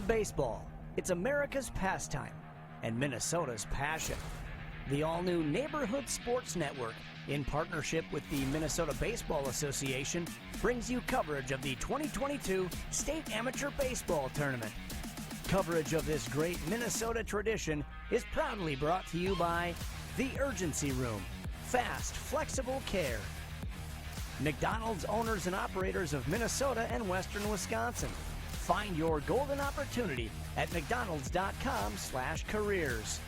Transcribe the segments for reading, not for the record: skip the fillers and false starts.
Baseball. It's America's pastime and Minnesota's passion. The all-new Neighborhood Sports Network, in partnership with the Minnesota Baseball Association, brings you coverage of the 2022 State Amateur Baseball Tournament. Coverage of this great Minnesota tradition is proudly brought to you by The Urgency Room, fast, flexible care. McDonald's, owners and operators of Minnesota and Western Wisconsin. Find your golden opportunity at mcdonalds.com/careers.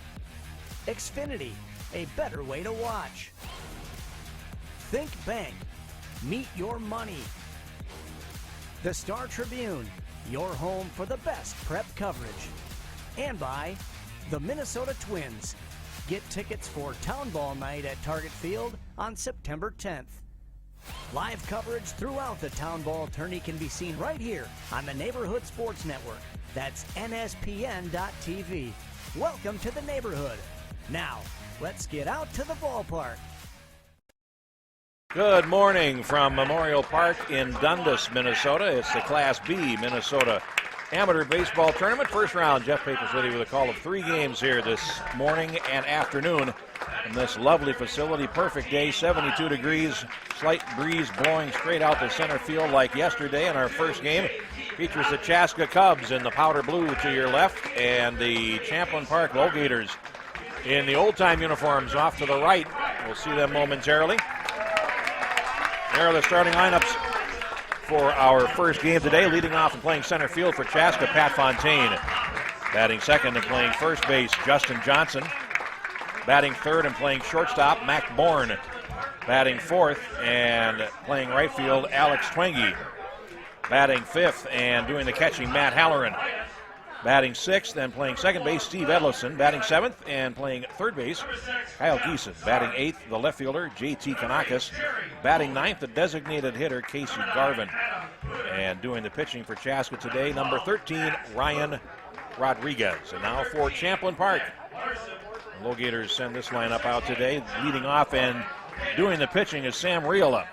Xfinity, a better way to watch. Think Bank, meet your money. The Star Tribune, your home for the best prep coverage. And by the Minnesota Twins. Get tickets for Town Ball Night at Target Field on September 10th. Live coverage throughout the Town Ball tourney can be seen right here on the Neighborhood Sports Network. That's NSPN.TV. Welcome to the neighborhood. Now, let's get out to the ballpark. Good morning from Memorial Park in Dundas, Minnesota. It's the Class B Minnesota Amateur Baseball Tournament. First round, Jeff Papers with you with a call of 3 games here this morning and afternoon in this lovely facility. Perfect day, 72 degrees, slight breeze blowing straight out to center field like yesterday. In our first game features the Chaska Cubs in the powder blue to your left and the Champlin Park LoGators in the old-time uniforms off to the right. We'll see them momentarily. There are the starting lineups for our first game today. Leading off and playing center field for Chaska, Pat Fontaine. Batting second and playing first base, Justin Johnson. Batting third and playing shortstop, Mac Bourne. Batting fourth and playing right field, Alex Twangy. Batting fifth and doing the catching, Matt Halloran. Batting sixth and playing second base, Steve Edlison. Batting seventh and playing third base, Kyle Geeson. Batting eighth, the left fielder, J.T. Kanakis. Batting ninth, the designated hitter, Casey Garvin. And doing the pitching for Chaska today, number 13, Ryan Rodriguez. And now for Champlin Park. The LoGators send this lineup out today. Leading off and doing the pitching is Sam Riola.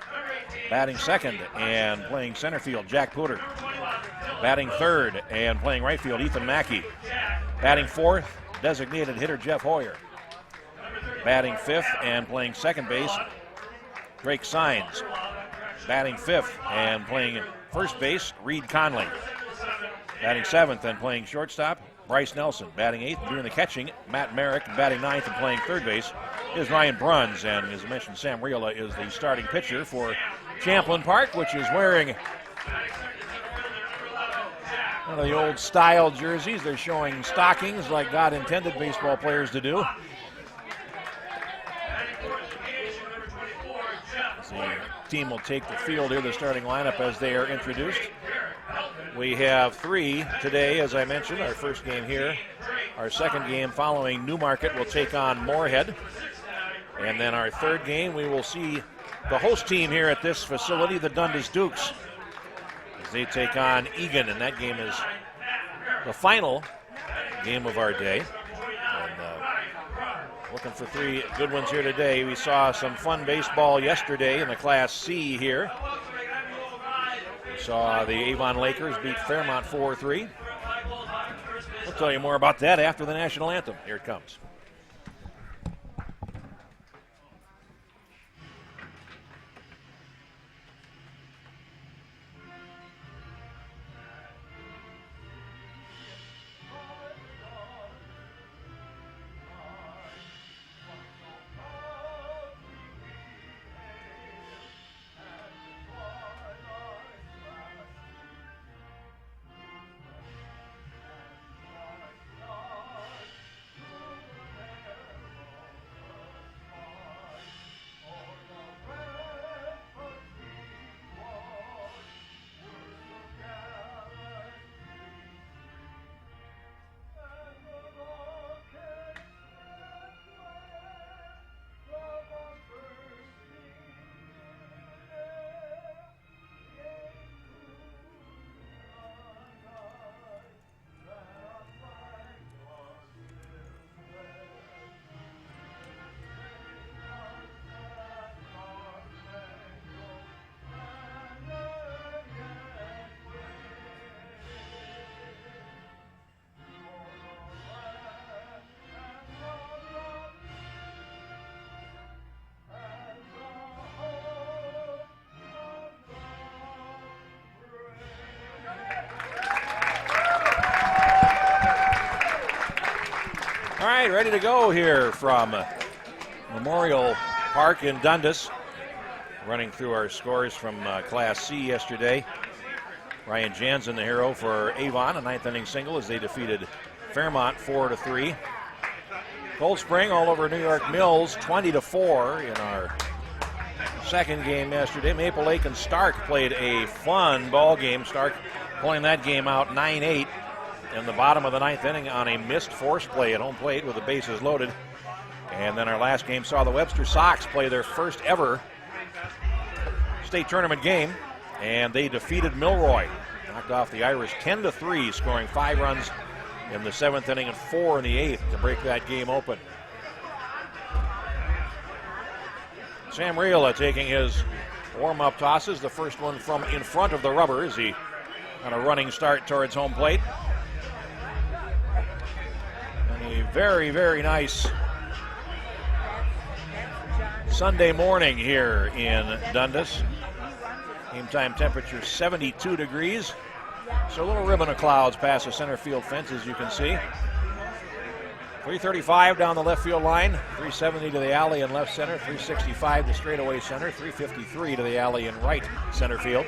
Batting second and playing center field, Jack Puder. Batting third and playing right field, Ethan Mackey. Batting fourth, designated hitter Jeff Hoyer. Batting fifth and playing second base, Drake Sines. Batting fifth and playing first base, Reed Conley. Batting seventh and playing shortstop, Bryce Nelson. Batting eighth and doing the catching, Matt Merrick. Batting ninth and playing third base is Ryan Bruns. And as I mentioned, Sam Riola is the starting pitcher for Champlin Park, which is wearing one of the old style jerseys. They're showing stockings like God intended baseball players to do. The team will take the field here, the starting lineup, as they are introduced. We have 3 today, as I mentioned, our first game here. Our second game following Newmarket will take on Moorhead. And then our third game, we will see the host team here at this facility, the Dundas Dukes, as they take on Egan, and that game is the final game of our day. And looking for 3 good ones here today. We saw some fun baseball yesterday in the Class C here. We saw the Avon Lakers beat Fairmont 4-3. We'll tell you more about that after the national anthem. Here it comes. right, ready to go here from Memorial Park in Dundas. Running through our scores from Class C yesterday. Ryan Jansen, the hero for Avon, a ninth inning single as they defeated Fairmont 4-3. Cold Spring all over New York Mills 20-4 in our second game yesterday. Maple Lake and Stark played a fun ball game. Stark pulling that game out 9-8 in the bottom of the ninth inning on a missed force play at home plate with the bases loaded. And then our last game saw the Webster Sox play their first ever state tournament game, and they defeated Milroy. Knocked off the Irish 10-3, scoring 5 runs in the 7th inning and 4 in the 8th to break that game open. Sam Riola taking his warm-up tosses, the first one from in front of the rubber as he on a running start towards home plate. And a very, very nice Sunday morning here in Dundas. Game time temperature 72 degrees. So a little ribbon of clouds past the center field fence, as you can see. 335 down the left field line, 370 to the alley in left center, 365 to straightaway center, 353 to the alley in right center field.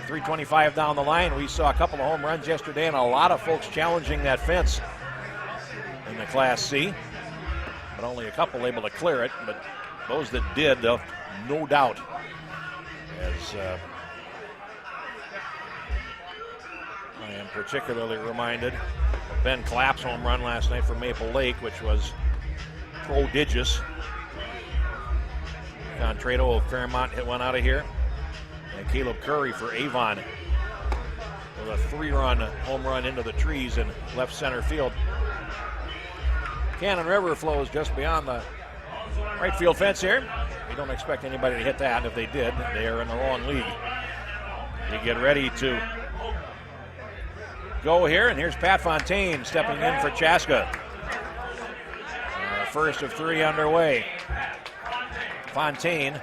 325 down the line. We saw a couple of home runs yesterday and a lot of folks challenging that fence in the Class C. But only a couple able to clear it. But those that did, no doubt, as I am particularly reminded of Ben Clapp's home run last night for Maple Lake, which was prodigious. Contredo of Fairmont hit one out of here. And Caleb Curry for Avon with a 3-run home run into the trees in left center field. Cannon River flows just beyond the right field fence here. We don't expect anybody to hit that. If they did, they are in the wrong league. They get ready to go here, and here's Pat Fontaine stepping in for Chaska. First of 3 underway. Fontaine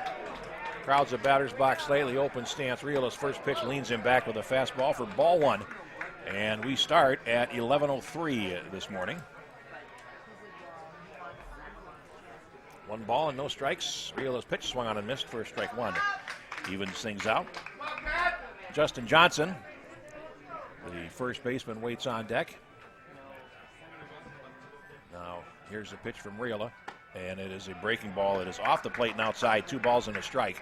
crowds the batter's box slightly, open stance. Riola's first pitch leans him back with a fastball for ball 1. And we start at 11:03 this morning. 1 ball and no strikes. Riola's pitch swung on and missed for strike 1. Evens things out. Justin Johnson, the first baseman, waits on deck. Now, here's the pitch from Riola, and it is a breaking ball. It is off the plate and outside. 2 balls and a strike.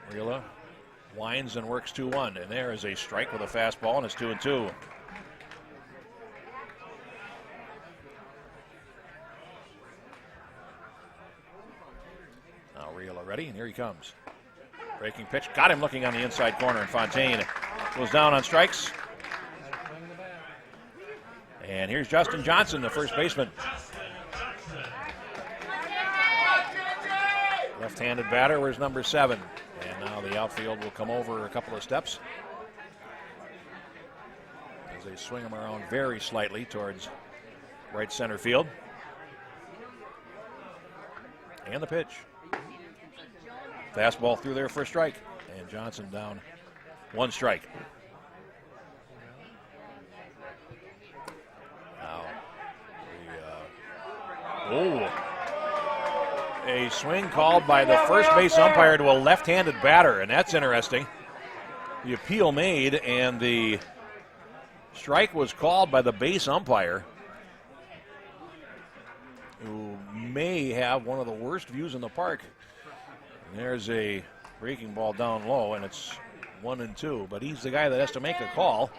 Riola winds and works 2-1, and there is a strike with a fastball, and it's 2-2. Ready, and here he comes. Breaking pitch, got him looking on the inside corner, and Fontaine goes down on strikes. And here's Justin Johnson, the first baseman. Left-handed batter, where's number 7? And now the outfield will come over a couple of steps as they swing him around very slightly towards right center field. And the pitch. Fastball through there for a strike, and Johnson down 1 strike. Now, a swing called by the first base umpire to a left-handed batter, and that's interesting. The appeal made, and the strike was called by the base umpire, who may have one of the worst views in the park. And there's a breaking ball down low, and it's 1-2. But he's the guy that has to make a call.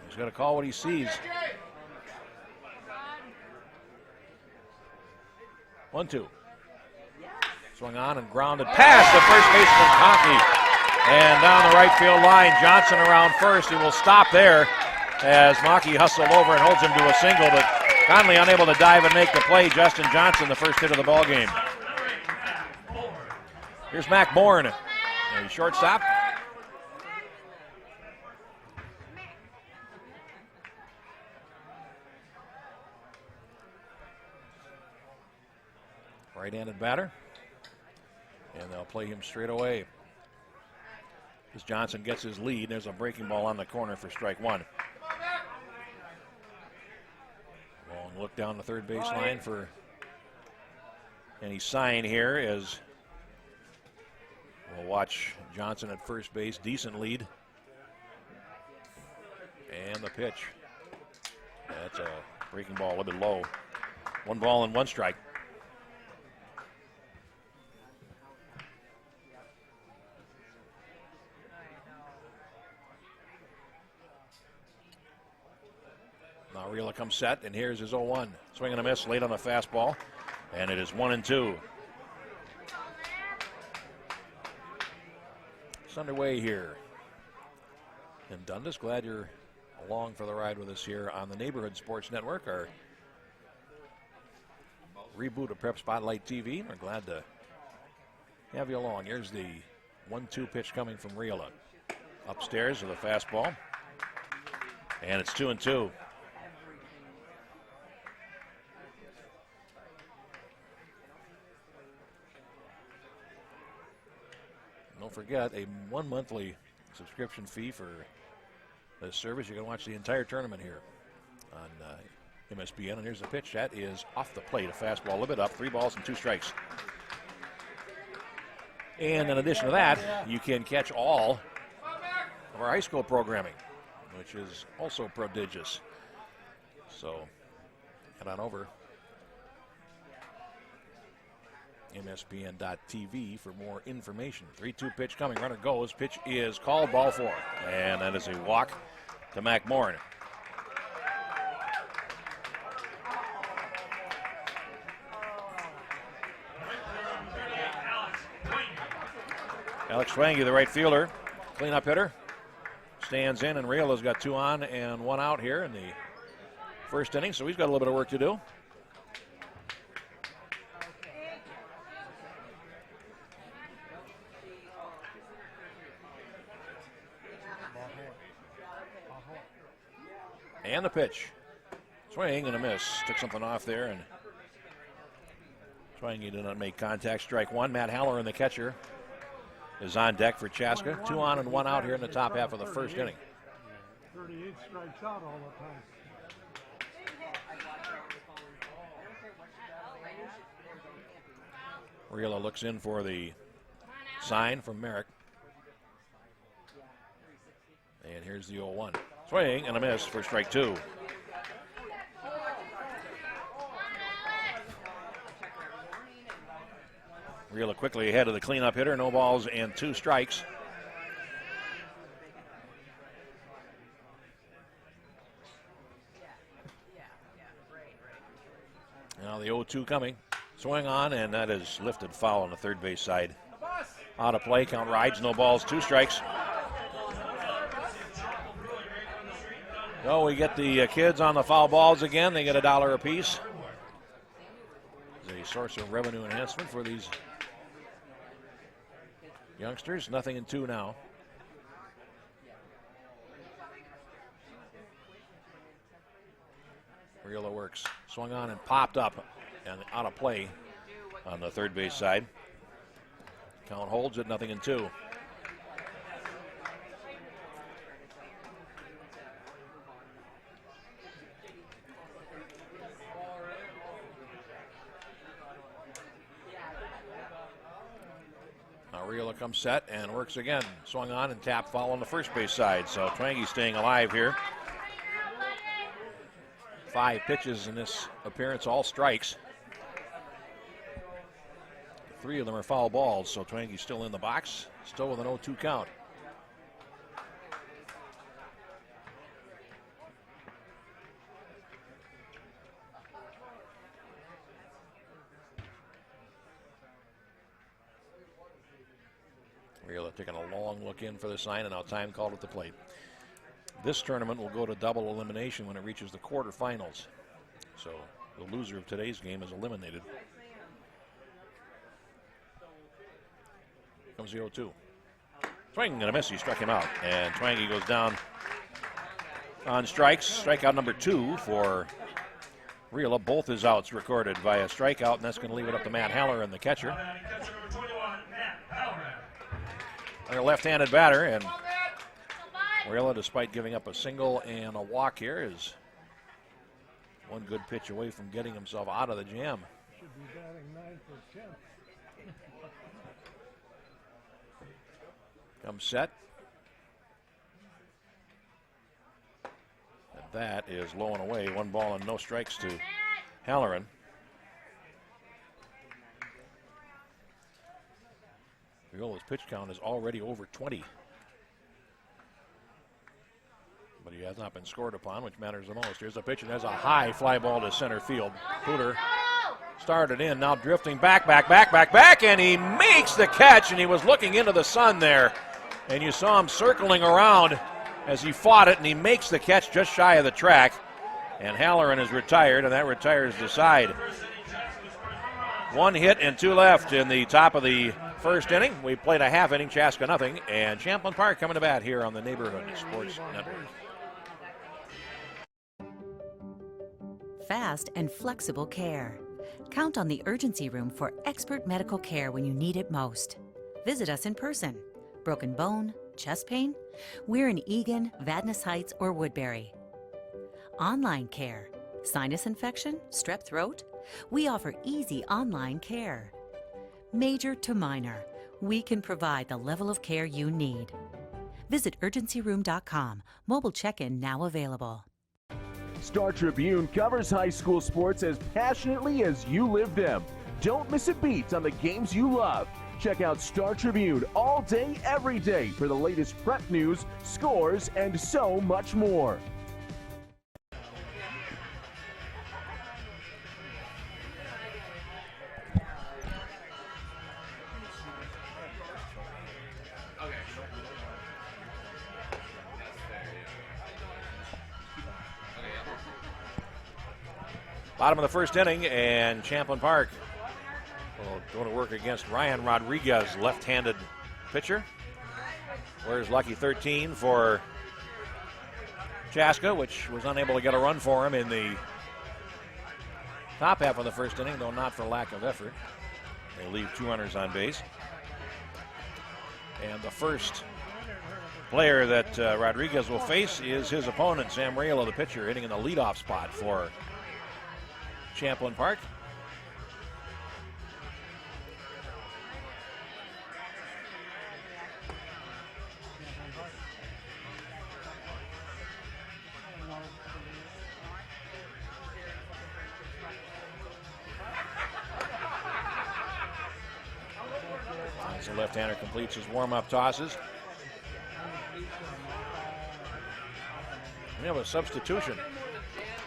He's got to call what he sees. 1-2. Swung on and grounded past the first baseman, Conkey. And down the right field line, Johnson around first. He will stop there as Maki hustled over and holds him to a single, but Conley unable to dive and make the play. Justin Johnson, the first hit of the ball game. Here's Mac Bourne, a shortstop. Right-handed batter, and they'll play him straight away. as Johnson gets his lead. There's a breaking ball on the corner for strike one. Long look down the third base line for any sign here as we'll watch Johnson at first base. Decent lead. And the pitch. That's a breaking ball a little bit low. 1 ball and 1 strike. Now Rila comes set, and here's his 0-1. Swing and a miss late on the fastball, and it is 1-2. It's underway here in Dundas. Glad you're along for the ride with us here on the Neighborhood Sports Network, our reboot of Prep Spotlight TV. We're glad to have you along. Here's the 1-2 pitch coming from Rila. Upstairs with a fastball, and it's 2-2. Don't forget, a 1 monthly subscription fee for this service. You can watch the entire tournament here on MSBN. And here's the pitch. That is off the plate. A fastball, a little bit up. 3 balls and 2 strikes. And in addition to that, you can catch all of our high school programming, which is also prodigious. So head on over. MSBN.TV for more information. 3-2 pitch coming. Runner goes. Pitch is called. Ball 4. And that is a walk to McMorrin. Alex Swangy, the right fielder, cleanup hitter, stands in, and Riola's got 2 on and 1 out here in the first inning, so he's got a little bit of work to do. And the pitch. Swing and a miss. Took something off there, and Swangy did not make contact. Strike 1. Matt Haller in the catcher is on deck for Chaska. 2 on and 1 out here in the top half of the first inning. 38 strikes out all the time. Rila looks in for the sign from Merrick. And here's the 0-1. Swing and a miss for strike 2. Rila quickly ahead of the cleanup hitter. No balls and 2 strikes. Now the 0-2 coming. Swing on, and that is lifted foul on the third base side. Out of play. Count rides. No balls. 2 strikes. So we get the kids on the foul balls again. They get $1 apiece. It's a source of revenue enhancement for these youngsters. 0-2 now. Rila works. Swung on and popped up and out of play on the third base side. Count holds at 0-2. Rila comes set and works again. Swung on and tapped foul on the first base side. So Twangy staying alive here. 5 pitches in this appearance, all strikes. 3 of them are foul balls, so Twangy's still in the box, still with an 0-2 count. Rila taking a long look in for the sign, and now time called at the plate. This tournament will go to double elimination when it reaches the quarterfinals. So the loser of today's game is eliminated. Here comes the 0-2. Swing and a miss. He struck him out. And Twangy goes down on strikes. Strikeout number 2 for Rila. Both his outs recorded via strikeout, and that's going to leave it up to Matt Haller and the catcher. their left-handed batter, and Rilla, despite giving up a single and a walk here, is one good pitch away from getting himself out of the jam. Should be batting 9 for 10. Comes set. And that is low and away. 1 ball and no strikes to Halloran. Riola's pitch count is already over 20. But he has not been scored upon, which matters the most. Here's a pitch, and there's a high fly ball to center field. Pooter started in, now drifting back, and he makes the catch, and he was looking into the sun there. And you saw him circling around as he fought it, and he makes the catch just shy of the track. And Halloran is retired, and that retires the side. 1 hit and 2 left in the top of the first inning. We played a half inning, Chaska nothing, and Champlin Park coming to bat here on the Neighborhood Sports Network. Fast and flexible care. Count on the urgency room for expert medical care when you need it most. Visit us in person. Broken bone, chest pain? We're in Eagan, Vadnais Heights, or Woodbury. Online care. Sinus infection? Strep throat? We offer easy online care. Major to minor, we can provide the level of care you need. Visit urgencyroom.com. Mobile check-in now available. Star Tribune covers high school sports as passionately as you live them. Don't miss a beat on the games you love. Check out Star Tribune all day, every day for the latest prep news, scores, and so much more. Bottom of the first inning, and Champlin Park going to work against Ryan Rodriguez, left-handed pitcher. Where's lucky 13 for Chaska, which was unable to get a run for him in the top half of the first inning, though not for lack of effort. They leave 2 runners on base. And the first player that Rodriguez will face is his opponent, Sam Rayla, the pitcher, hitting in the leadoff spot for Champlin Park. As the left-hander completes his warm-up tosses. We have a substitution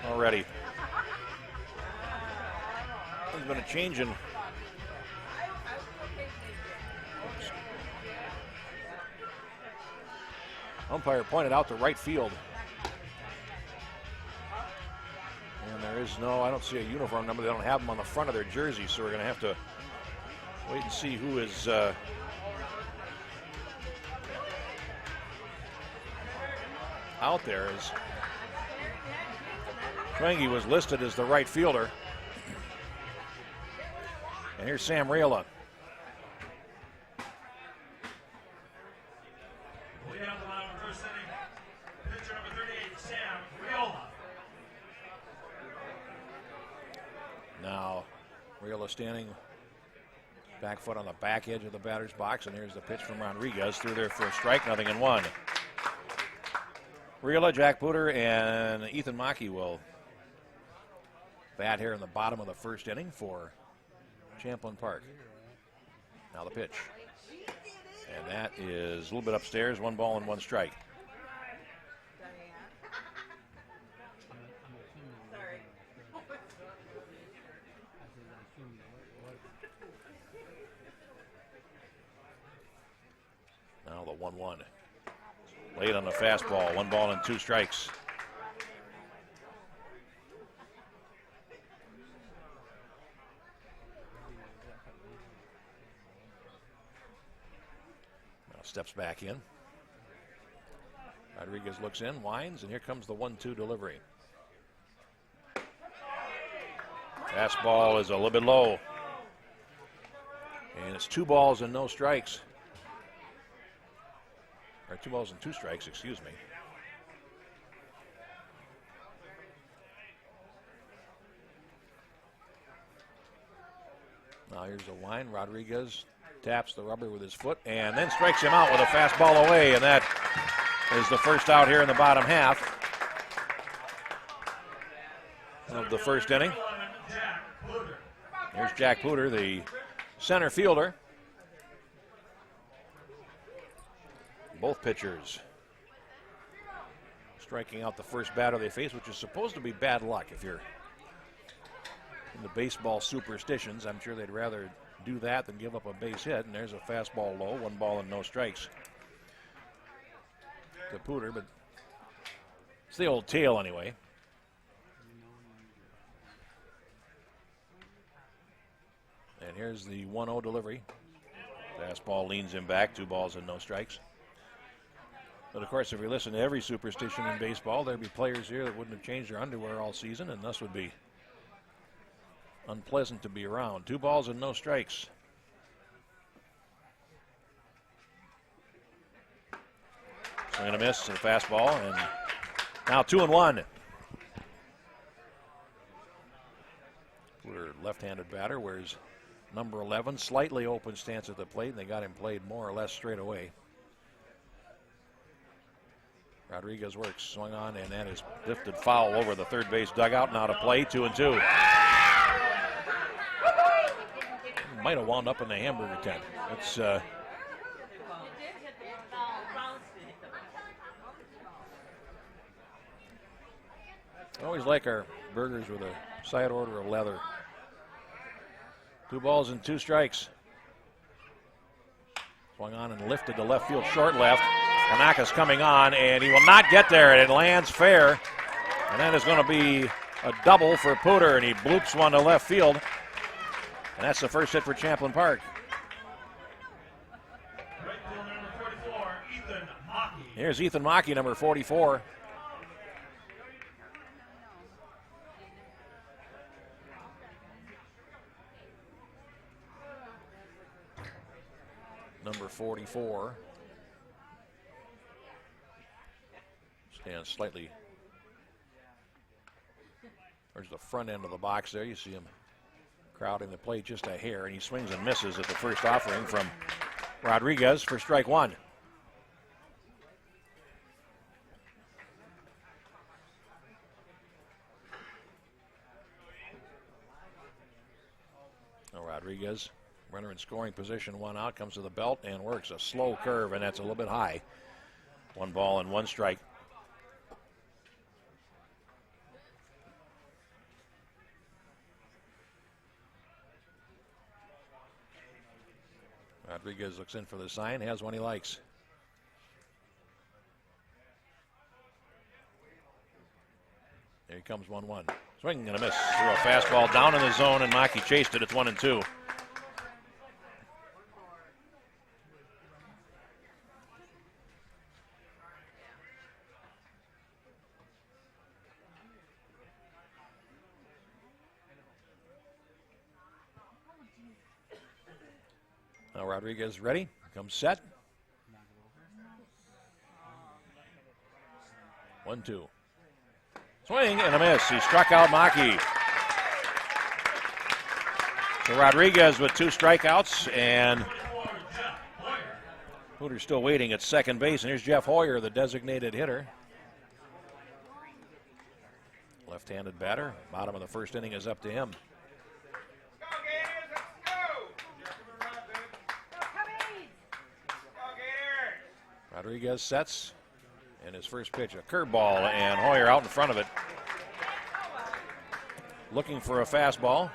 already. There's been a change in umpire pointed out to right field. And there is no, I don't see a uniform number. They don't have them on the front of their jersey, so we're going to have to wait and see who is out there. As Twangy was listed as the right fielder. And here's Sam Rayla. We have the line of first inning. Pitcher number 38, Sam Rayla. Now, Rayla standing back foot on the back edge of the batter's box, and here's the pitch from Rodriguez through there for a strike, 0-1. Rayla, Jack Pooter, and Ethan Mackey will bat here in the bottom of the first inning for Champlin Park. Now the pitch. And that is a little bit upstairs, 1 ball and 1 strike. Now the 1-1. Late on the fastball, 1 ball and 2 strikes. Steps back in. Rodriguez looks in, winds, and here comes the 1-2 delivery. Fastball is a little bit low. And it's 2 balls and no strikes. Or 2 balls and 2 strikes, excuse me. Now here's the wind. Rodriguez taps the rubber with his foot and then strikes him out with a fastball away, and that is the first out here in the bottom half of the first inning. Here's Jack Pooter, the center fielder. Both pitchers striking out the first batter they face, which is supposed to be bad luck. If you're in the baseball superstitions, I'm sure they'd rather do that than give up a base hit. And there's a fastball low, 1 ball and no strikes to Pooter, but it's the old tale anyway. And here's the 1-0 delivery. Fastball leans him back, 2 balls and no strikes. But of course, if you listen to every superstition in baseball, there'd be players here that wouldn't have changed their underwear all season, and thus would be unpleasant to be around. 2 balls and no strikes. Swing and a miss to the fastball, and now 2-1. Pooter, left-handed batter, wears number 11, slightly open stance at the plate, and they got him played more or less straight away. Rodriguez works, swung on, and that is lifted foul over the third base dugout. Now to play, 2-2. Might have wound up in the hamburger tent. It's I always like our burgers with a side order of leather. 2 balls and 2 strikes. Swung on and lifted to left field, short left. Tanaka's coming on, and he will not get there, and it lands fair. And that is going to be a double for Pooter, and he bloops one to left field. And that's the first hit for Champlin Park. Right fielder number 44, Ethan Maki. Here's Ethan Maki, number 44. Number 44. Stands slightly towards the front end of the box there. You see him crowding the plate just a hair, and he swings and misses at the first offering from Rodriguez for strike 1. Now Rodriguez, runner in scoring position, 1 out, comes to the belt and works a slow curve, and that's a little bit high. 1 ball and 1 strike. Rodriguez looks in for the sign, has one he likes. Here he comes, 1-1. Swing and a miss. Threw a fastball down in the zone, and Maki chased it. It's 1-2. Now Rodriguez ready, comes set. 1-2. Swing and a miss. He struck out Maki. So Rodriguez with 2 strikeouts, and Pooter's still waiting at second base, and here's Jeff Hoyer, the designated hitter. Left-handed batter. Bottom of the first inning is up to him. Rodriguez sets, and his first pitch, a curveball, and Hoyer out in front of it. Looking for a fastball.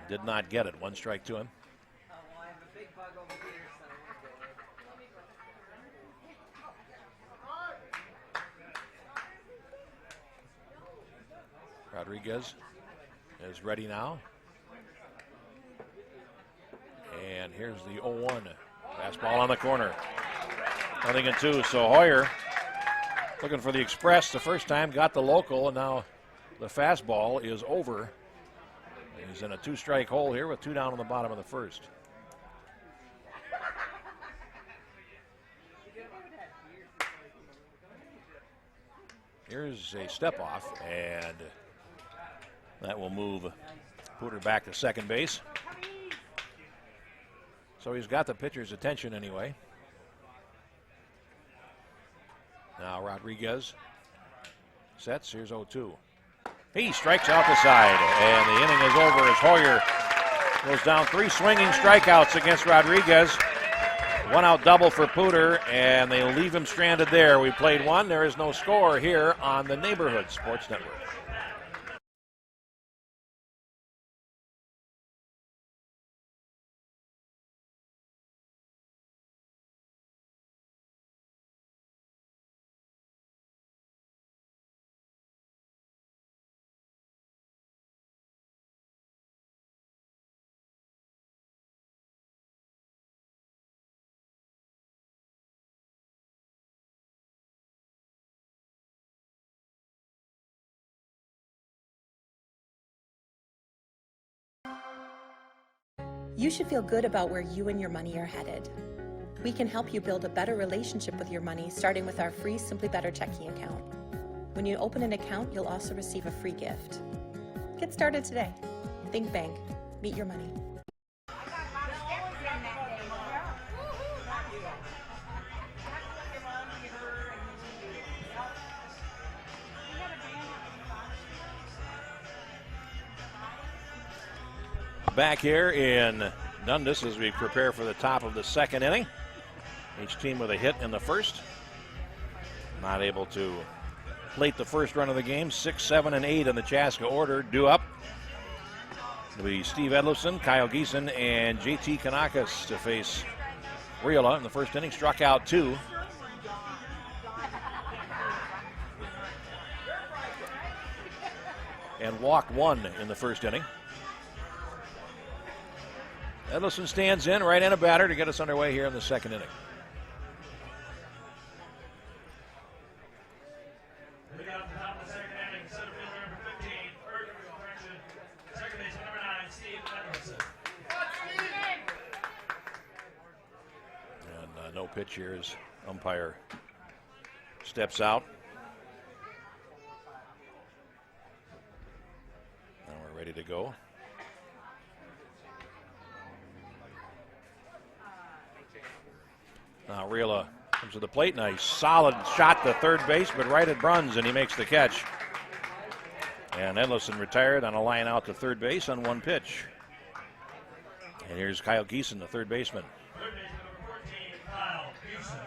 Did not get it. 1 strike to him. Rodriguez is ready now. And here's the 0-1. Fastball on the corner. 0-2. So Hoyer looking for the express the first time, got the local, and now the fastball is over. He's in a 2-strike hole here with 2 down on the bottom of the first. Here's a step off, and that will move Pooter back to second base. So he's got the pitcher's attention anyway. Now Rodriguez sets. Here's 0-2. He strikes out the side, and the inning is over as Hoyer goes down 3 swinging strikeouts against Rodriguez. 1-out double for Pooter, and they leave him stranded there. We played 1. There is no score here on the Neighborhood Sports Network. You should feel good about where you and your money are headed. We can help you build a better relationship with your money, starting with our free Simply Better checking account. When you open an account, you'll also receive a free gift. Get started today. Think Bank. Meet your money. Back here in Dundas as we prepare for the top of the second inning. Each team with a hit in the first. Not able to plate the first run of the game. 6, 7, and 8 in the Chaska order. Due up will be Steve Edlison, Kyle Geeson, and JT Kanakis to face Riola in the first inning. Struck out 2. And walked 1 in the first inning. Edlison stands in, right in a batter to get us underway here in the second inning. Moving out to the top of the second inning, center fielder number 15, second baseman number 9, Steve Edlison. And no pitch here as umpire steps out. Now we're ready to go. Now Riola comes to the plate. Nice solid shot to third base, but right at Bruns, and he makes the catch. And Edlison retired on a line out to third base on 1 pitch. And here's Kyle Geeson, the third baseman. Third baseman number 14, Kyle Geeson.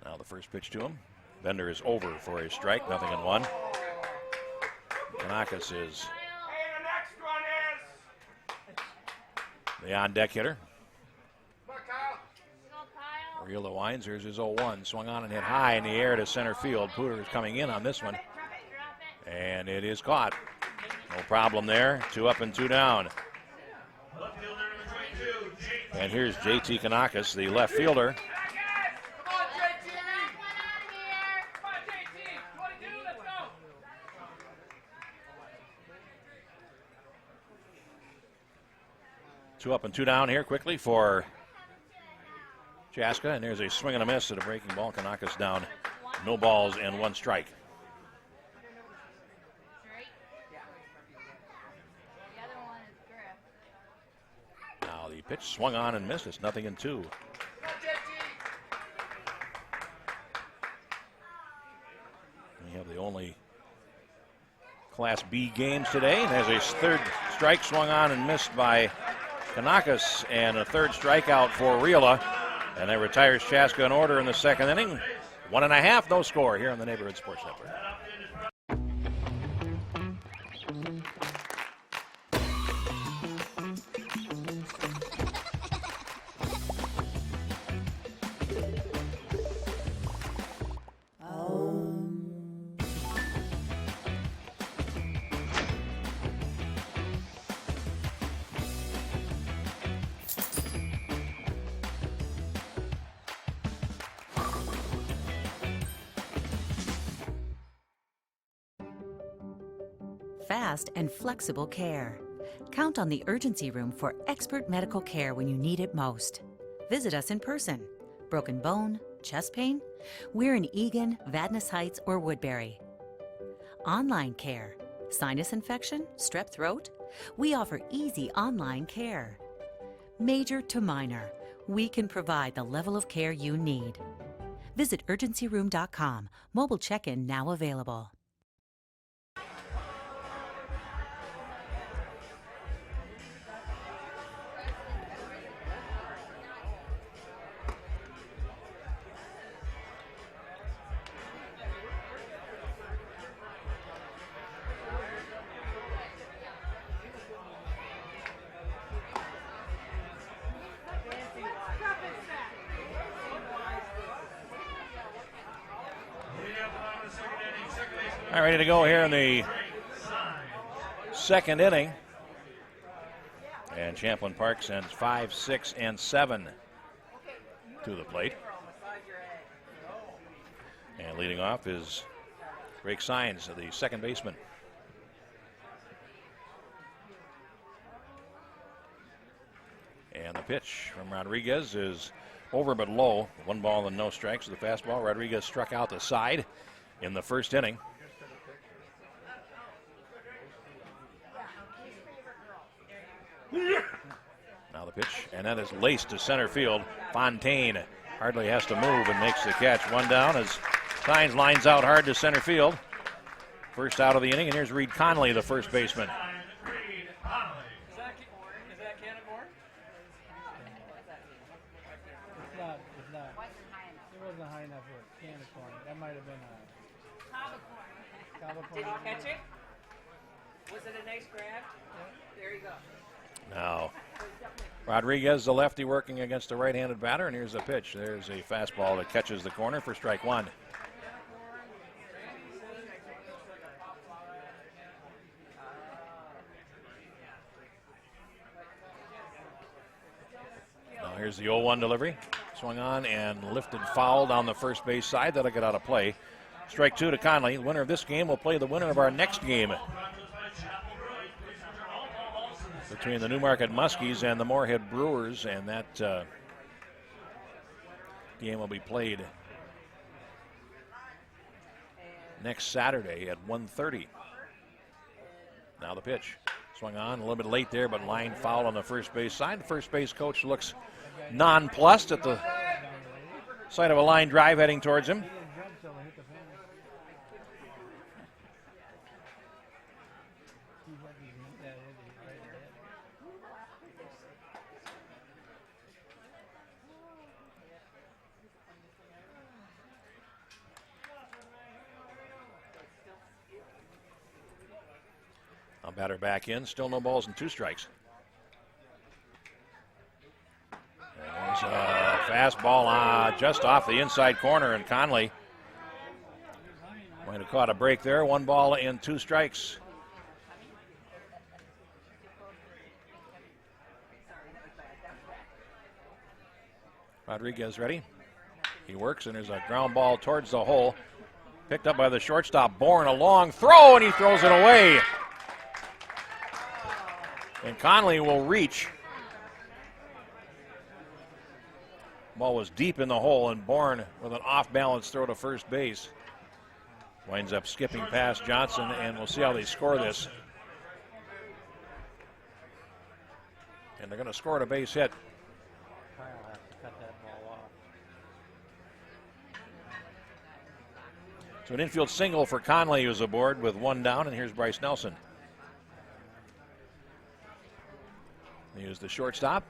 Now the first pitch to him. Bender is over for a strike, 0-1. Kanakis is the on-deck hitter. Riola winds. Here's his 0-1. Swung on and hit high in the air to center field. Pooter is coming in on this one. And it is caught. No problem there. 2 up and 2 down. Left fielder number 22, JT. And here's JT Kanakis, the left fielder. Two up and 2 down here quickly for Chaska, and there's a swing and a miss at a breaking ball. Kanakis down. No balls and 1 strike. Now the pitch swung on and missed. It's 0-2. We have the only Class B games today. There's a third strike swung on and missed by Kanakis, and a third strikeout for Riola, and that retires Chaska in order in the second inning. 1.5, no score here on the Neighborhood Sports Network. fast and flexible care. Count on the urgency room for expert medical care when you need it most. Visit us in person. Broken bone, chest pain? We're in Eagan, Vadnais Heights, or Woodbury. Online care. Sinus infection? Strep throat? We offer easy online care. Major to minor, we can provide the level of care you need. Visit urgencyroom.com. Mobile check-in now available. All right, ready to go here in the second inning. And Champlin Park sends 5, 6, and 7 to the plate. And leading off is Greg Sines, the second baseman. And the pitch from Rodriguez is over but low. 1 ball and no strikes with the fastball. Rodriguez struck out the side in the first inning. Now the pitch, and that is laced to center field. Fontaine hardly has to move and makes the catch. 1 down as Sines lines out hard to center field. First out of the inning, and here's Reed Conley, the first baseman. Is that cannon corn? It's not. It wasn't high enough for a cannon corn. That might have been a Cava corn. Did he catch it? Was it a nice grab? There you go. Now, Rodriguez, the lefty, working against a right-handed batter, and here's the pitch. There's a fastball that catches the corner for strike 1. Now here's the 0-1 delivery. Swung on and lifted foul down the first base side. That'll get out of play. Strike 2 to Conley. The winner of this game will play the winner of our next game between the Newmarket Muskies and the Moorhead Brewers, and that game will be played next Saturday at 1:30. Now the pitch. Swung on a little bit late there, but line foul on the first base side. The first base coach looks nonplussed at the sight of a line drive heading towards him. Now batter back in, still no balls and 2 strikes. There's a fastball just off the inside corner, and Conley might have caught a break there. 1 ball and 2 strikes. Rodriguez ready. He works, and there's a ground ball towards the hole. Picked up by the shortstop, Bourne. A long throw, and he throws it away. And Conley will reach. Ball was deep in the hole, and Bourne with an off-balance throw to first base. Winds up skipping past Johnson, and we'll see how they score this. And they're going to score a base hit. Kyle has to cut that ball off. So an infield single for Conley, who's aboard with 1 down, and here's Bryce Nelson. Here's the shortstop.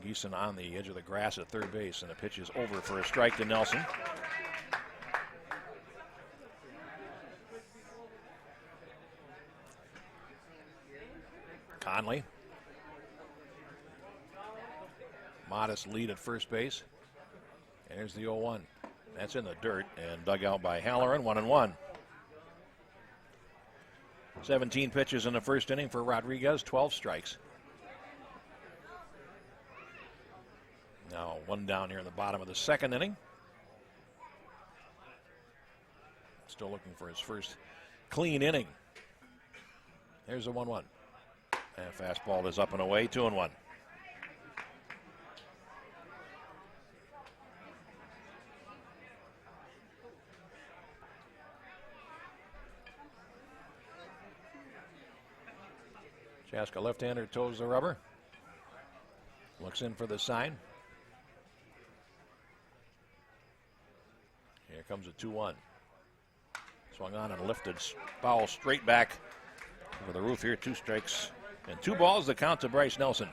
Geeson on the edge of the grass at third base, and the pitch is over for a strike to Nelson. Conley. Modest lead at first base. And here's the 0-1. That's in the dirt and dug out by Halloran, 1-1. 17 pitches in the first inning for Rodriguez, 12 strikes. Now 1 down here in the bottom of the second inning. Still looking for his first clean inning. There's a 1-1. And fastball is up and away, 2-1. Chaska left-hander toes the rubber. Looks in for the sign. Here comes a 2-1. Swung on and lifted, foul straight back over the roof here. 2 strikes and 2 balls. The count to Bryce Nelson.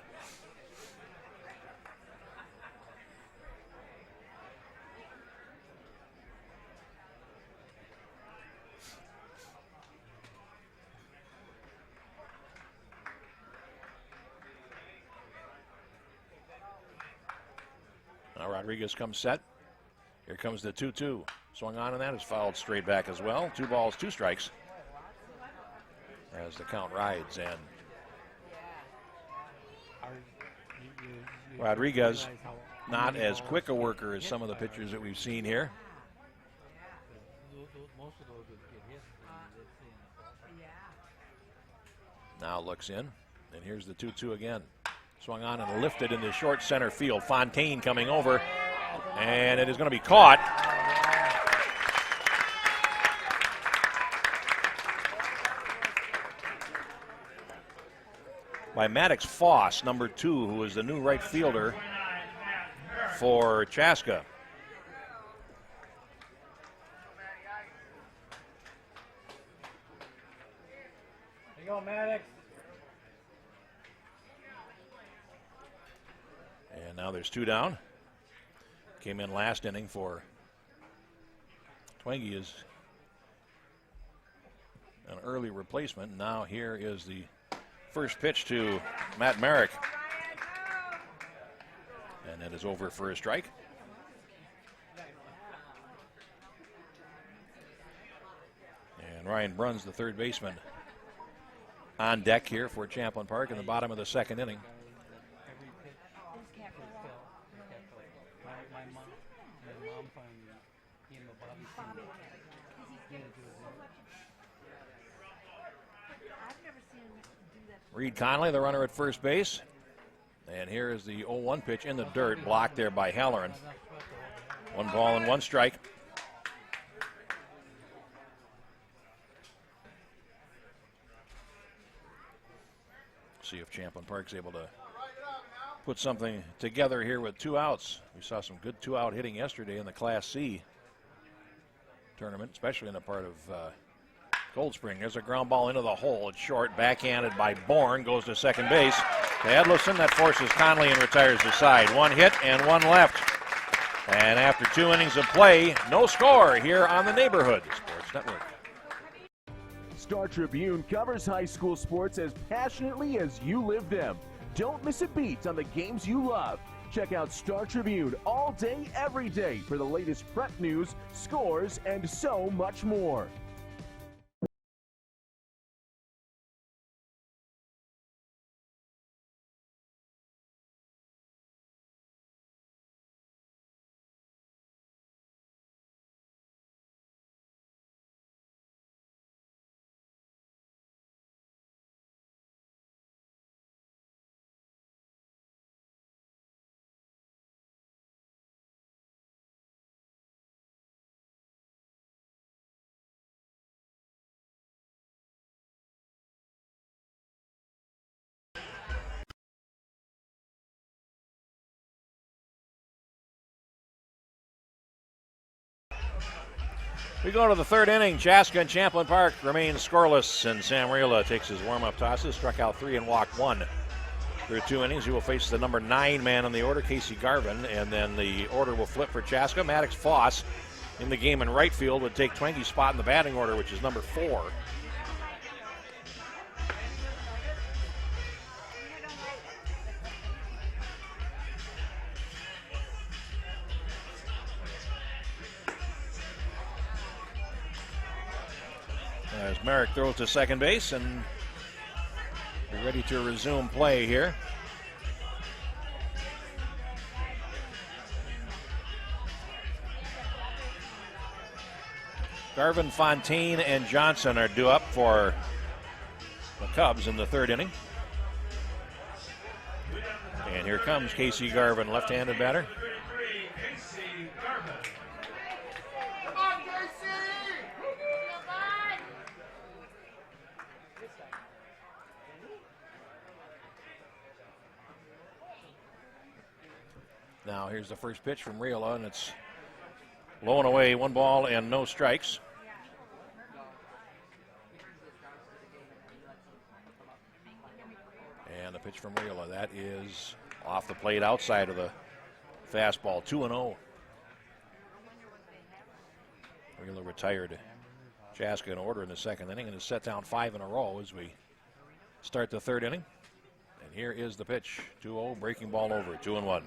Now Rodriguez comes set. Here comes the 2-2. Swung on, and that is fouled straight back as well. 2 balls, 2 strikes. As the count rides, and Rodriguez, not as quick a worker as some of the pitchers that we've seen here. Now looks in, and here's the 2-2 again. Swung on and lifted into short center field. Fontaine coming over, and it is going to be caught. By Maddox Foss, number 2, who is the new right fielder for Chaska. There you go, Maddox. And now there's 2 down. Came in last inning for Twenge is an early replacement. Now here is the first pitch to Matt Merrick. And that is over for a strike. And Ryan Bruns, the third baseman, on deck here for Champlin Park in the bottom of the 2nd inning. Reed Conley, the runner at first base. And here is the 0-1 pitch in the dirt, blocked there by Halloran. 1 ball and 1 strike. See if Champlin Park's able to put something together here with 2 outs. We saw some good 2-out hitting yesterday in the Class C tournament, especially in the part of Cold Spring. There's a ground ball into the hole. It's short, backhanded by Bourne, goes to second base. To Edlison, that forces Conley and retires the side. 1 hit and 1 left. And after 2 innings of play, no score here on the Neighborhood Sports Network. Star Tribune covers high school sports as passionately as you live them. Don't miss a beat on the games you love. Check out Star Tribune all day, every day for the latest prep news, scores, and so much more. We go to the 3rd inning. Chaska and Champlin Park remain scoreless, and Sam Rila takes his warm-up tosses, struck out 3 and walked 1. Through 2 innings, he will face the number 9 man on the order, Casey Garvin, and then the order will flip for Chaska. Maddox Foss in the game in right field would take Twenge's spot in the batting order, which is number 4. As Merrick throws to second base, and we're ready to resume play here. Garvin, Fontaine, and Johnson are due up for the Cubs in the third inning. And here comes Casey Garvin, left-handed batter. Now here's the first pitch from Riola, and it's low and away, 1 ball and no strikes. And the pitch from Riola, that is off the plate outside of the fastball, 2-0. Riola retired Chaska in order in the second inning and has set down 5 in a row as we start the third inning. And here is the pitch, 2-0, breaking ball over, 2-1.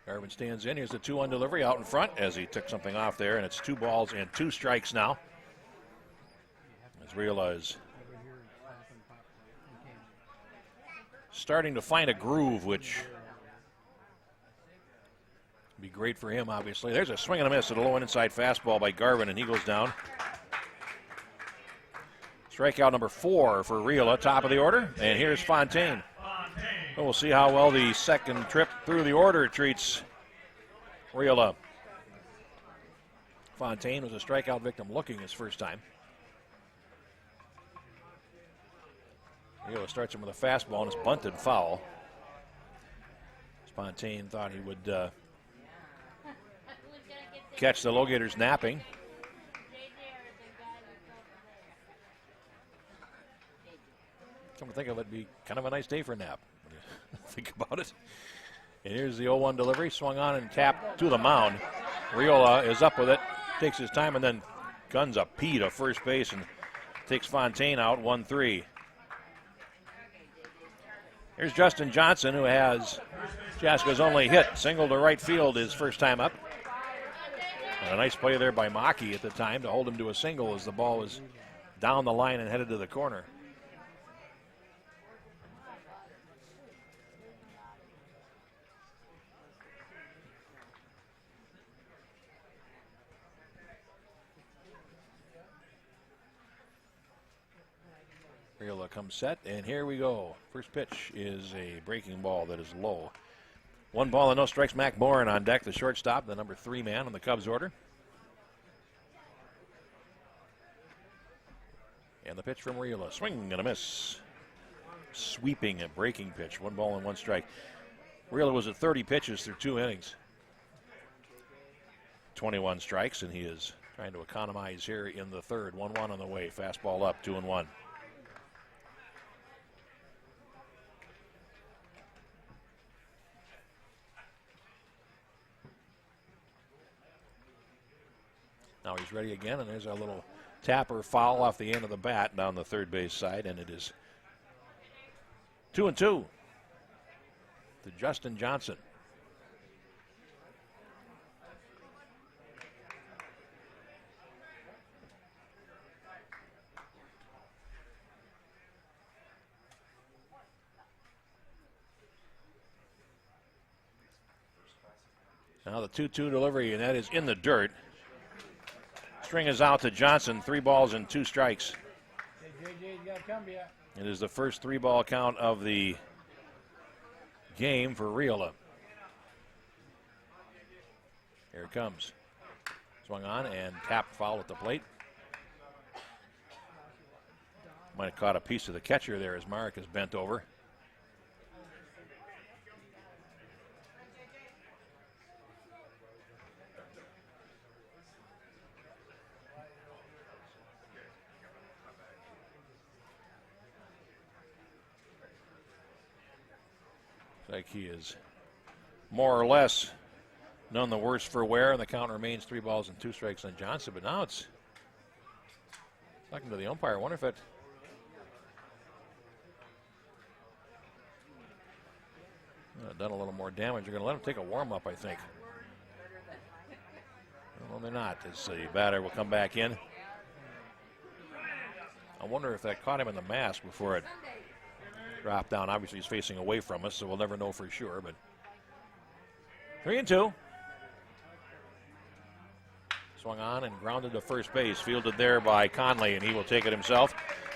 Garvin stands in. Here's the 2-1 delivery out in front as he took something off there, and it's 2 balls and 2 strikes now. As Riola is starting to find a groove, which would be great for him, obviously. There's a swing and a miss at a low and inside fastball by Garvin, and he goes down. Strikeout number 4 for Riola, top of the order, and here's Fontaine. We'll see how well the second trip through the order treats Riola. Fontaine was a strikeout victim looking his first time. Riola starts him with a fastball and it's bunted foul. Fontaine thought he would catch the LoGators napping. Come to think of it, it'd be kind of a nice day for a nap. Think about it. And here's the 0-1 delivery, swung on and tapped to the mound. Riola is up with it, takes his time, and then guns a P to first base and takes Fontaine out, 1-3. Here's Justin Johnson, who has Chaska's only hit, single to right field his first time up. And a nice play there by Maki at the time to hold him to a single as the ball was down the line and headed to the corner. Riola comes set, and here we go. First pitch is a breaking ball that is low. 1 ball and no strikes. Mac Bourne on deck, the shortstop, the number 3 man on the Cubs order. And the pitch from Riola, swing and a miss. Sweeping and breaking pitch, 1 ball and 1 strike. Riola was at 30 pitches through 2 innings. 21 strikes, and he is trying to economize here in the third. 1-1 on the way, fastball up, 2-1. Now he's ready again, and there's a little tapper foul off the end of the bat down the third base side, and it is 2-2 to Justin Johnson. Now the 2-2 delivery, and that is in the dirt. String is out to Johnson, 3 balls and 2 strikes. Hey, JJ, you gotta come here. It is the first 3-ball count of the game for Riola. Here it comes. Swung on and tapped foul at the plate. Might have caught a piece of the catcher there as Marek is bent over. Like he is more or less none the worse for wear, and the count remains 3 balls and 2 strikes on Johnson. But now it's talking to the umpire. I wonder if it done a little more damage. They're going to let him take a warm-up, I think. Well, they're not. As the batter will come back in. wonder if that caught him in the mask before it dropped down. Obviously, he's facing away from us, so we'll never know for sure. But 3-2. Swung on and grounded to first base. Fielded there by Conley, and he will take it himself.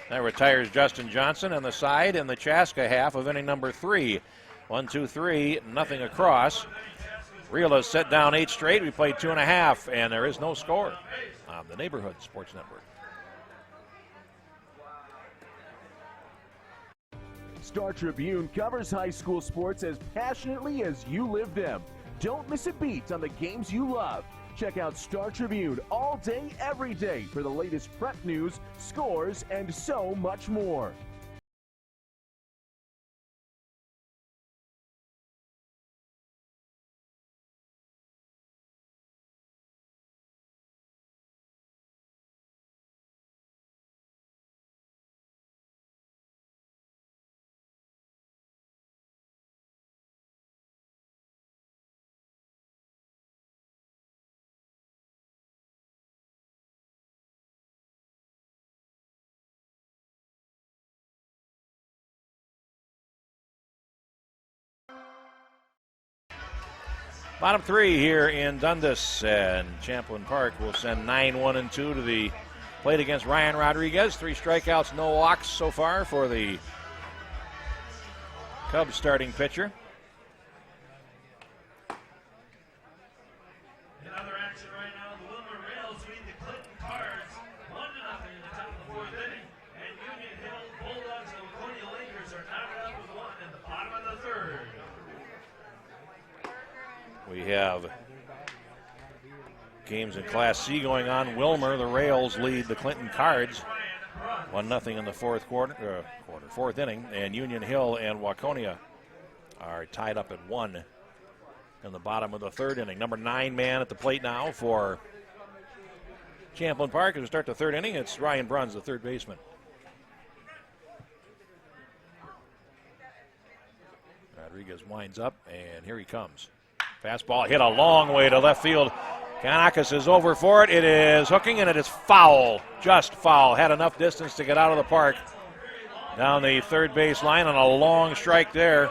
That retires Justin Johnson on the side in the Chaska half of inning number 3. 1, 2, 3, nothing across. Real set down 8 straight. We played 2.5, and there is no score on the Neighborhood Sports Network. Star Tribune covers high school sports as passionately as you live them. Don't miss a beat on the games you love. Check out Star Tribune all day, every day for the latest prep news, scores, and so much more. Bottom 3 here in Dundas, and Champlin Park will send 9, 1, and 2 to the plate against Ryan Rodriguez. 3 strikeouts, no walks so far for the Cubs starting pitcher. In other action right now, the Wilmer Rails lead the Clinton Cards 1-0 in the top of the 4th inning, and Union Hill Bulldogs and Laconia Lakers are tied up with 1 in the bottom of the 3rd. We have games in Class C going on. Wilmer, the Rails, lead the Clinton Cards 1-0 in the fourth inning, and Union Hill and Waconia are tied up at 1 in the bottom of the 3rd inning. Number 9 man at the plate now for Champlin Park. As we start the 3rd inning, it's Ryan Bruns, the 3rd baseman. Rodriguez winds up, and here he comes. Fastball hit a long way to left field. Kanakis is over for it. It is hooking, and it is foul. Just foul. Had enough distance to get out of the park. Down the 3rd base line on a long strike there.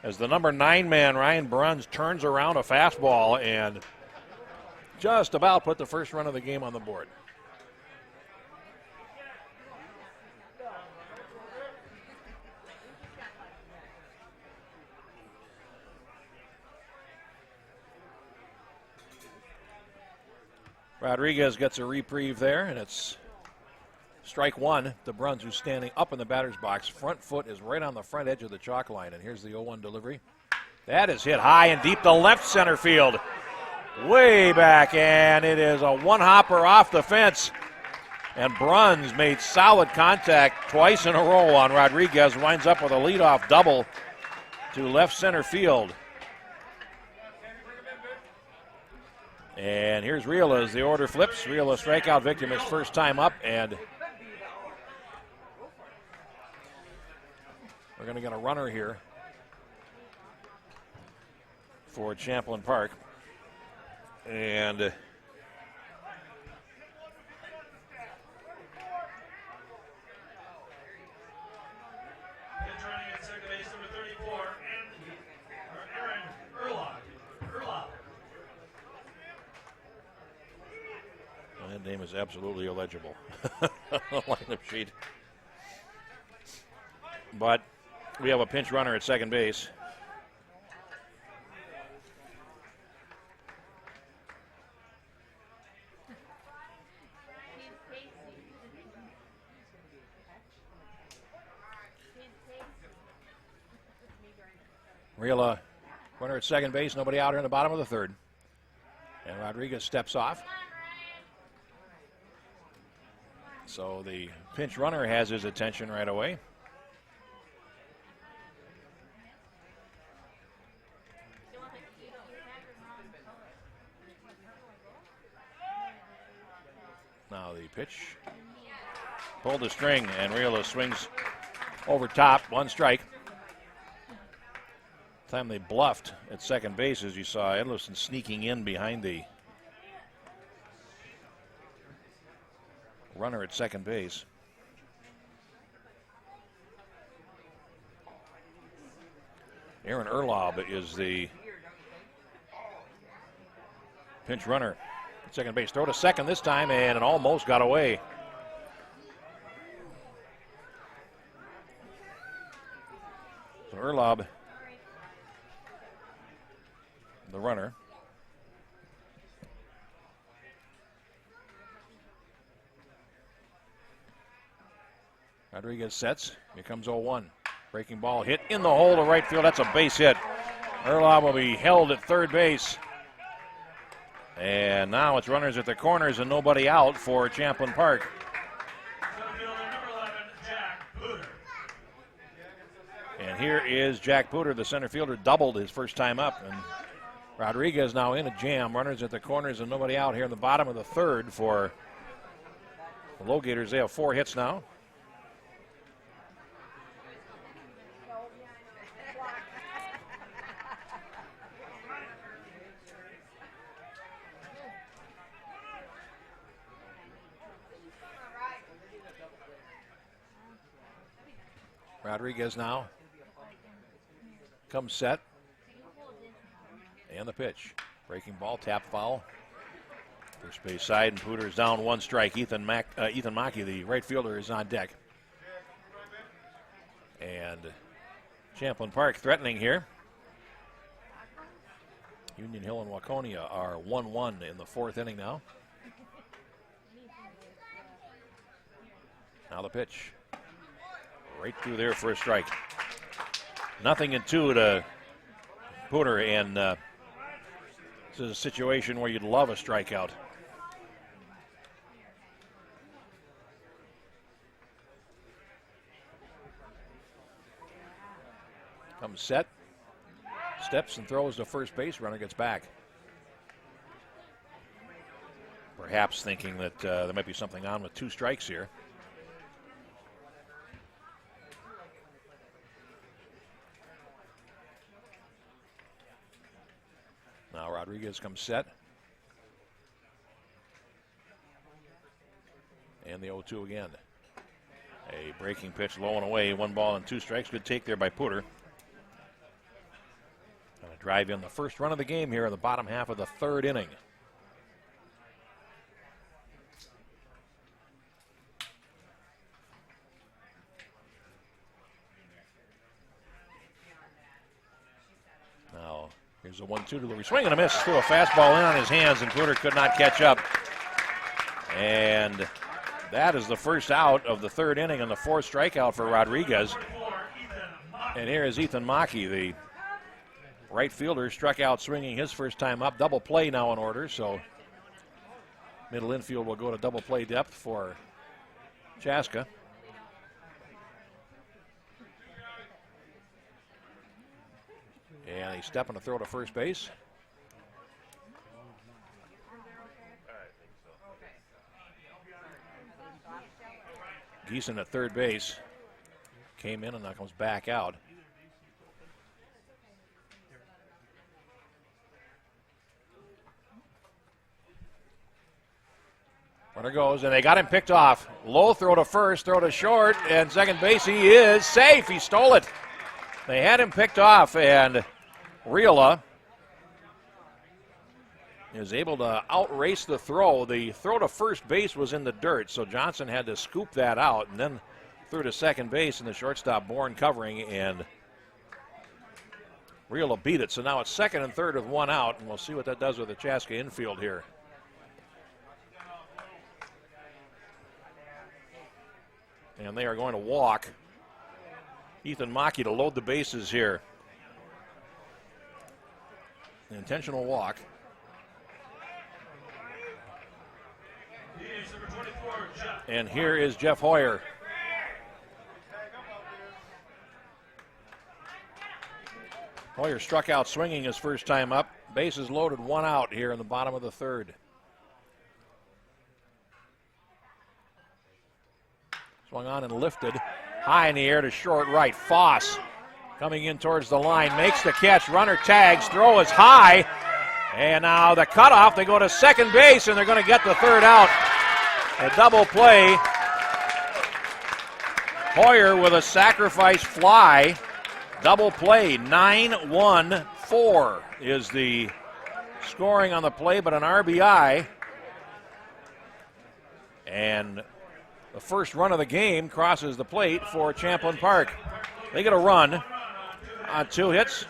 As the number 9 man, Ryan Bruns, turns around a fastball and just about put the first run of the game on the board. Rodriguez gets a reprieve there, and it's strike 1 to Bruns, who's standing up in the batter's box. Front foot is right on the front edge of the chalk line, and here's the 0-1 delivery. That is hit high and deep to left center field. Way back, and it is a one-hopper off the fence. And Bruns made solid contact twice in a row on Rodriguez, winds up with a leadoff double to left center field. And here's Riola as the order flips. Riola, strikeout victim, his first time up, and we're going to get a runner here for Champlin Park. And Pitch running at second base, number 34, Aaron Erlach. that name is absolutely illegible on the lineup sheet. But we have a pinch runner at second base. Riola, runner at second base, nobody out here in the bottom of the 3rd. And Rodriguez steps off. So the pinch runner has his attention right away. Now the pitch. Pulled the string, and Riola swings over top, 1 strike. Time they bluffed at second base, as you saw Edlerson sneaking in behind the runner at second base. Aaron Erlob is the pinch runner at second base. Throw to second this time, and it almost got away. So Erlob, the runner. Rodriguez sets. Here comes 0-1. Breaking ball hit in the hole to right field. That's a base hit. Erlob will be held at third base. And now it's runners at the corners and nobody out for Champlin Park. And here is Jack Pooter, the center fielder, doubled his first time up. And Rodriguez now in a jam. Runners at the corners and nobody out here in the bottom of the third for the LoGators. They have 4 hits now. Rodriguez now comes set. And the pitch. Breaking ball, tap foul. First base side, and Pooter's down 1 strike. Ethan Mackey, the right fielder, is on deck. And Champlin Park threatening here. Union Hill and Waconia are 1-1 in the 4th inning now. Now the pitch. Right through there for a strike. 0-2 to Pooter, and this is a situation where you'd love a strikeout. Comes set, steps and throws to first base. Runner gets back. Perhaps thinking that there might be something on with 2 strikes here. Now Rodriguez comes set. And the 0-2 again. A breaking pitch low and away. 1 ball and 2 strikes. Good take there by Pooter. Gonna drive in the first run of the game here in the bottom half of the 3rd inning. Now here's a 1-2 delivery. Swing and a miss. Threw a fastball in on his hands, and Pooter could not catch up. And that is the first out of the 3rd inning and the 4th strikeout for Rodriguez. And here is Ethan Mackey, the right fielder, struck out swinging his first time up. Double play now in order, so middle infield will go to double play depth for Chaska. And he's stepping to throw to first base. Geeson at third base. Came in and now comes back out. Runner goes, and they got him picked off. Low throw to first, throw to short, and second base. He is safe. He stole it. They had him picked off, and Riola is able to outrace the throw. The throw to first base was in the dirt, so Johnson had to scoop that out and then threw to second base, and the shortstop Bourne covering, and Riola beat it. So now it's second and third with 1 out, and we'll see what that does with the Chaska infield here. And they are going to walk Ethan Mackey to load the bases here. An intentional walk. And here is Jeff Hoyer. Hoyer struck out swinging his first time up. Bases loaded, 1 out here in the bottom of the 3rd. Swung on and lifted high in the air to short right. Foss coming in towards the line, makes the catch. Runner tags, throw is high. And now the cutoff, they go to second base, and they're going to get the 3rd out. A double play. Hoyer with a sacrifice fly Double play, 9-1-4 is the scoring on the play, but an RBI. And the first run of the game crosses the plate for Champlin Park. They get a run on 2 hits,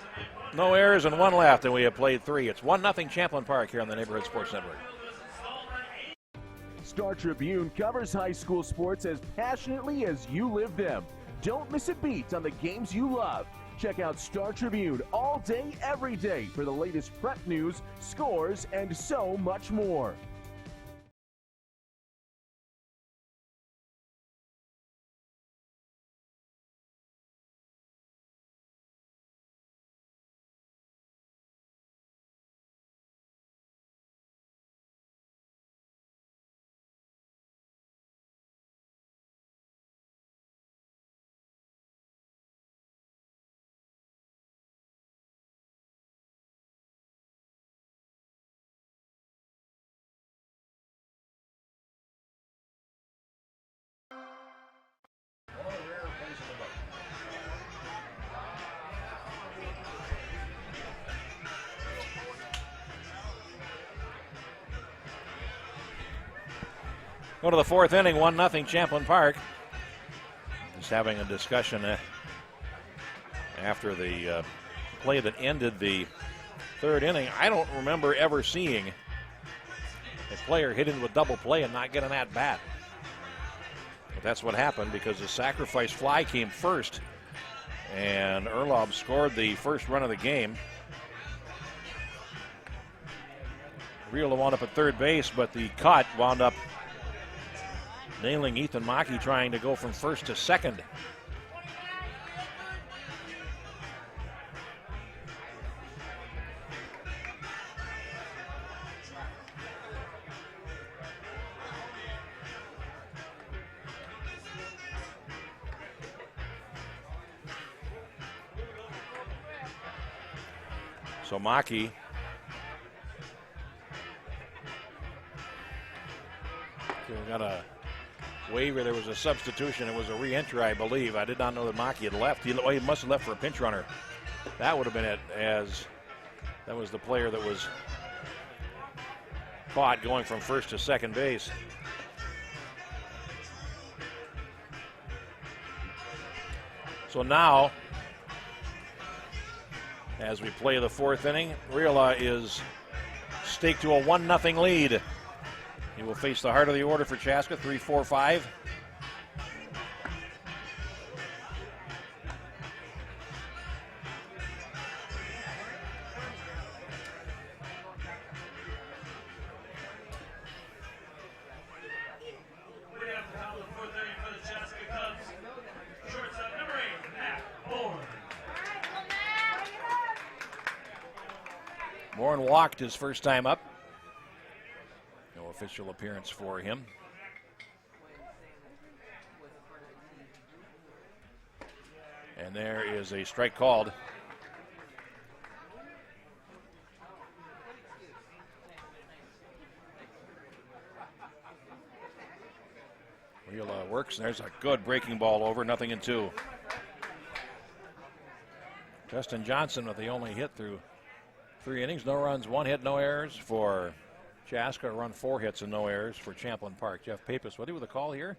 no errors, and 1 left, and we have played 3. It's 1-0 Champlin Park here on the Neighborhood Sports Network. Star Tribune covers high school sports as passionately as you live them. Don't miss a beat on the games you love. Check out Star Tribune all day, every day for the latest prep news, scores, and so much more. Go to the 4th inning, 1-0 Champlin Park. Just having a discussion after the play that ended the 3rd inning. I don't remember ever seeing a player hit into a double play and not get an at-bat. But that's what happened because the sacrifice fly came first, and Erlob scored the first run of the game. Riola wound up at third base, but the cut wound up nailing Ethan Mackey trying to go from first to second. So Mackey got a waiver. There was a substitution. It was a re-entry, I believe. I did not know that Mackey had left. He must have left for a pinch runner. That would have been it, as that was the player that was caught going from first to second base. So now, as we play the 4th inning, Riola is staked to a 1-0 lead. He will face the heart of the order for Chaska, 3-4-5. We have the top of the 4th inning for the Chaska Cubs. Shortstop number 8, Matt Bourne. Bourne walked his first time up. No official appearance for him. And there is a strike called. Riola works, and there's a good breaking ball over, 0-2. Justin Johnson with the only hit through 3 innings, no runs, 1 hit, no errors for Chaska. Run 4 hits and no errors for Champlin Park. Jeff Papis with you with a call here.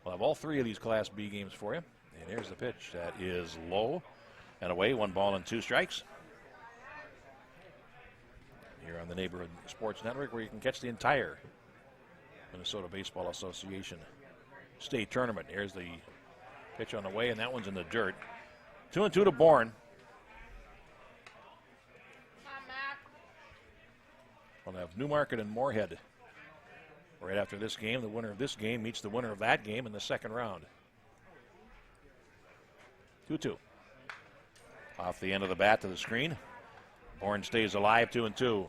We'll have all 3 of these Class B games for you. And here's the pitch. That is low and away. 1 ball and 2 strikes. Here on the Neighborhood Sports Network, where you can catch the entire Minnesota Baseball Association state tournament. Here's the pitch on the way, and that one's in the dirt. 2-2 to Bourne. We'll have Newmarket and Moorhead right after this game. The winner of this game meets the winner of that game in the second round. 2-2. Off the end of the bat to the screen. Bourne stays alive, 2-2.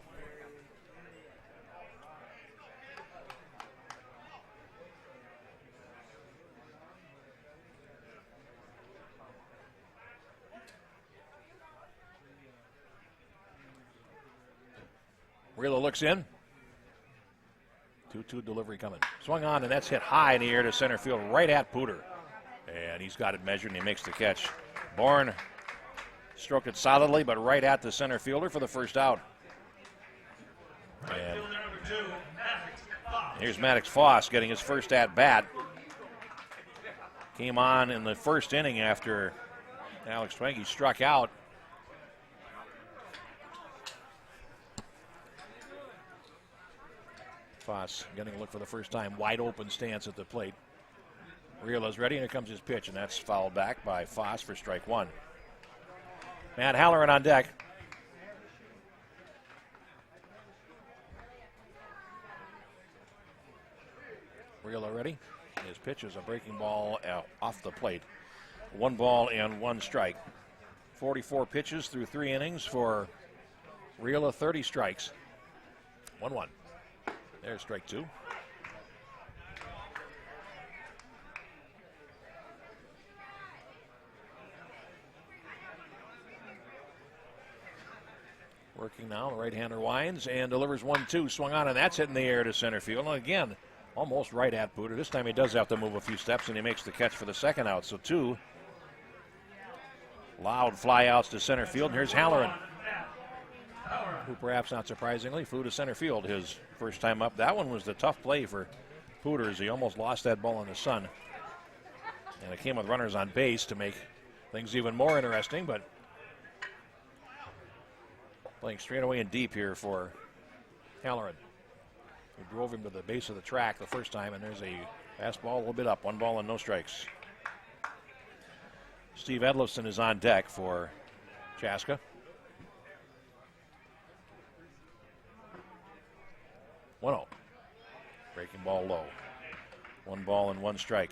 Riola looks in. 2-2 delivery coming. Swung on, and that's hit high in the air to center field right at Pooter. And he's got it measured, and he makes the catch. Bourne Struck it solidly, but right at the center fielder for the first out. And here's Maddox Foss getting his first at-bat. Came on in the first inning after Alex Twenge struck out. Foss getting a look for the first time. Wide open stance at the plate. Riola's ready, and here comes his pitch, and that's fouled back by Foss for strike one. Matt Halloran on deck. Riola ready. His pitch is a breaking ball off the plate. 1 ball and 1 strike. 44 pitches through 3 innings for Riola, 30 strikes. 1-1. There's strike 2. Working now, the right-hander winds and delivers 1-2. Swung on, and that's hit in the air to center field. And again, almost right at Buda. This time he does have to move a few steps, and he makes the catch for the second out. So 2 loud flyouts to center field. And here's Halloran, who perhaps not surprisingly flew to center field his first time up. That one was the tough play for Pooters. He almost lost that ball in the sun. And it came with runners on base to make things even more interesting, but playing straight away and deep here for Halloran. He drove him to the base of the track the first time, and there's a fastball a little bit up. 1 ball and no strikes. Steve Edlifson is on deck for Chaska. 1-0. Breaking ball low. 1 ball and 1 strike.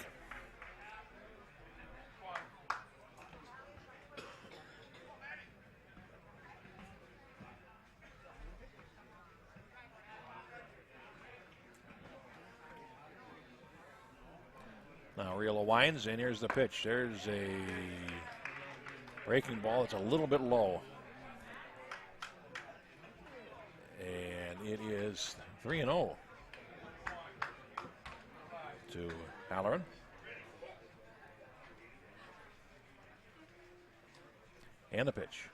Now Riola winds, and here's the pitch. There's a breaking ball. It's a little bit low. And it is 3-0 to Halloran. And the pitch.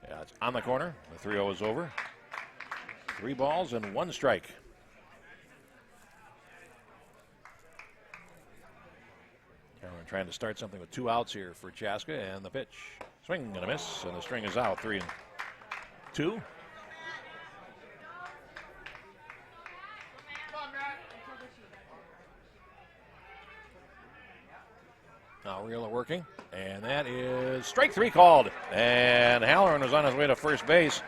Yeah, it's on the corner. The 3-0 is over. 3 balls and 1 strike. Halloran trying to start something with 2 outs here for Chaska, and the pitch. Swing and a miss, and the string is out. 3-2. Now Riola working, and that is strike 3 called. And Halloran was on his way to first base,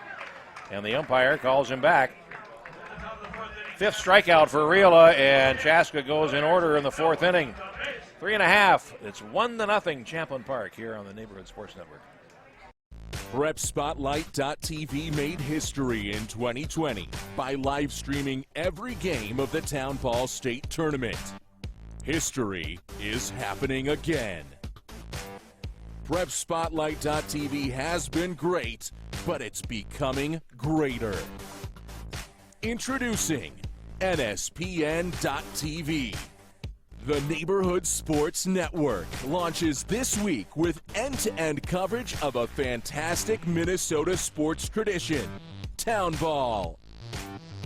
and the umpire calls him back. 5th strikeout for Riola, and Chaska goes in order in the 4th inning. 3.5. It's 1-0 Champlin Park here on the Neighborhood Sports Network. PrepSpotlight.tv made history in 2020 by live streaming every game of the Town Ball State Tournament. History is happening again. PrepSpotlight.tv has been great, but it's becoming greater. Introducing NSPN.tv. The Neighborhood Sports Network launches this week with end-to-end coverage of a fantastic Minnesota sports tradition, Town Ball.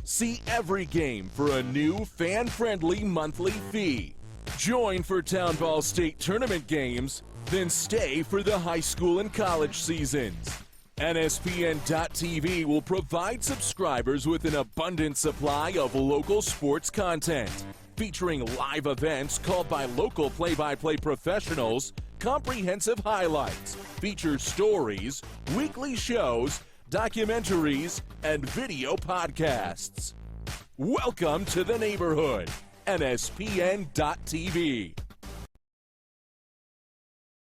See every game for a new fan-friendly monthly fee. Join for Town Ball State Tournament games, then stay for the high school and college seasons. NSPN.tv will provide subscribers with an abundant supply of local sports content, featuring live events called by local play-by-play professionals, comprehensive highlights, featured stories, weekly shows, documentaries, and video podcasts. Welcome to the neighborhood. NSPN.tv.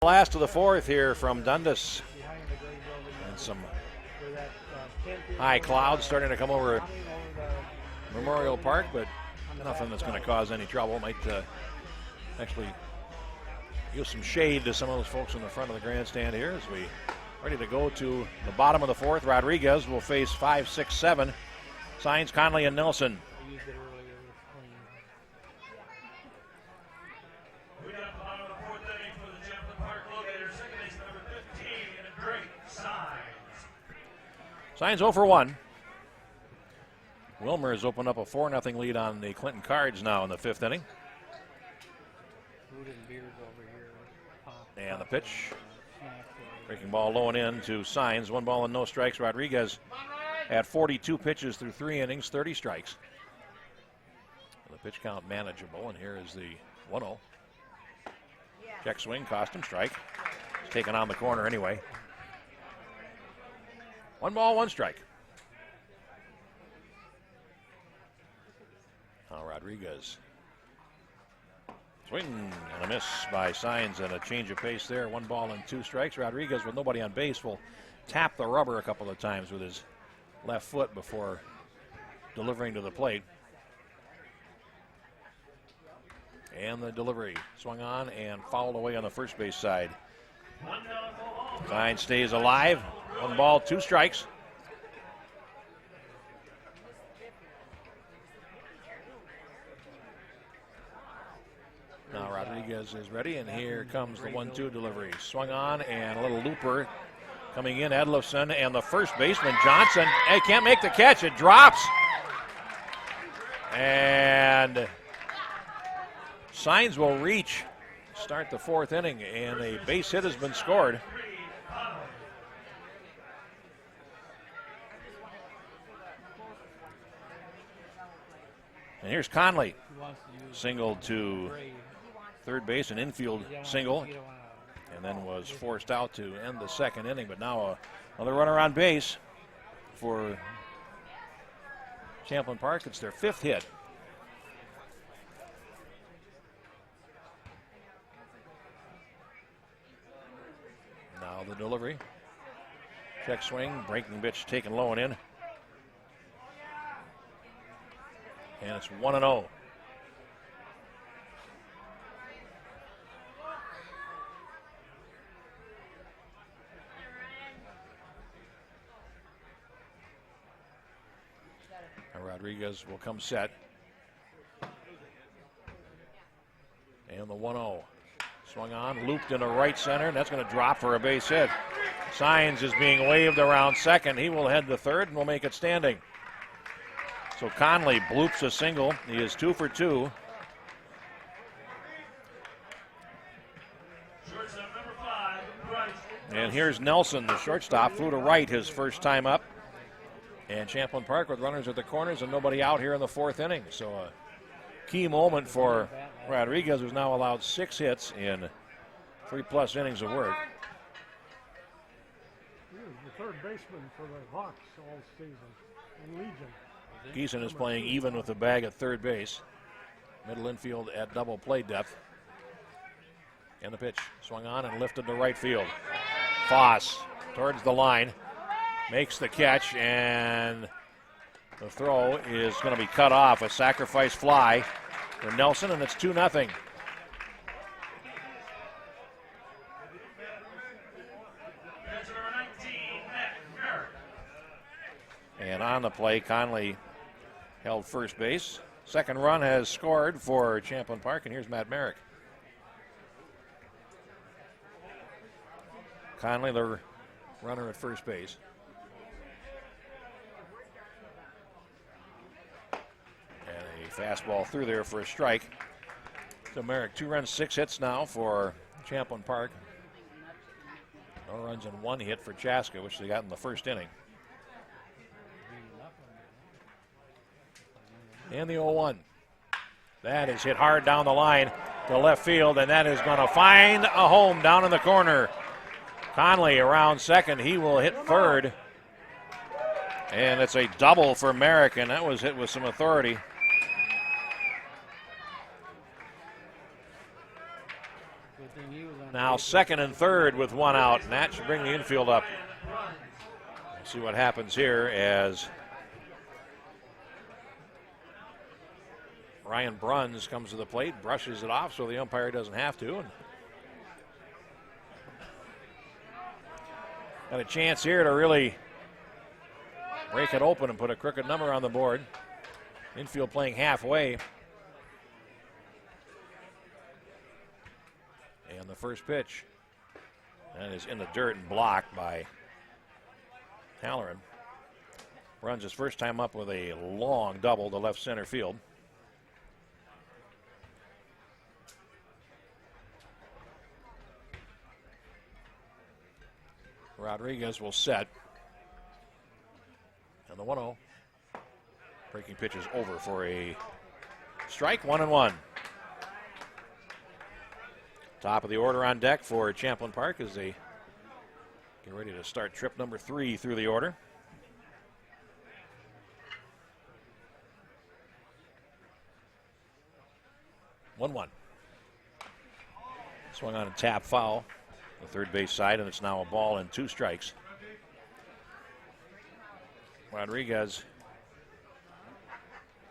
Last of the 4th here from Dundas. And some high clouds starting to come over Memorial Park, but nothing that's going to cause any trouble. Might actually give some shade to some of those folks in the front of the grandstand here as we ready to go to the bottom of the 4th. Rodriguez will face 5, 6, 7. Signs Conley and Nelson. We got the bottom of the 4th inning for the Champlin Park LoGators. Second base number 15, Drake. Signs 0 for 1. Wilmer has opened up a 4-0 lead on the Clinton Cards now in the 5th inning. Food and beers over here. And the pitch. Snack. Breaking ball low and in to Signs. 1 ball and no strikes. Rodriguez at 42 pitches through 3 innings, 30 strikes. The pitch count manageable, and here is the 1-0. Check swing, cost him strike. He's taken on the corner anyway. 1 ball, 1 strike. Now Rodriguez. Swing and a miss by Signs and a change of pace there. 1 ball and 2 strikes. Rodriguez, with nobody on base, will tap the rubber a couple of times with his left foot before delivering to the plate. And the delivery swung on and fouled away on the first base side. Signs stays alive. 1 ball, 2 strikes. Now Rodriguez is ready, and here comes the 1-2 delivery. Swung on, and a little looper coming in. Edlofson and the first baseman, Johnson. He can't make the catch. It drops. And Signs will reach, start the 4th inning, and a base hit has been scored. And here's Conley. Single to third base, an infield single, and then was forced out to end the 2nd inning. But now another runner on base for Champlin Park. It's their 5th hit. Now the delivery. Check swing, breaking pitch taken low and in. And it's 1-0. Rodriguez will come set. And the 1-0. Swung on, looped into right center, and that's going to drop for a base hit. Signs is being waved around second. He will head to third and will make it standing. So Conley bloops a single. He is 2 for 2. And here's Nelson, the shortstop, flew to right his first time up. And Champlin Park with runners at the corners and nobody out here in the 4th inning. So a key moment for Rodriguez, who's now allowed 6 hits in 3+ innings of work. He was the third baseman for the Hawks all season in Legion. Geeson is playing even with the bag at third base. Middle infield at double play depth. And the pitch swung on and lifted to right field. Foss towards the line. Makes the catch, and the throw is going to be cut off. A sacrifice fly for Nelson, and it's 2-0. And on the play, Conley held first base. Second run has scored for Champlin Park, and here's Matt Merrick. Conley, the runner at first base. Fastball through there for a strike. So Merrick, 2 runs, 6 hits now for Champlin Park. No runs and 1 hit for Chaska, which they got in the 1st inning. And the 0-1. That is hit hard down the line to left field, and that is going to find a home down in the corner. Conley around second. He will hit third. And it's a double for Merrick, and that was hit with some authority. Now 2nd and 3rd with 1 out, and that should bring the infield up. We'll see what happens here as Ryan Bruns comes to the plate, brushes it off so the umpire doesn't have to. And got a chance here to really break it open and put a crooked number on the board. Infield playing halfway. And the first pitch, that is in the dirt and blocked by Halloran. Runs his first time up with a long double to left center field. Rodriguez will set. And the 1-0. Breaking pitch is over for a strike, 1-1. Top of the order on deck for Champlin Park as they get ready to start trip number 3 through the order. One. Swung on a tap foul, the third base side, and it's now a ball and 2 strikes. Rodriguez,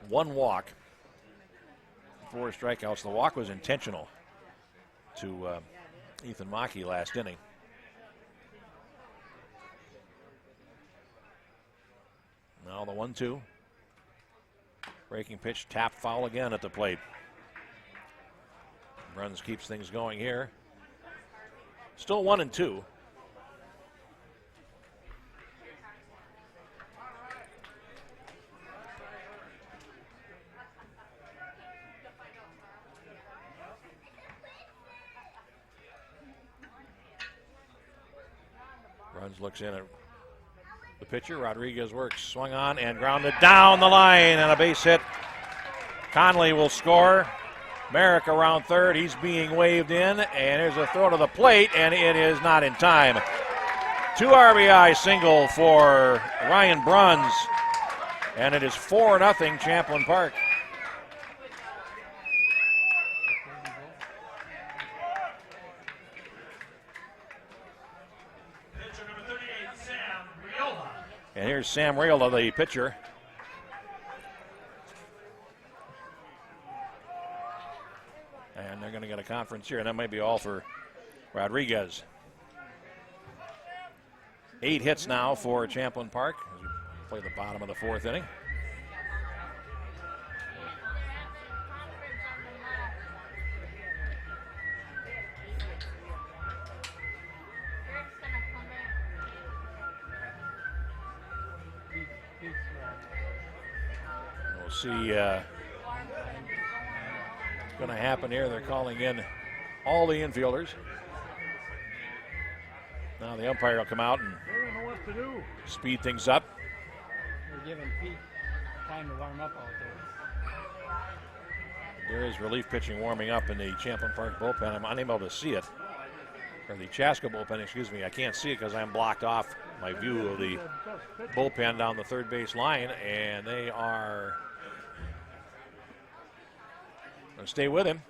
1 walk, 4 strikeouts. The walk was intentional to Ethan Mackey last inning. Now the 1-2. Breaking pitch, tap foul again at the plate. Bruns keeps things going here. Still 1-2. Bruns looks in at the pitcher. Rodriguez works, swung on and grounded down the line, and a base hit. Conley will score. Merrick around third. He's being waved in, and there's a throw to the plate, and it is not in time. 2 RBI single for Ryan Bruns, and it is 4-0 Champlin Park. Pitcher number 38, Sam Riola. And here's Sam Riola, the pitcher. And they're going to get a conference here, and that might be all for Rodriguez. 8 hits now for Champlin Park as we play the bottom of the 4th inning. We'll see what's going to happen here. They're calling in all the infielders. Now the umpire will come out and They don't know what to do. speed things up. We're giving Pete time to warm up out there. There is relief pitching warming up in the Champlin Park bullpen. I'm unable to see it. Or the Chaska bullpen, excuse me. I can't see it because I'm blocked off my view of the bullpen down the third base line. And they are going to stay with him.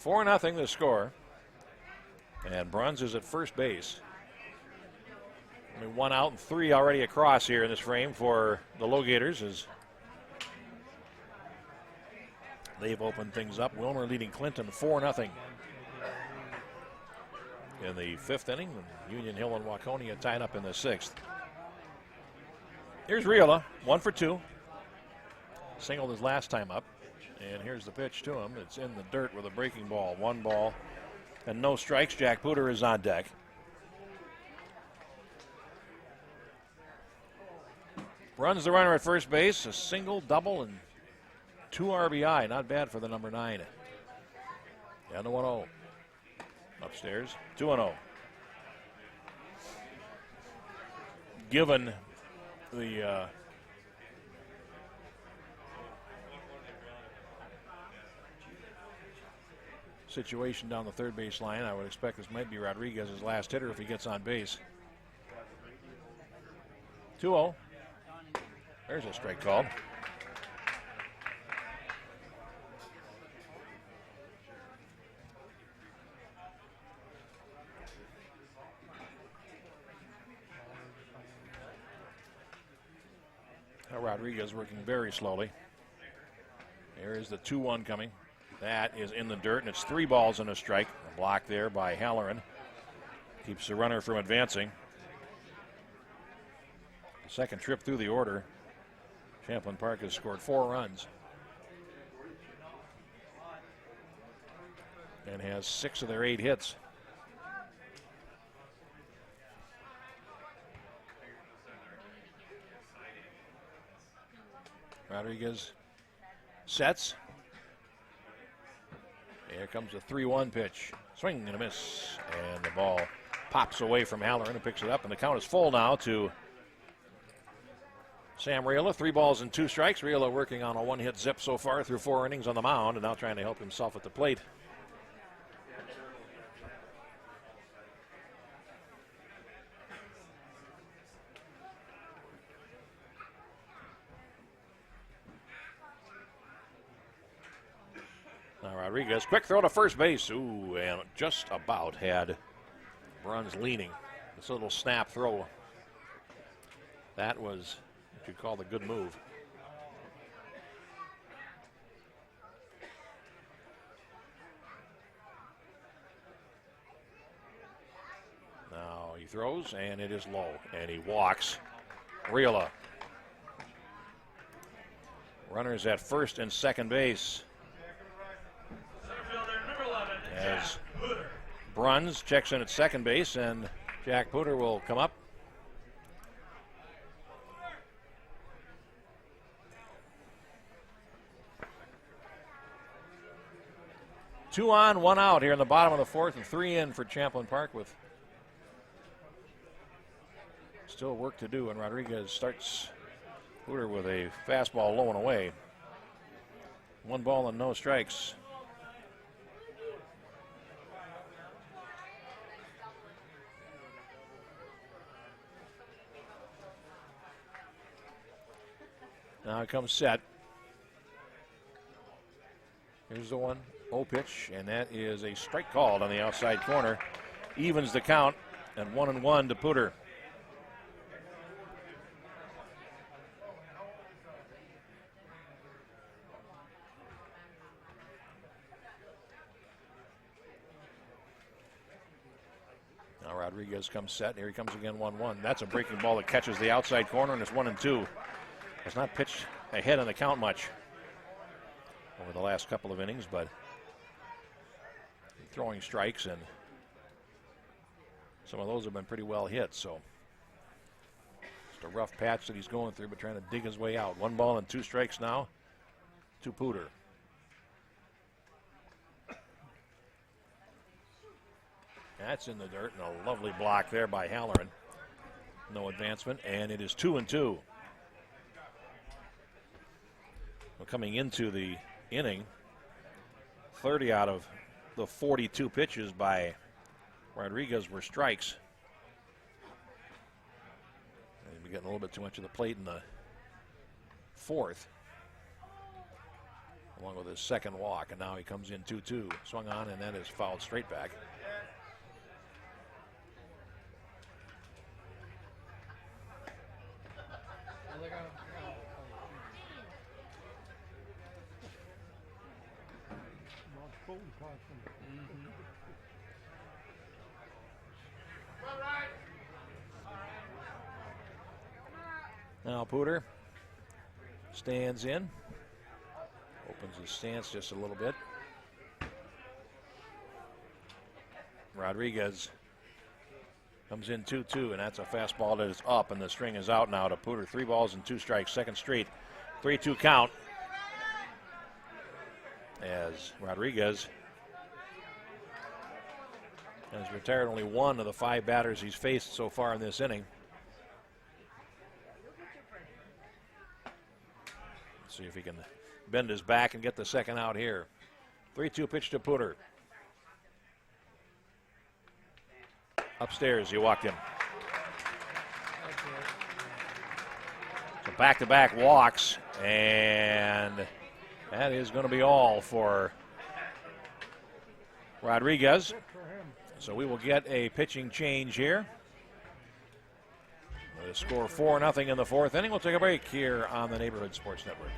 4-0 the score. And Bruns is at first base. Only 1 out and 3 already across here in this frame for the LoGators as they've opened things up. Wilmer leading Clinton 4-0. In the 5th inning, Union Hill and Waconia tied up in the 6th. Here's Riola, 1 for 2. Singled his last time up. And here's the pitch to him. It's in the dirt with a breaking ball. 1 ball and no strikes. Jack Pooter is on deck. Runs the runner at first base. A single, double, and 2 RBI. Not bad for the number 9. And the 1-0. Upstairs, 2-0. Given the situation down the third base line, I would expect this might be Rodriguez's last hitter if he gets on base. 2-0. There's a strike called. Now Rodriguez working very slowly. There is the 2-1 coming. That is in the dirt, and it's 3 balls and a strike. A block there by Halloran. Keeps the runner from advancing. Second trip through the order. Champlin Park has scored 4 runs. And has 6 of their 8 hits. Rodriguez sets. Here comes a 3-1 pitch. Swing and a miss. And the ball pops away from Halloran and picks it up. And the count is full now to Sam Riola. 3 balls and 2 strikes. Riola working on a 1-hit zip so far through 4 innings on the mound and now trying to help himself at the plate. Now Rodriguez, quick throw to first base. Ooh, and just about had Bruns leaning. This little snap throw. That was what you'd call the good move. Now he throws, and it is low, and he walks. Riola. Runners at first and second base. As Bruns checks in at second base, and Jack Puder will come up. Two on, 1 out here in the bottom of the 4th, and 3 in for Champlin Park with still work to do. And Rodriguez starts Puder with a fastball low and away. 1 ball and no strikes. Now it comes set. Here's the 1-0 pitch, and that is a strike called on the outside corner. Evens the count, and 1-1 to Puder. Now Rodriguez comes set. Here he comes again, 1-1. That's a breaking ball that catches the outside corner, and it's 1-2. Has not pitched ahead on the count much over the last couple of innings, but throwing strikes, and some of those have been pretty well hit. So just a rough patch that he's going through, but trying to dig his way out. 1 ball and 2 strikes now to Puder. That's in the dirt, and a lovely block there by Halloran. No advancement, and it is 2-2. Well, coming into the inning, 30 out of the 42 pitches by Rodriguez were strikes. And we're getting a little bit too much of the plate in the 4th, along with his second walk, and now he comes in 2-2. Swung on, and that is fouled straight back. Now Puder stands in, opens his stance just a little bit. Rodriguez comes in 2-2, and that's a fastball that is up, and the string is out now to Puder. 3 balls and 2 strikes, second straight, 3-2 count. As Rodriguez has retired only 1 of the 5 batters he's faced so far in this inning. Let's see if he can bend his back and get the second out here. 3-2 pitch to Puder. Upstairs, he walked him. So back-to-back walks, and that is going to be all for Rodriguez. So we will get a pitching change here. The score 4-0 in the 4th inning. We'll take a break here on the Neighborhood Sports Network.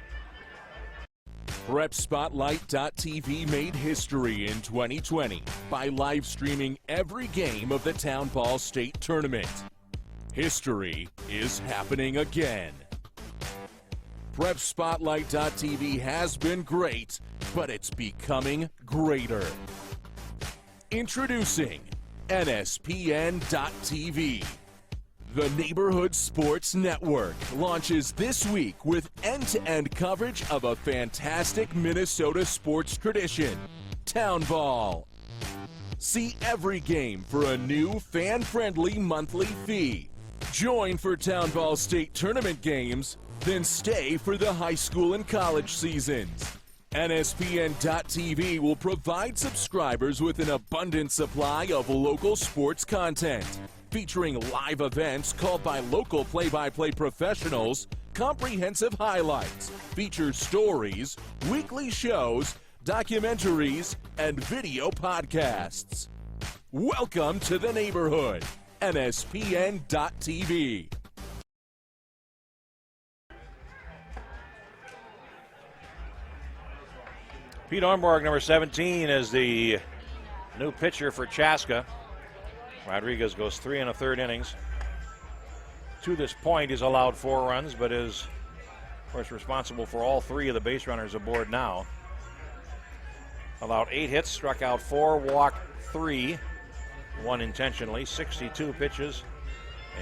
PrepSpotlight.tv made history in 2020 by live streaming every game of the Town Ball State Tournament. History is happening again. PrepSpotlight.tv has been great, but it's becoming greater. Introducing NSPN.tv, The Neighborhood Sports Network launches this week with end-to-end coverage of a fantastic Minnesota sports tradition, Town Ball. See every game for a new fan-friendly monthly fee. Join for Town Ball state tournament games, then stay for the high school and college seasons. NSPN.TV will provide subscribers with an abundant supply of local sports content, featuring live events called by local play-by-play professionals, comprehensive highlights, feature stories, weekly shows, documentaries, and video podcasts. Welcome to the neighborhood, NSPN.TV. Pete Ornborg, number 17, is the new pitcher for Chaska. Rodriguez goes 3 1/3 innings. To this point, he's allowed 4 runs, but is, of course, responsible for all 3 of the base runners aboard now. Allowed 8 hits, struck out 4, walked 3, 1 intentionally, 62 pitches,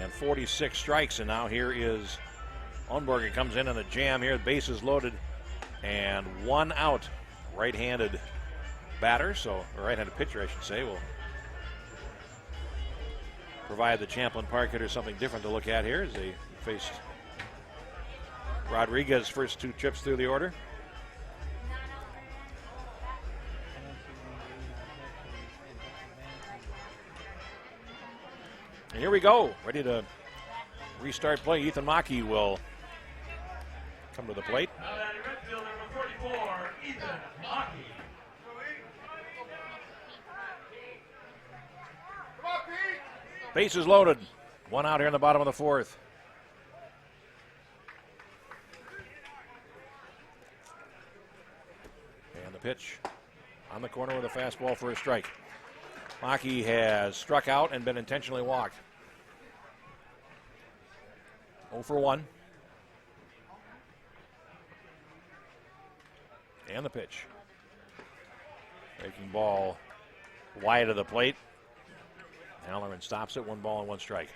and 46 strikes. And now here is Ornborg. He comes in on the jam here. Bases loaded, and 1 out. Right-handed batter, or right-handed pitcher, I should say, will provide the Champlin Park hitters something different to look at here as they faced Rodriguez first 2 trips through the order. And here we go, ready to restart play. Ethan Mackey will come to the plate. Now batting right fielder number 44, Ethan Mackey. Bases loaded. 1 out here in the bottom of the 4th. And the pitch on the corner with a fastball for a strike. Mackey has struck out and been intentionally walked. 0 for 1. And the pitch. Breaking ball wide of the plate. Halloran stops it, 1 ball and 1 strike.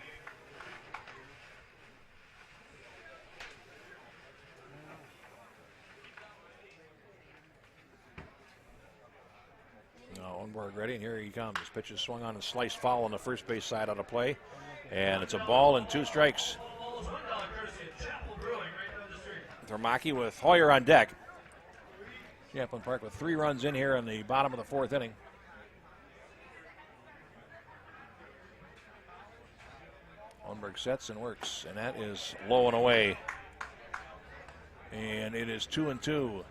Now Ornborg ready, and here he comes. Pitch is swung on and sliced foul on the first base side out of play. And it's a ball and 2 strikes. For Mackey with Hoyer on deck. Champlin Park with 3 runs in here in the bottom of the 4th inning. Ornborg sets and works, and that is low and away. And it is 2-2.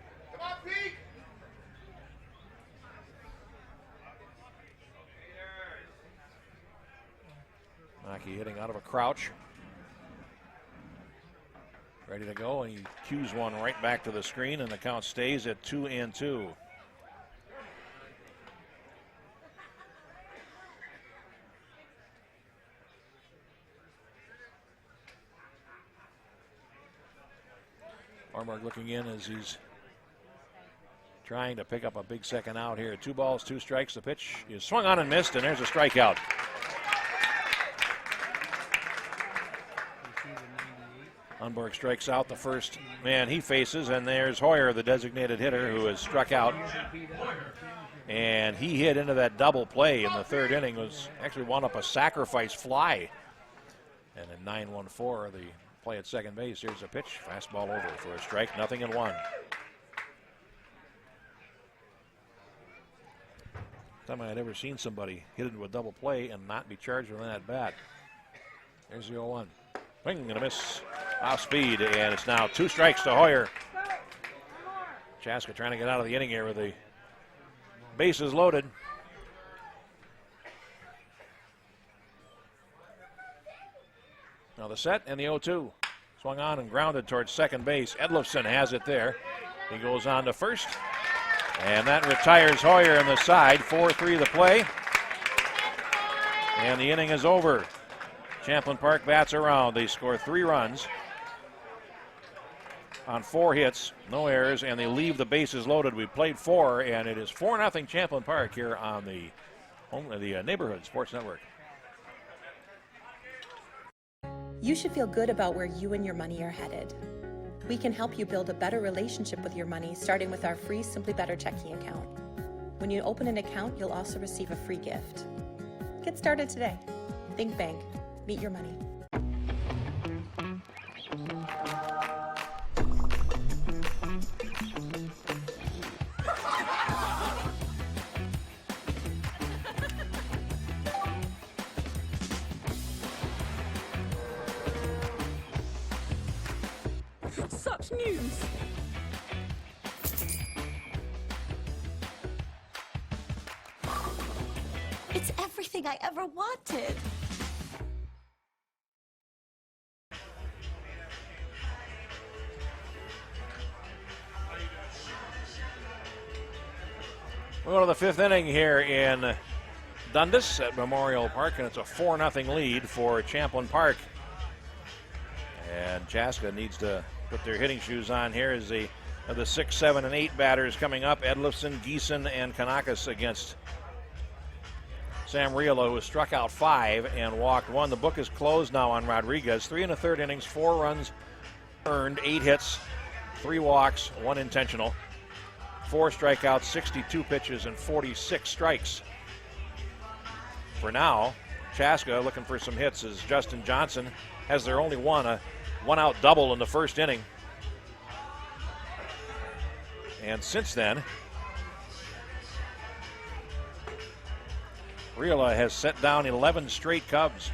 Mackey hitting out of a crouch. Ready to go, and he cues one right back to the screen, and the count stays at 2-2. Ornborg looking in as he's trying to pick up a big second out here. 2 balls, 2 strikes. The pitch is swung on and missed, and there's a strikeout. Ornborg strikes out the first man he faces, and there's Hoyer, the designated hitter, who has struck out. And he hit into that double play in the 3rd inning. Was actually wound up a sacrifice fly. And in 9-1-4, the play at second base. Here's a pitch, fastball over for a strike, 0-1. Time I had ever seen somebody hit into a double play and not be charged with an at bat. There's the 0-1. Swing and a miss, off speed, and it's now 2 strikes to Hoyer. Chaska trying to get out of the inning here with the bases loaded. Now the set and the 0-2. Swung on and grounded towards second base. Edlofsson has it there. He goes on to first. And that retires Hoyer in the side. 4-3 the play. And the inning is over. Champlin Park bats around. They score 3 runs on 4 hits, no errors, and they leave the bases loaded. We played 4, and it is 4-0 Champlin Park here on the Neighborhood Sports Network. You should feel good about where you and your money are headed. We can help you build a better relationship with your money, starting with our free Simply Better checking account. When you open an account, you'll also receive a free gift. Get started today. Think Bank. Meet your money. Such news! It's everything I ever wanted. We'll go to the fifth inning here in Dundas at Memorial Park, and it's a 4-0 lead for Champlin Park. And Chaska needs to put their hitting shoes on here as the 6, 7, and 8 batters coming up. Edlifson, Geeson, and Kanakas against Sam Riola, who has struck out 5 and walked 1. The book is closed now on Rodriguez. 3 1/3 innings, 4 runs earned, 8 hits, 3 walks, 1 intentional, 4 strikeouts, 62 pitches, and 46 strikes. For now, Chaska looking for some hits as Justin Johnson has their only one, a one-out double in the first inning. And since then, Riola has set down 11 straight Cubs.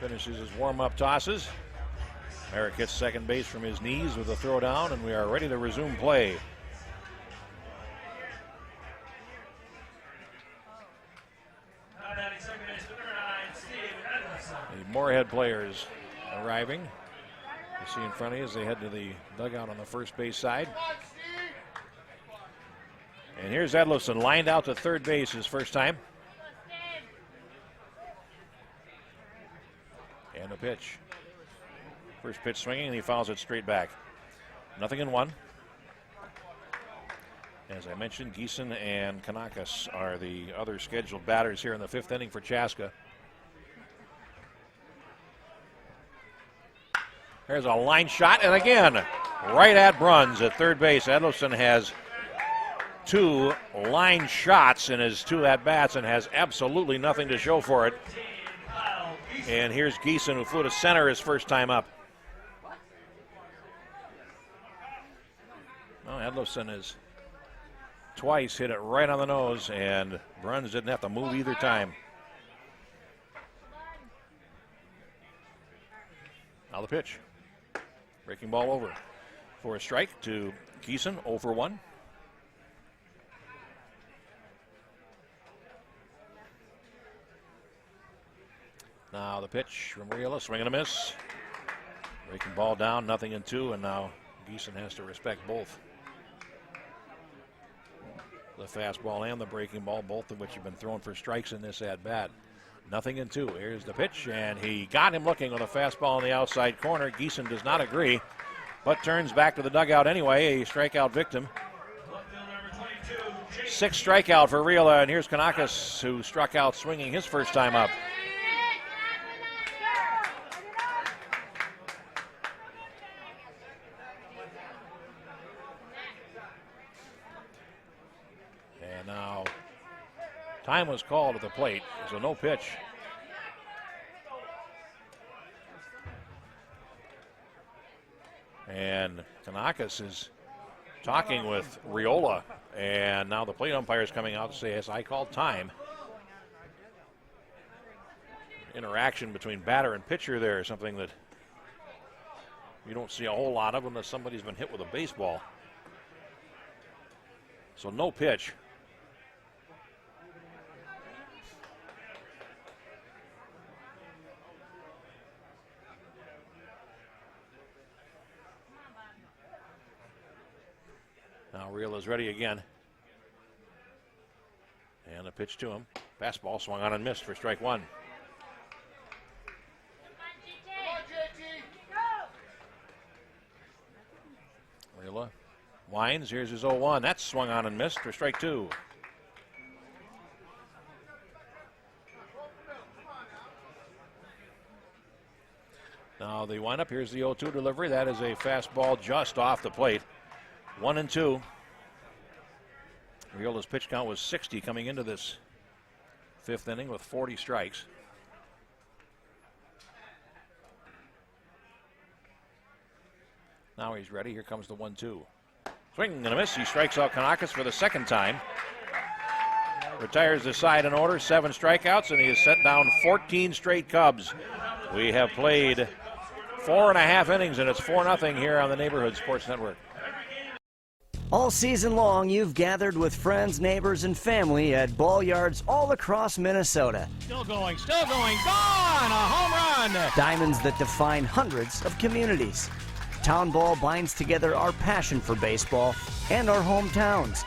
Finishes his warm-up tosses. Merrick hits second base from his knees with a throw down, and we are ready to resume play. The Moorhead players arriving. You see in front of you as they head to the dugout on the first base side. And here's Edlifson lined out to third base his first time. And a pitch. First pitch swinging, and he fouls it straight back. 0-1. As I mentioned, Geeson and Kanakas are the other scheduled batters here in the fifth inning for Chaska. There's a line shot, and again, right at Bruns at third base. Edlifson has 2 line shots in his 2 at-bats and has absolutely nothing to show for it. And here's Geeson, who flew to center his first time up. Well, Edlifson has twice hit it right on the nose, and Bruns didn't have to move either time. Now the pitch. Breaking ball over for a strike to Geeson, 0 for 1. Now the pitch from Riola, swing and a miss. Breaking ball down, 0-2, and now Geeson has to respect both. The fastball and the breaking ball, both of which have been thrown for strikes in this at-bat. 0-2. Here's the pitch, and he got him looking with a fastball in the outside corner. Geeson does not agree, but turns back to the dugout anyway, a strikeout victim. 6th strikeout for Riola, and here's Kanakas, who struck out swinging his first time up. And now time was called at the plate. There's a no pitch. And Kanakas is talking with Riola. And now the plate umpire is coming out to say, yes, I called time. Interaction between batter and pitcher there, something that you don't see a whole lot of unless somebody's been hit with a baseball. So no pitch. Now Riola's ready again. And a pitch to him. Fastball swung on and missed for strike 1. Winds, here's his 0-1. That's swung on and missed for strike 2. Now the windup, here's the 0-2 delivery. That is a fastball just off the plate. 1-2. Riola's pitch count was 60 coming into this 5th inning with 40 strikes. Now he's ready. Here comes the 1-2. Swing and a miss. He strikes out Kanakis for the 2nd time. Retires the side in order. 7 strikeouts, and he has set down 14 straight Cubs. We have played 4.5 innings, and it's 4-0 here on the Neighborhood Sports Network. All season long, you've gathered with friends, neighbors, and family at ball yards all across Minnesota. Still going, gone! A home run! Diamonds that define hundreds of communities. Town Ball binds together our passion for baseball and our hometowns.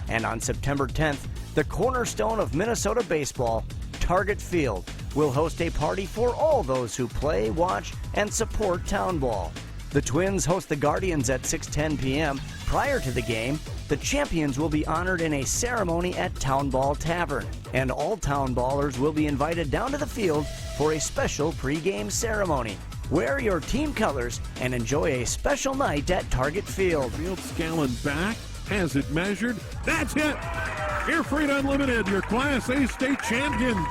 And on September 10th, the cornerstone of Minnesota baseball, Target Field, will host a party for all those who play, watch, and support Town Ball. The Twins host the Guardians at 6:10 p.m. Prior to the game, the champions will be honored in a ceremony at Town Ball Tavern, and all Town Ballers will be invited down to the field for a special pregame ceremony. Wear your team colors and enjoy a special night at Target Field. Field Scallon back, has it measured. That's it! Air Freight Unlimited, your Class A state champions.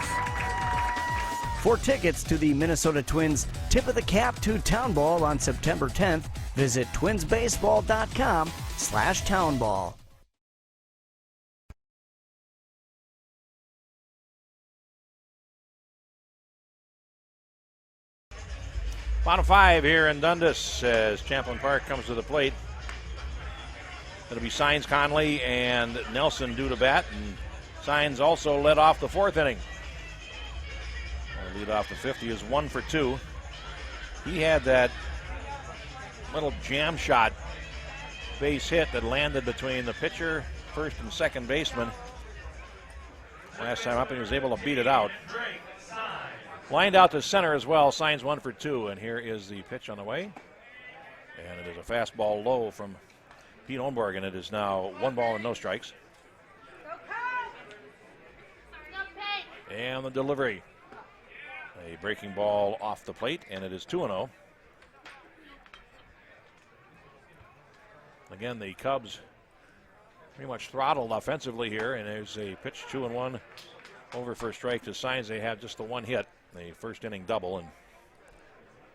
For tickets to the Minnesota Twins Tip of the Cap to Town Ball on September 10th, visit twinsbaseball.com/townball. Bottom 5 here in Dundas as Champlin Park comes to the plate. It'll be Signs, Conley, and Nelson due to bat. And Signs also led off the 4th inning. Lead off the 5th. He is 1 for 2. He had that little jam shot base hit that landed between the pitcher, first and second baseman. Last time up, he was able to beat it out. Lined out to center as well. Signs 1 for 2. And here is the pitch on the way. And it is a fastball low from Pete Holmberg, and it is now 1 ball and no strikes. And the delivery. A breaking ball off the plate, and it is 2-0. Again, the Cubs pretty much throttled offensively here, and there's a pitch 2-1 over for a strike to Signs. They have just the 1 hit, the 1st inning double, and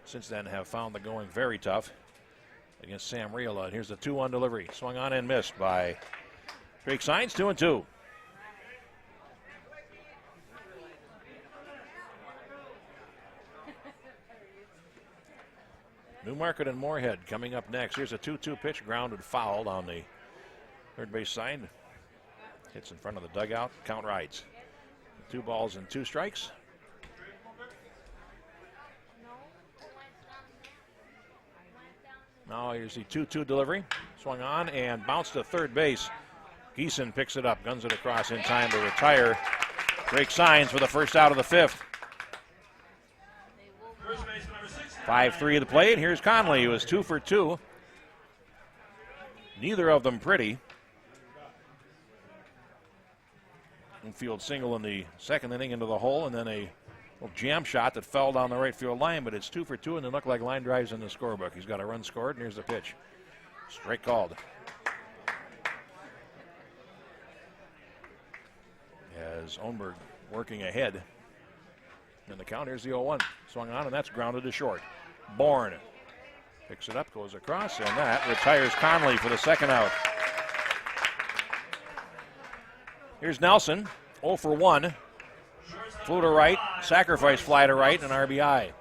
since then have found the going very tough against Sam Riola. And here's the 2-1 delivery. Swung on and missed by Drake Signs, 2-2. Newmarket and Moorhead coming up next. Here's a 2-2 pitch, grounded fouled on the third base side. Hits in front of the dugout. Count rides. 2 balls and 2 strikes. Now here's the 2-2 delivery. Swung on and bounced to third base. Geeson picks it up, guns it across in time to retire Drake Signs for the first out of the 5th. 5-3 of the plate. Here's Conley, who was 2 for 2. Neither of them pretty. Infield single in the 2nd inning into the hole, and then a little jam shot that fell down the right field line, but it's 2 for 2, and they look like line drives in the scorebook. He's got a run scored, and here's the pitch. Strike called. As Ohnberg working ahead. And the count, here's the 0-1. Swung on, and that's grounded to short. Bourne picks it up, goes across, and that retires Conley for the 2nd out. Here's Nelson, 0 for 1. Flew to right, sacrifice fly to right, and RBI.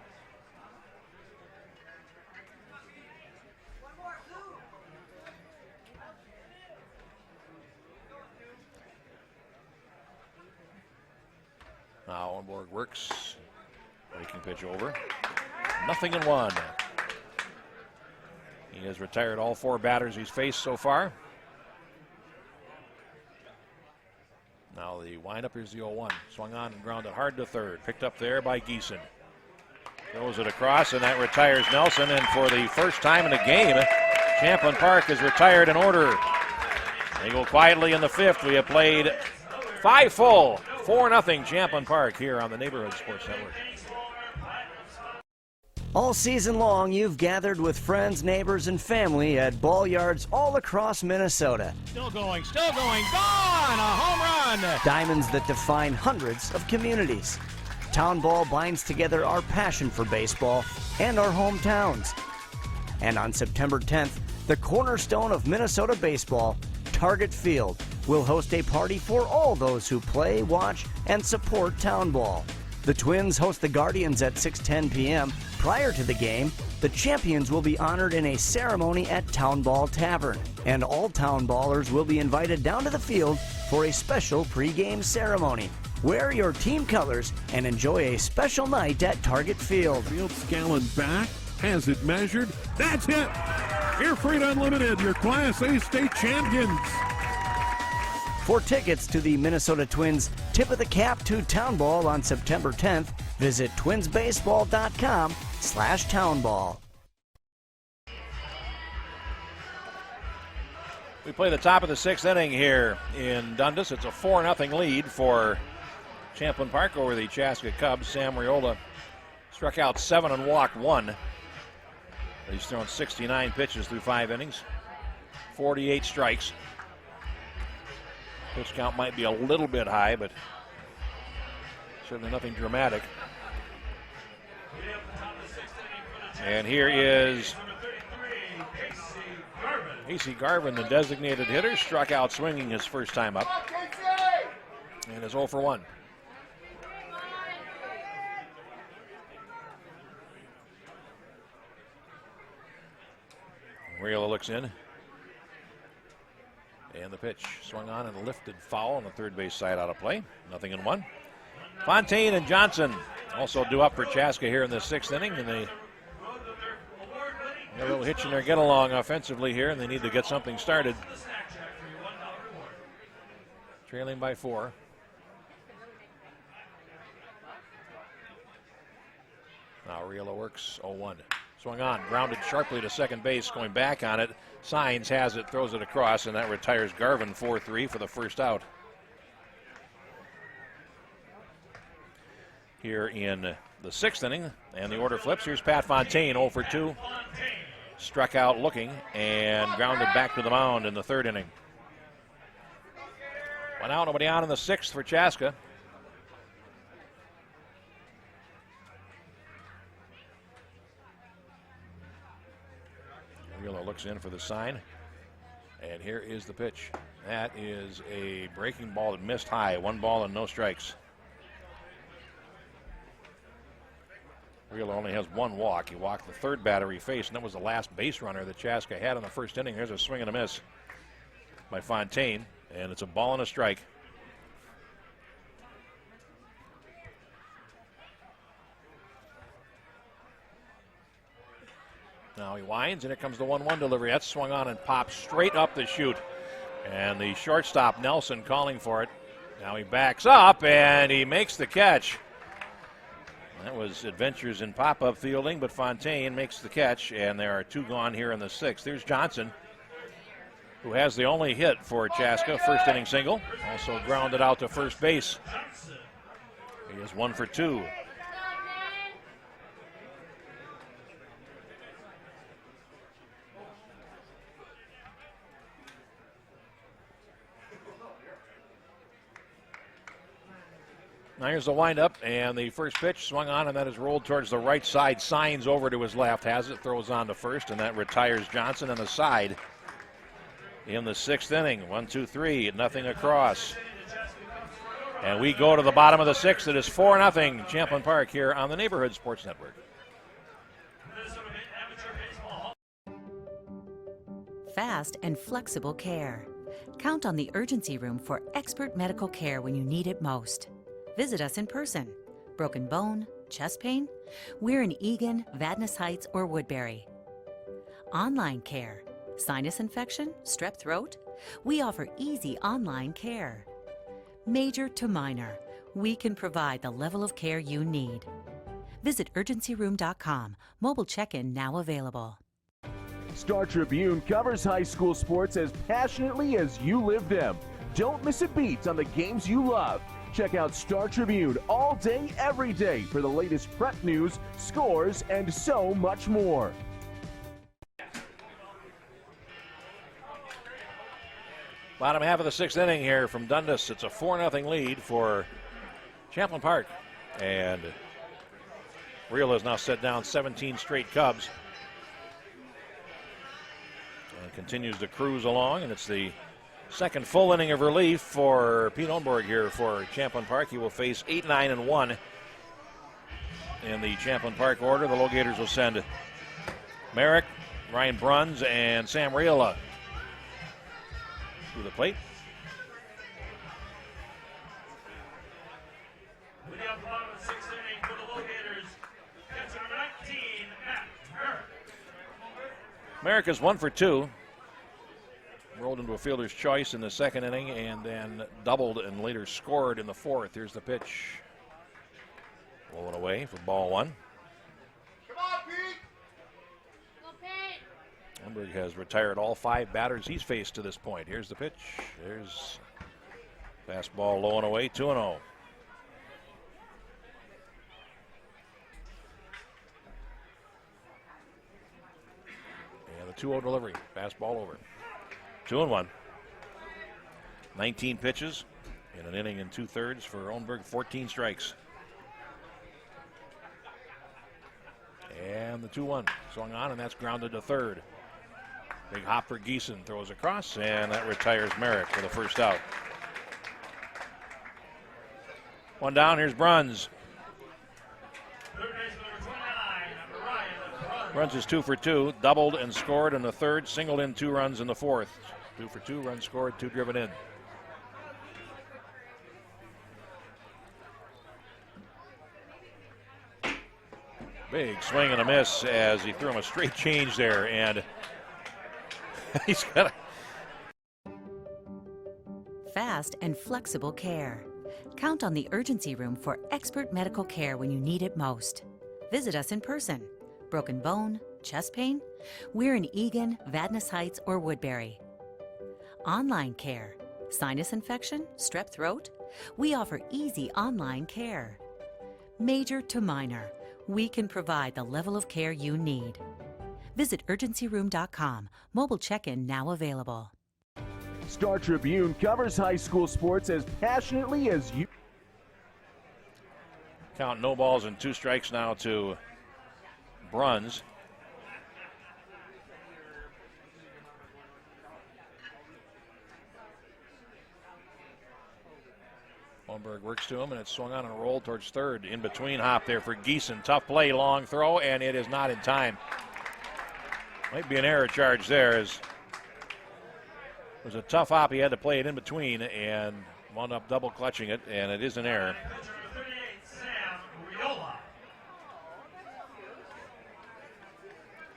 Now Ohnberg works. Breaking pitch over. 0-1. He has retired all 4 batters he's faced so far. Now the windup, here's the 0-1. Swung on and grounded hard to third. Picked up there by Geeson. Throws it across, and that retires Nelson. And for the first time in the game, Champlin Park is retired in order. They go quietly in the fifth. We have played 5 full, 4-0 Champlin Park here on the Neighborhood Sports Network. All season long, you've gathered with friends, neighbors, and family at ball yards all across Minnesota. Still going, gone! A home run! Diamonds that define hundreds of communities. Town Ball binds together our passion for baseball and our hometowns. And on September 10th, the cornerstone of Minnesota baseball, Target Field, will host a party for all those who play, watch, and support Town Ball. The Twins host the Guardians at 6:10 p.m. Prior to the game, the champions will be honored in a ceremony at Town Ball Tavern, and all Town Ballers will be invited down to the field for a special pregame ceremony. Wear your team colors and enjoy a special night at Target Field. Field Scallon back, has it measured. That's it! Air Freight Unlimited, your Class A state champions. For tickets to the Minnesota Twins Tip of the Cap to Town Ball on September 10th, visit twinsbaseball.com/townball. We play the top of the 6th inning here in Dundas. It's a 4-0 lead for Champlin Park over the Chaska Cubs. Sam Riola struck out 7 and walked 1. He's thrown 69 pitches through 5 innings, 48 strikes. Pitch count might be a little bit high, but certainly nothing dramatic. And here is AC Garvin, the designated hitter, struck out swinging his first time up and is 0 for 1. Riola looks in. And the pitch swung on and lifted foul on the third base side out of play. 0-1. Fontaine and Johnson also due up for Chaska here in the 6th inning, and they got a little hitch in their get-along offensively here, and they need to get something started. Trailing by 4. Now Riola works 0-1. Swung on, grounded sharply to second base, going back on it. Signs has it, throws it across, and that retires Garvin 4-3 for the first out. Here in the 6th inning, and the order flips. Here's Pat Fontaine, 0 for 2. Struck out looking and grounded back to the mound in the 3rd inning. One out, nobody on in the 6th for Chaska. Riola looks in for the sign, and here is the pitch. That is a breaking ball that missed high. 1 ball and no strikes. Riola only has 1 walk. He walked the 3rd batter he faced, and that was the last base runner that Chaska had in the 1st inning. There's a swing and a miss by Fontaine, and it's a ball and a strike. Now he winds, and here comes the 1-1 delivery. That's swung on and popped straight up the chute. And the shortstop, Nelson, calling for it. Now he backs up, and he makes the catch. That was adventures in pop-up fielding, but Fontaine makes the catch, and there are 2 gone here in the 6th. There's Johnson, who has the only hit for Chaska, 1st inning single. Also grounded out to first base. He is 1 for 2. Now here's the windup, and the first pitch swung on, and that is rolled towards the right side. Signs over to his left, has it, throws on to first, and that retires Johnson on the side in the 6th inning. 1-2-3, 0 across. And we go to the bottom of the 6th. It is 4-0 Champlin Park here on the Neighborhood Sports Network. Fast and flexible care. Count on the urgency room for expert medical care when you need it most. Visit us in person. Broken bone, chest pain? We're in Eagan, Vadnais Heights, or Woodbury. Online care. Sinus infection? Strep throat? We offer easy online care. Major to minor, we can provide the level of care you need. Visit urgencyroom.com. Mobile check-in now available. Star Tribune covers high school sports as passionately as you live them. Don't miss a beat on the games you love. Check out Star Tribune all day, every day for the latest prep news, scores, and so much more. Bottom half of the sixth inning here from Dundas. It's a 4-0 lead for Champlin Park. And Real has now set down 17 straight Cubs. And continues to cruise along, and it's the second full inning of relief for Pete Ohnborg here for Champlin Park. He will face 8, 9, and 1 in the Champlin Park order. The LoGators will send Merrick, Ryan Bruns, and Sam Riola to the plate. Leading up the bottom of the sixth inning for the LoGators, catcher number 19, Matt Merrick. Merrick is 1 for 2. Rolled into a fielder's choice in the second inning and then doubled and later scored in the fourth. Here's the pitch. Blowing away for ball one. Come on, Pete! Ohnborg has retired all 5 batters he's faced to this point. Here's the pitch. There's fastball low and away, 2-0. And the 2-0 delivery. Fastball over. 2-1. 19 pitches in an inning and 2/3 for Ohnborg, 14 strikes. And the 2-1 swung on, and that's grounded to third. Big hop for Geeson, throws across, and that retires Merrick for the first out. One down, here's Bruns. Bruns is 2 for 2, doubled and scored in the third, singled in 2 runs in the fourth. 2 for 2, runs scored, 2 driven in. Big swing and a miss as he threw him a straight change there, and he's got a Fast and flexible care. Count on the urgency room for expert medical care when you need it most. Visit us in person. Broken bone, chest pain? We're in Eagan, Vadnais Heights, or Woodbury. Online care. Sinus infection? Strep throat? We offer easy online care. Major to minor, we can provide the level of care you need. Visit urgencyroom.com. Mobile check-in now available. Star Tribune covers high school sports as passionately as you. count, no balls and 2 strikes now to Bruns. Ohnborg works to him, and it's swung on and rolled towards third. In between hop there for Geeson. Tough play, long throw, and it is not in time. Might be an error charge there, as it was a tough hop. He had to play it in between and wound up double clutching it, and it is an error.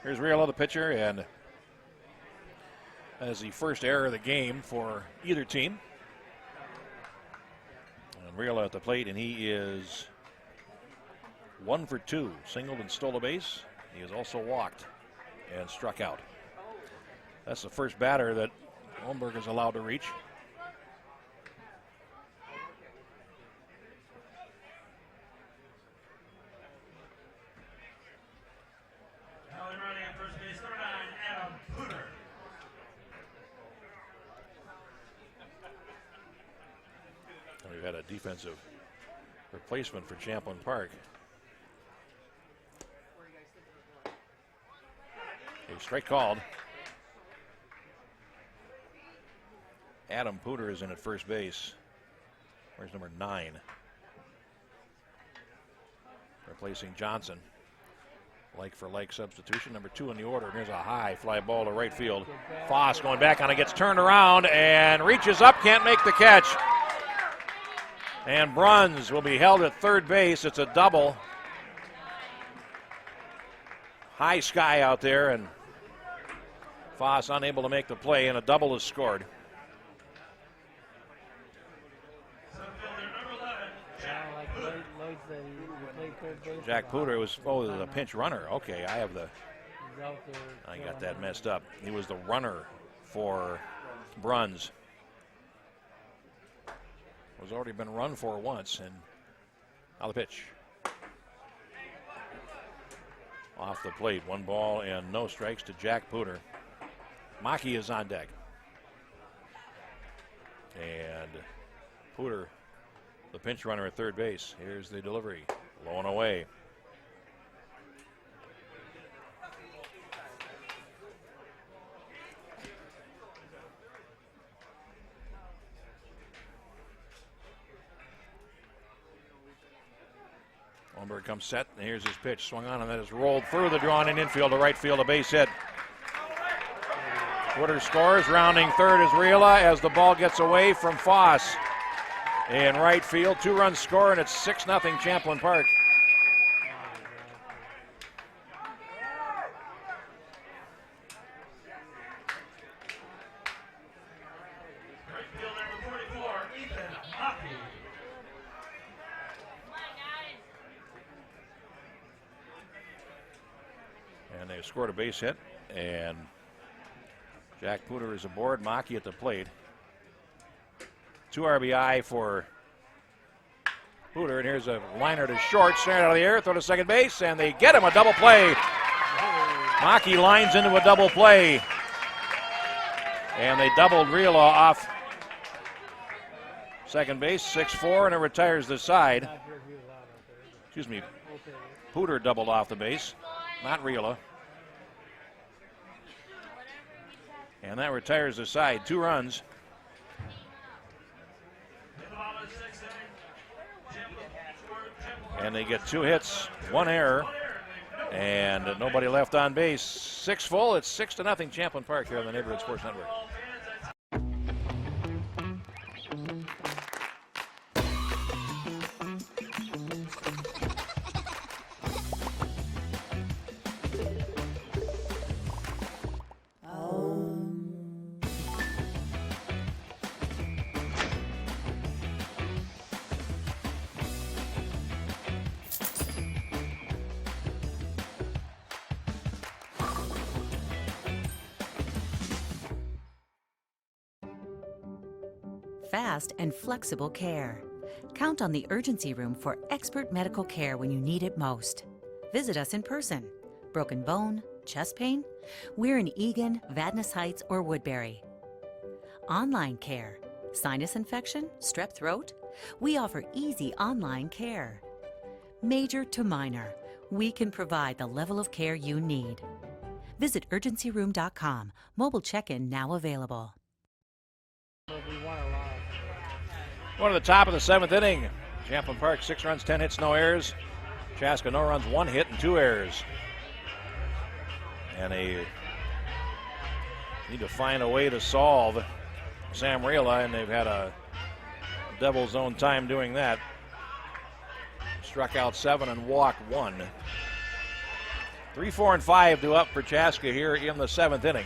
Here's Riola, the pitcher, and that is the first error of the game for either team. And Riola at the plate, and he is 1 for 2, singled and stole a base. He has also walked and struck out. That's the first batter that Ohnborg is allowed to reach. And we've had a defensive replacement for Champlin Park. A strike called. Adam Pooter is in at first base. Where's number 9? Replacing Johnson. Like for like substitution. Number 2 in the order. Here's a high fly ball to right field. Foss going back on it, gets turned around and reaches up, can't make the catch. And Bruns will be held at third base. It's a double. High sky out there, and Foss unable to make the play, and a double is scored. Jack Pooter was a pinch runner. Okay, I have the I got that messed up. He was the runner for Bruns. Was already been run for once, and now the pitch. Off the plate, 1 ball and no strikes to Jack Pooter. Maki is on deck. And Pooter, the pinch runner at third base. Here's the delivery, low and away. Holmberg comes set, and here's his pitch. Swung on, and that is rolled through the drawn in infield to right field, a base hit. Woodard scores. Rounding third is Riola as the ball gets away from Foss. In right field, 2-run score, and it's 6-0 Champlin Park. And they've scored a base hit, and Jack Pooter is aboard. Maki at the plate. 2 RBI for Pooter, and here's a liner to short, straight out of the air, throw to second base, and they get him a double play. Maki lines into a double play, and they doubled Riola off second base, 6-4, and it retires the side. Excuse me, Pooter doubled off the base, not Riola. And that retires the side, 2 runs. And they get 2 hits, 1 error, and nobody left on base. 6 full, it's 6-0 Champlin Park here on the Neighborhood Sports Network. Fast and flexible care. Count on the urgency room for expert medical care when you need it most. Visit us in person. Broken bone, chest pain? We're in Eagan, Vadnais Heights, or Woodbury. Online care. Sinus infection? Strep throat? We offer easy online care. Major to minor, we can provide the level of care you need. Visit urgencyroom.com. Mobile check-in now available. One to the top of the 7th inning. Champlin Park, 6 runs, 10 hits, no errors. Chaska, no runs, 1 hit, and 2 errors. And they need to find a way to solve Sam Riola, and they've had a devil's own time doing that. Struck out 7 and walked 1. 3, 4, and 5 to up for Chaska here in the 7th inning.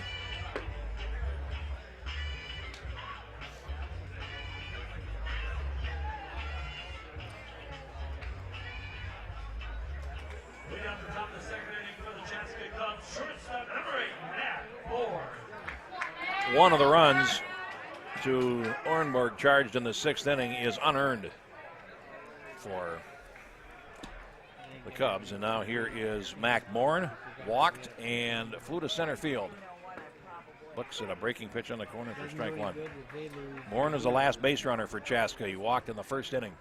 One of the runs to Orenburg charged in the 6th inning is unearned for the Cubs. And now here is Mac Bourne, walked and flew to center field. Looks at a breaking pitch on the corner for strike 1. Bourne is the last base runner for Chaska. He walked in the 1st inning.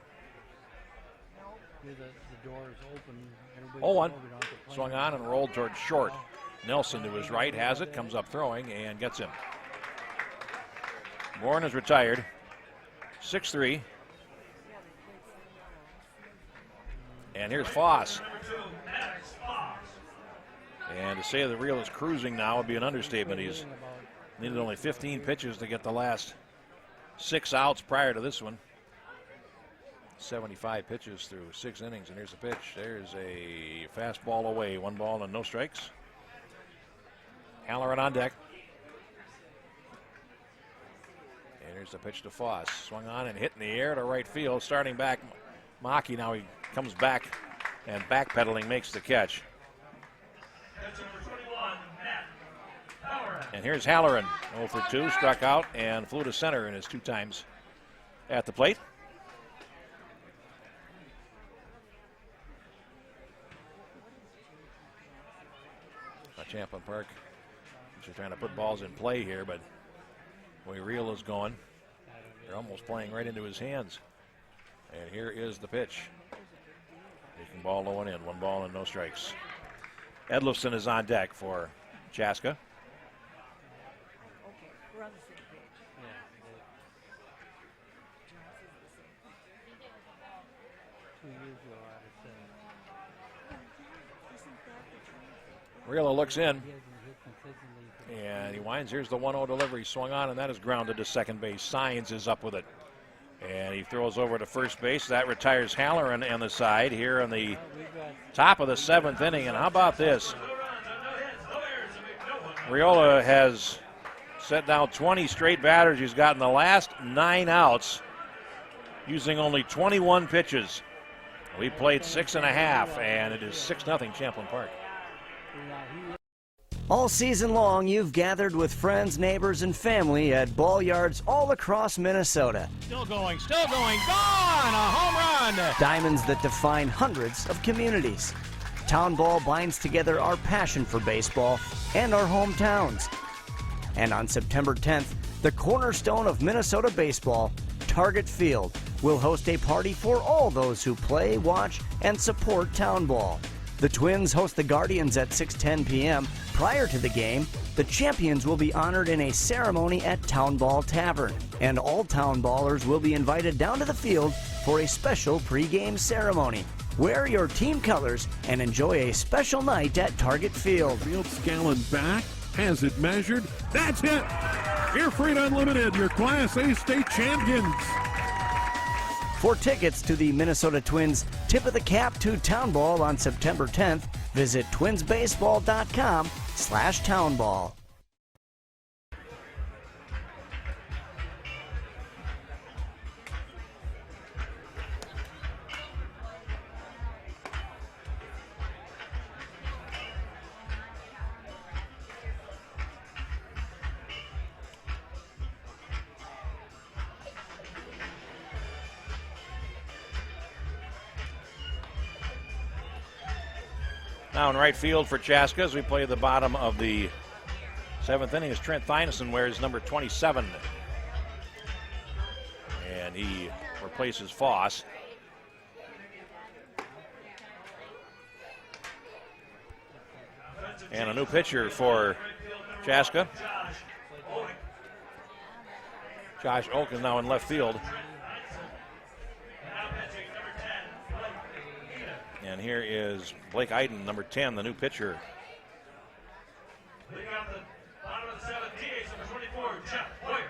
0-1, swung on and rolled towards short. Nelson to his right has it, comes up throwing and gets him. Bourne is retired, 6-3. And here's Foss. And to say the reel is cruising now would be an understatement. He's needed only 15 pitches to get the last 6 outs prior to this one. 75 pitches through 6 innings, and here's the pitch. There's a fastball away, 1 ball and no strikes. Halloran on deck. And here's the pitch to Foss. Swung on and hit in the air to right field. Starting back, Maki. Now he comes back and backpedaling makes the catch. That's number 21, And here's Halloran, 0 for 2, struck out and flew to center in his 2 times at the plate. Champlin Park, they're trying to put balls in play here, but the way Reel is going, they're almost playing right into his hands. And here is the pitch. Taking ball low and in, 1 ball and no strikes. Edlofson is on deck for Chaska. Okay, we're on the same page. 2 years ago, I would say. Reel looks in. And he winds. Here's the 1-0 delivery. Swung on, and that is grounded to second base. Signs is up with it. And he throws over to first base. That retires Halloran on the side here in the top of the 7th inning. And how about this? Riola has set down 20 straight batters. He's gotten the last 9 outs using only 21 pitches. We played 6.5, and it is 6-0 Champlin Park. All season long, you've gathered with friends, neighbors, and family at ball yards all across Minnesota. Still going, gone! A home run! Diamonds that define hundreds of communities. Town Ball binds together our passion for baseball and our hometowns. And on September 10th, the cornerstone of Minnesota baseball, Target Field, will host a party for all those who play, watch, and support Town Ball. The Twins host the Guardians at 6:10 p.m. Prior to the game, the champions will be honored in a ceremony at Town Ball Tavern, and all Town Ballers will be invited down to the field for a special pregame ceremony. Wear your team colors and enjoy a special night at Target Field. Field Scallon back, has it measured. That's it! Air Freight Unlimited, your Class A state champions. For tickets to the Minnesota Twins Tip of the Cap to Town Ball on September 10th, visit twinsbaseball.com/townball. Now in right field for Chaska as we play the bottom of the 7th inning is Trent Thynesen wears number 27. And he replaces Foss. And a new pitcher for Chaska. Josh Oak is now in left field. And here is Blake Iden, number 10, the new pitcher. Leading off the bottom of the 7th, DH number 24, Jeff Hoyer.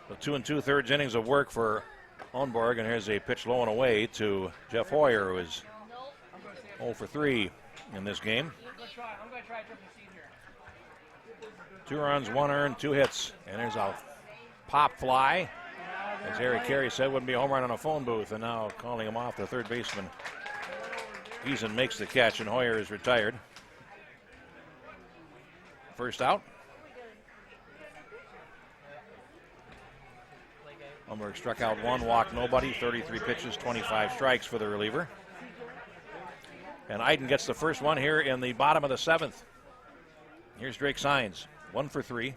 The 2 2/3 innings of work for Onborg, and here's a pitch low and away to Jeff Hoyer, who is 0 for 3 in this game. I'm going to try triple C here. 2 runs, 1 earned, 2 hits, and there's a pop fly. As Eric Carey said, wouldn't be a home run on a phone booth, and now calling him off, the third baseman. Giesen makes the catch, and Hoyer is retired. First out. Umberg struck out 1, walked nobody, 33 pitches, 25 strikes for the reliever. And Iden gets the first one here in the bottom of the 7th. Here's Drake Signs, 1 for 3.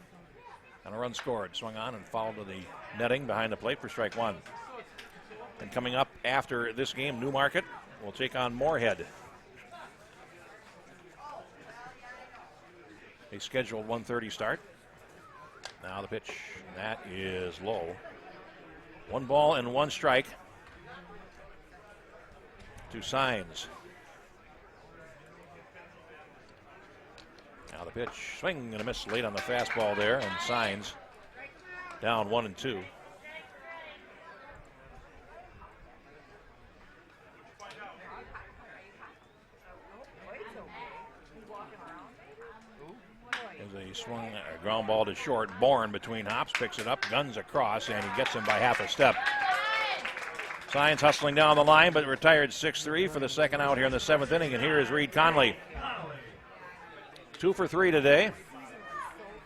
And a run scored. Swung on and fouled to the netting behind the plate for strike 1. And coming up after this game, Newmarket will take on Moorhead. A scheduled 1:30 start. Now the pitch. That is low. 1 ball and 1 strike to Signs. Now the pitch, swing and a miss late on the fastball there, and Signs down 1 and 2. As a swung, a ground ball to short, Bourne between hops, picks it up, guns across, and he gets him by half a step. Signs hustling down the line, but retired 6-3 for the second out here in the 7th inning, and here is Reed Conley. 2 for 3 today.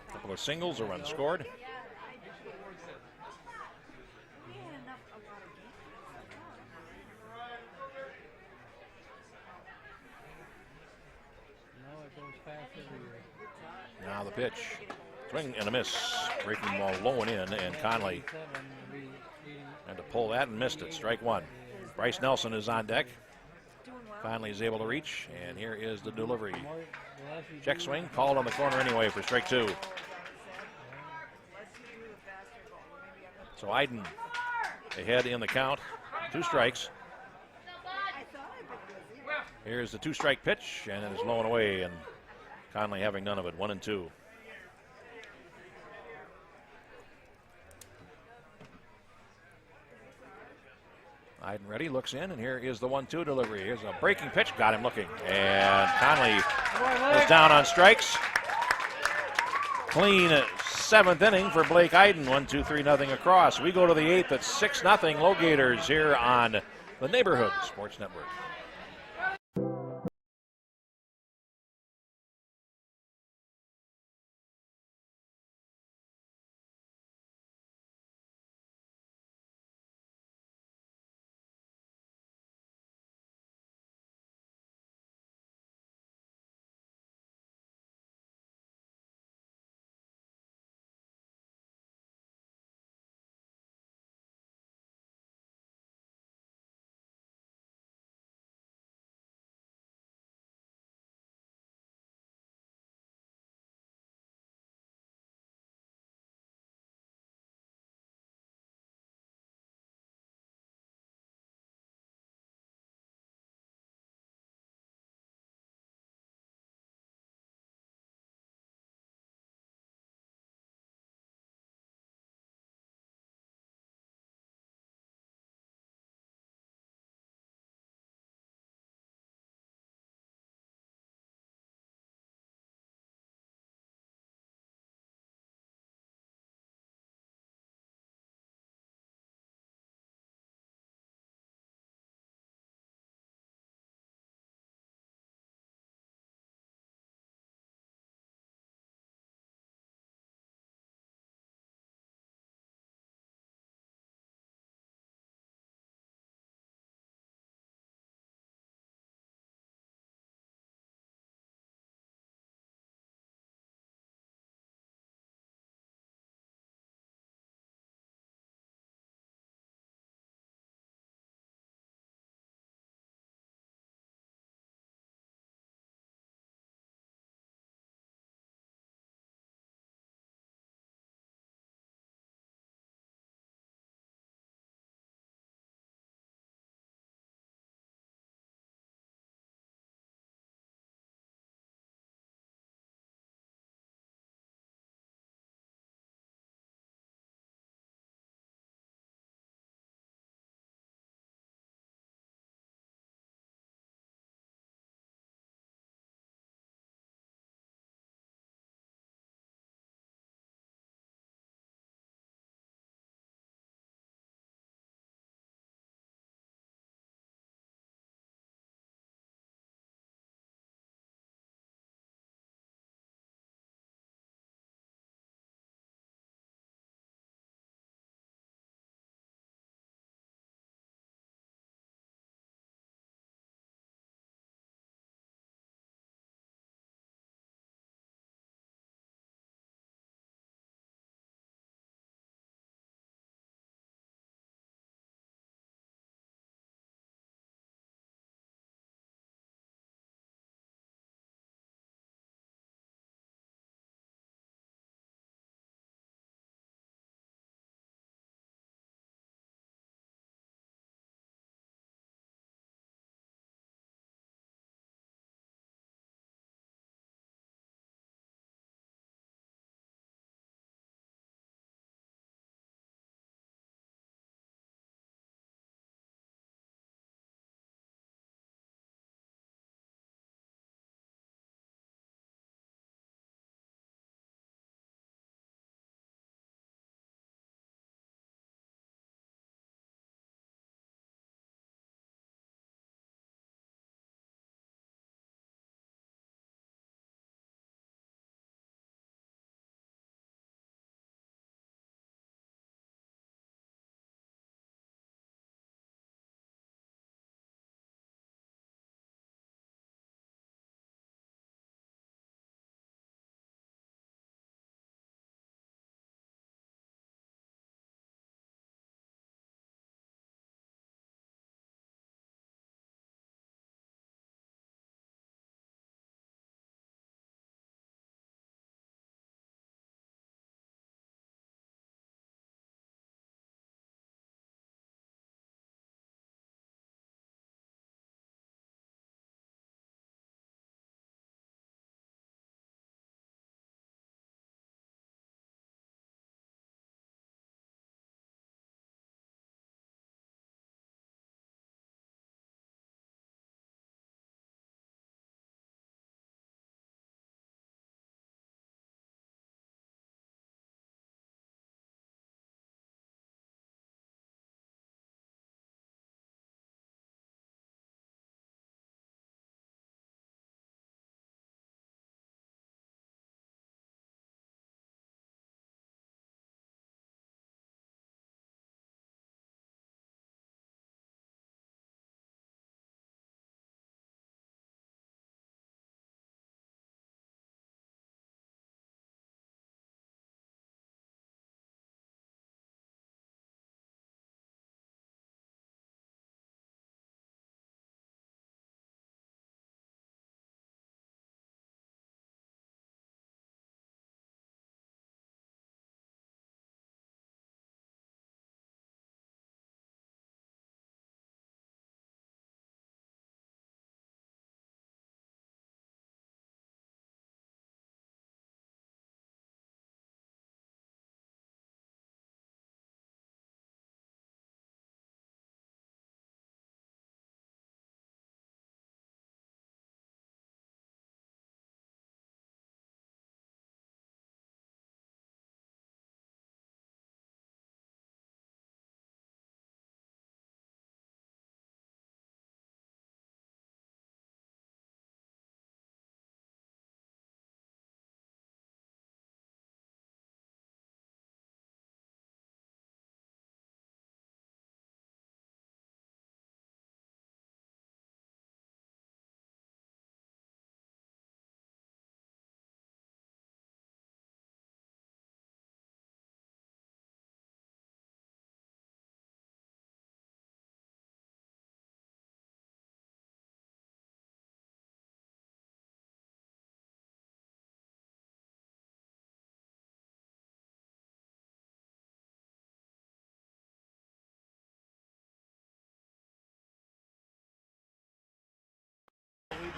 A couple of singles, a run scored. Now the pitch. Swing and a miss. Breaking ball low and in, and Conley had to pull that and missed it. Strike one. Bryce Nelson is on deck. Conley is able to reach, and here is the delivery. Check swing, called on the corner anyway for strike two. So Iden ahead in the count. 2 strikes. Here's the 2-strike pitch, and it is low and away, and Conley having none of it. 1-2. Iden ready, looks in, and here is the 1-2 delivery. Here's a breaking pitch, got him looking. And Conley is down on strikes. Clean 7th inning for Blake Iden. 1-2, 3-0 across. We go to the 8th at 6-0 LoGators here on the Neighborhood Sports Network.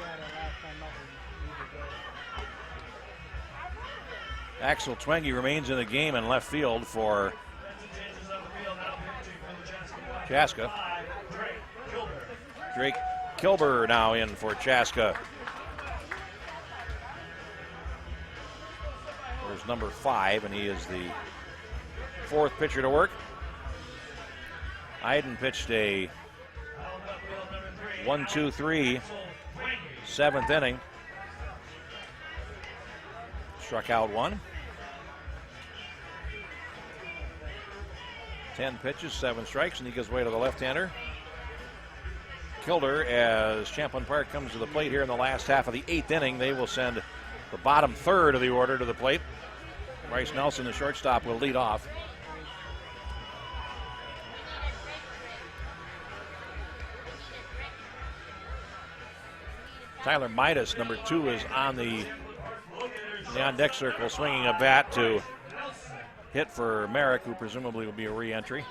got it last time up and need to go. Axel Twenge remains in the game in left field for Chaska. Drake Kilber now in for Chaska. There's number 5, and he is the 4th pitcher to work. Iden pitched a 1-2-3 7th inning. Struck out 1. 10 pitches, 7 strikes, and he gives way to the left-hander. Kilder, as Champlin Park comes to the plate here in the last half of the 8th inning. They will send the bottom third of the order to the plate. Bryce Nelson, the shortstop, will lead off. Tyler Midas, number 2, is on the on-deck circle, swinging a bat to hit for Merrick, who presumably will be a re-entry.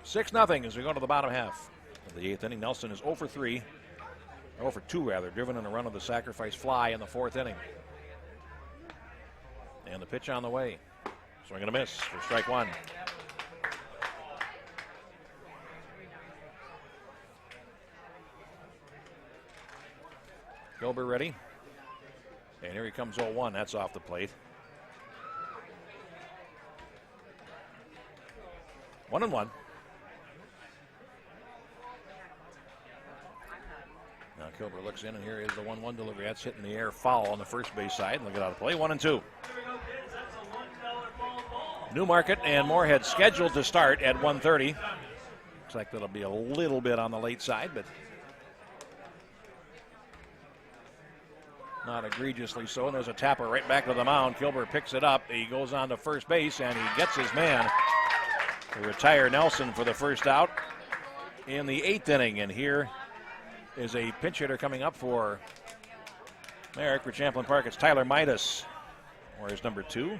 6-0 as we go to the bottom half of the 8th inning. Nelson is 0 for 3, or 0 for 2 rather, driven in a run of the sacrifice fly in the 4th inning. And the pitch on the way. Swing and a miss for strike 1. Gilbert ready. And here he comes 0-1. That's off the plate. 1-1. Now Kilber looks in, and here is the 1-1 delivery. That's hitting the air foul on the first base side. And they'll get out of play. 1-2. Newmarket and Moorhead scheduled to start at 1:30. Looks like that'll be a little bit on the late side, but not egregiously so. And there's a tapper right back to the mound. Kilber picks it up. He goes on to first base, and he gets his man to retire Nelson for the first out in the 8th inning. And here is a pinch hitter coming up for Merrick for Champlin Park. It's Tyler Midas, or his number 2.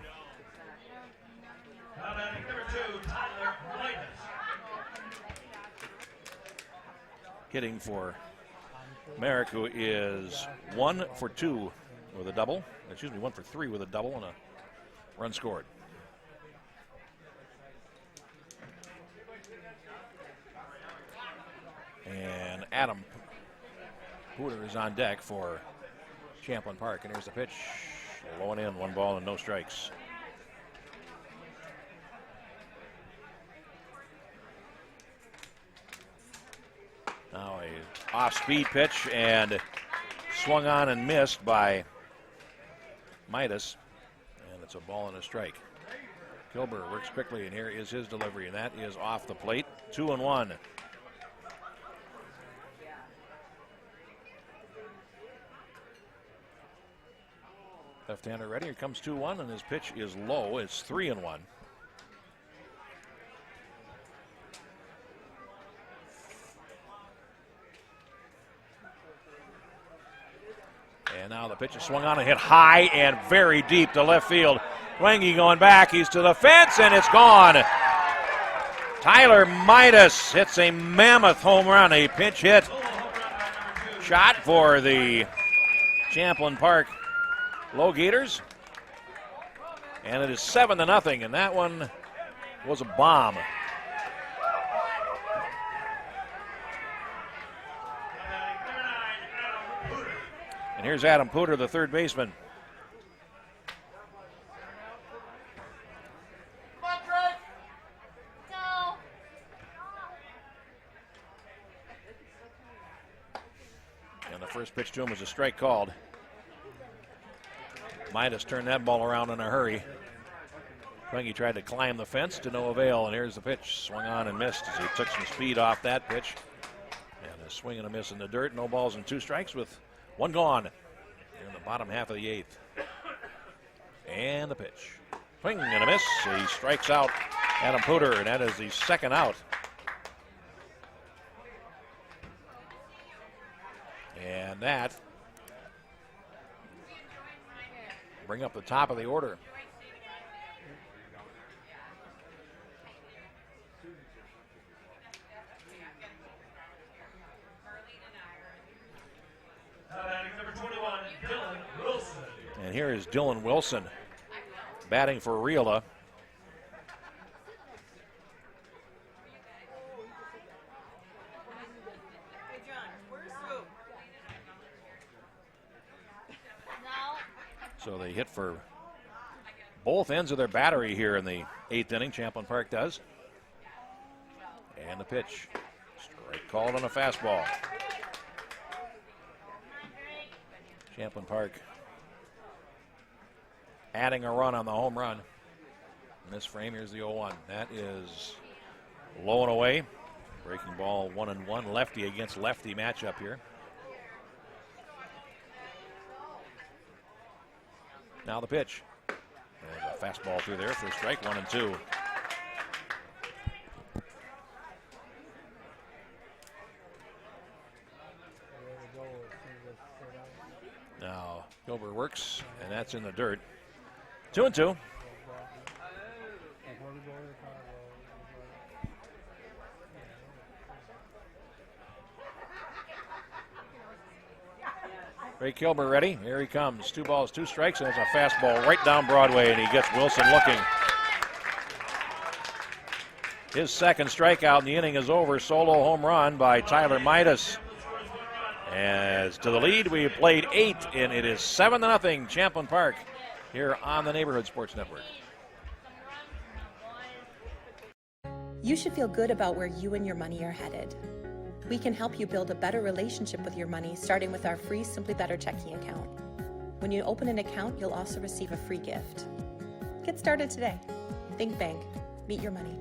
Hitting for Merrick, who is 1 for 2 with a double. 1 for 3 with a double and a run scored. And Adam Pooter is on deck for Champlin Park. And here's the pitch. Low and in, 1 ball and no strikes. Now a off-speed pitch, and swung on and missed by Midas. And it's a ball and a strike. Kilber works quickly, and here is his delivery, and that is off the plate. 2-1. Left-hander ready. Here comes 2-1, and his pitch is low. It's 3-1. And now the pitch is swung on and hit high and very deep to left field. Twenge going back. He's to the fence, and it's gone. Tyler Midas hits a mammoth home run, a pinch hit shot for the Champlin Park LoGators. And it is 7-0, and that one was a bomb. And here's Adam Pooter, the third baseman. And the first pitch to him was a strike called. Midas turned that ball around in a hurry. Twenge tried to climb the fence to no avail, and here's the pitch. Swung on and missed as he took some speed off that pitch. And a swing and a miss in the dirt. No balls and 2 strikes with 1 gone in the bottom half of the 8th. And the pitch. Swing and a miss. He strikes out Adam Pooter, and that is the second out. And that bring up the top of the order. batting number 21, Dylan Wilson. And here is Dylan Wilson batting for Riola. So they hit for both ends of their battery here in the 8th inning. Champlin Park does. And the pitch. Strike called on a fastball. Champlin Park adding a run on the home run. In this frame, here's the 0-1. That is low and away. Breaking ball 1-1. Lefty against lefty matchup here. Now the pitch. There's a fastball through there for strike 1-2. Now Gilbert works, and that's in the dirt. 2-2. Ray Kilmer ready. Here he comes. 2 balls, 2 strikes, and it's a fastball right down Broadway, and he gets Wilson looking. His second strikeout in the inning is over. Solo home run by Tyler Midas. As to the lead, we played 8, and it is 7-0 Champlin Park here on the Neighborhood Sports Network. You should feel good about where you and your money are headed. We can help you build a better relationship with your money, starting with our free Simply Better checking account. When you open an account, you'll also receive a free gift. Get started today. Think Bank. Meet your money.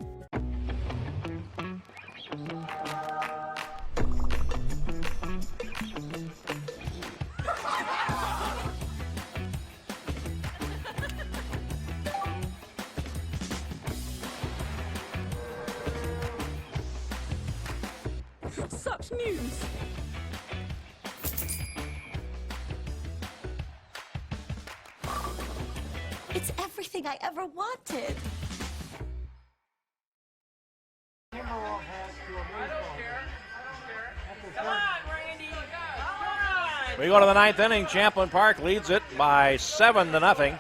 Such news. It's everything I ever wanted. We go to the 9th inning. Champlin Park leads it by 7-0.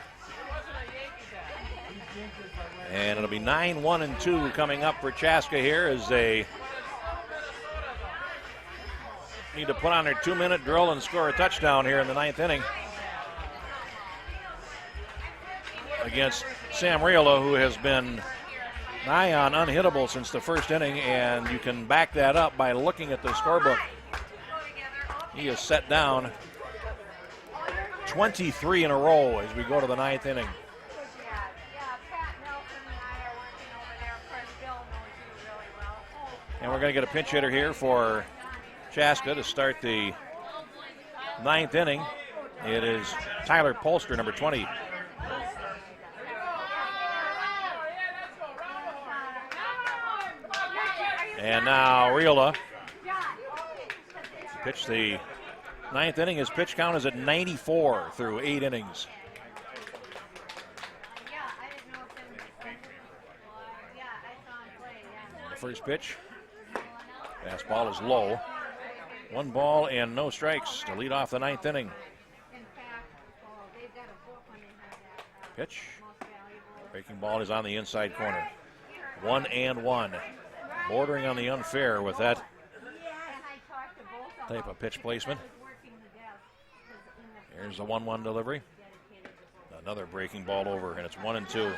And it'll be 9-1-2 coming up for Chaska here as they need to put on their 2-minute drill and score a touchdown here in the 9th inning against Sam Riola, who has been nigh on unhittable since the first inning, and you can back that up by looking at the scorebook. He is set down 23 in a row as we go to the 9th inning. And we're going to get a pinch hitter here for Chaska to start the 9th inning. It is Tyler Polster, number 20. And now Riola. Pitch the 9th inning. His pitch count is at 94 through 8 innings. The first pitch. Fastball is low. 1 ball and no strikes to lead off the 9th inning. Pitch. Breaking ball is on the inside corner. 1-1. Bordering on the unfair with that type of pitch placement. Here's the 1-1 delivery. Another breaking ball over, and it's 1-2.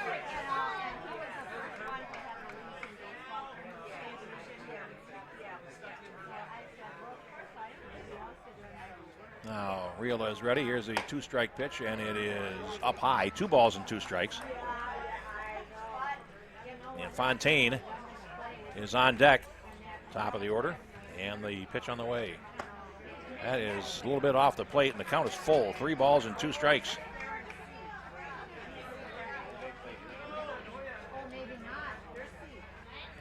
Now Riola is ready. Here's a 2-strike pitch, and it is up high. 2 balls and 2 strikes. And Fontaine is on deck, top of the order, and the pitch on the way. That is a little bit off the plate, and the count is full. 3 balls and 2 strikes.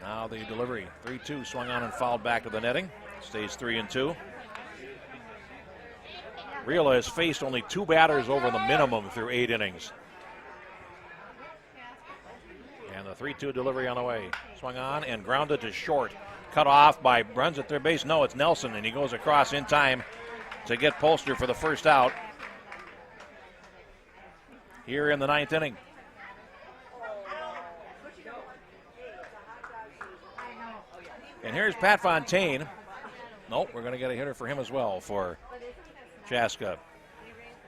Now the delivery. 3-2 swung on and fouled back to the netting. Stays 3-2. Riola has faced only 2 batters over the minimum through 8 innings. And the 3-2 delivery on the way. Swung on and grounded to short. Cut off by, runs at third base. No, it's Nelson, and he goes across in time to get Polster for the first out here in the 9th inning. And here's Pat Fontaine. Nope, we're going to get a hitter for him as well for Chaska.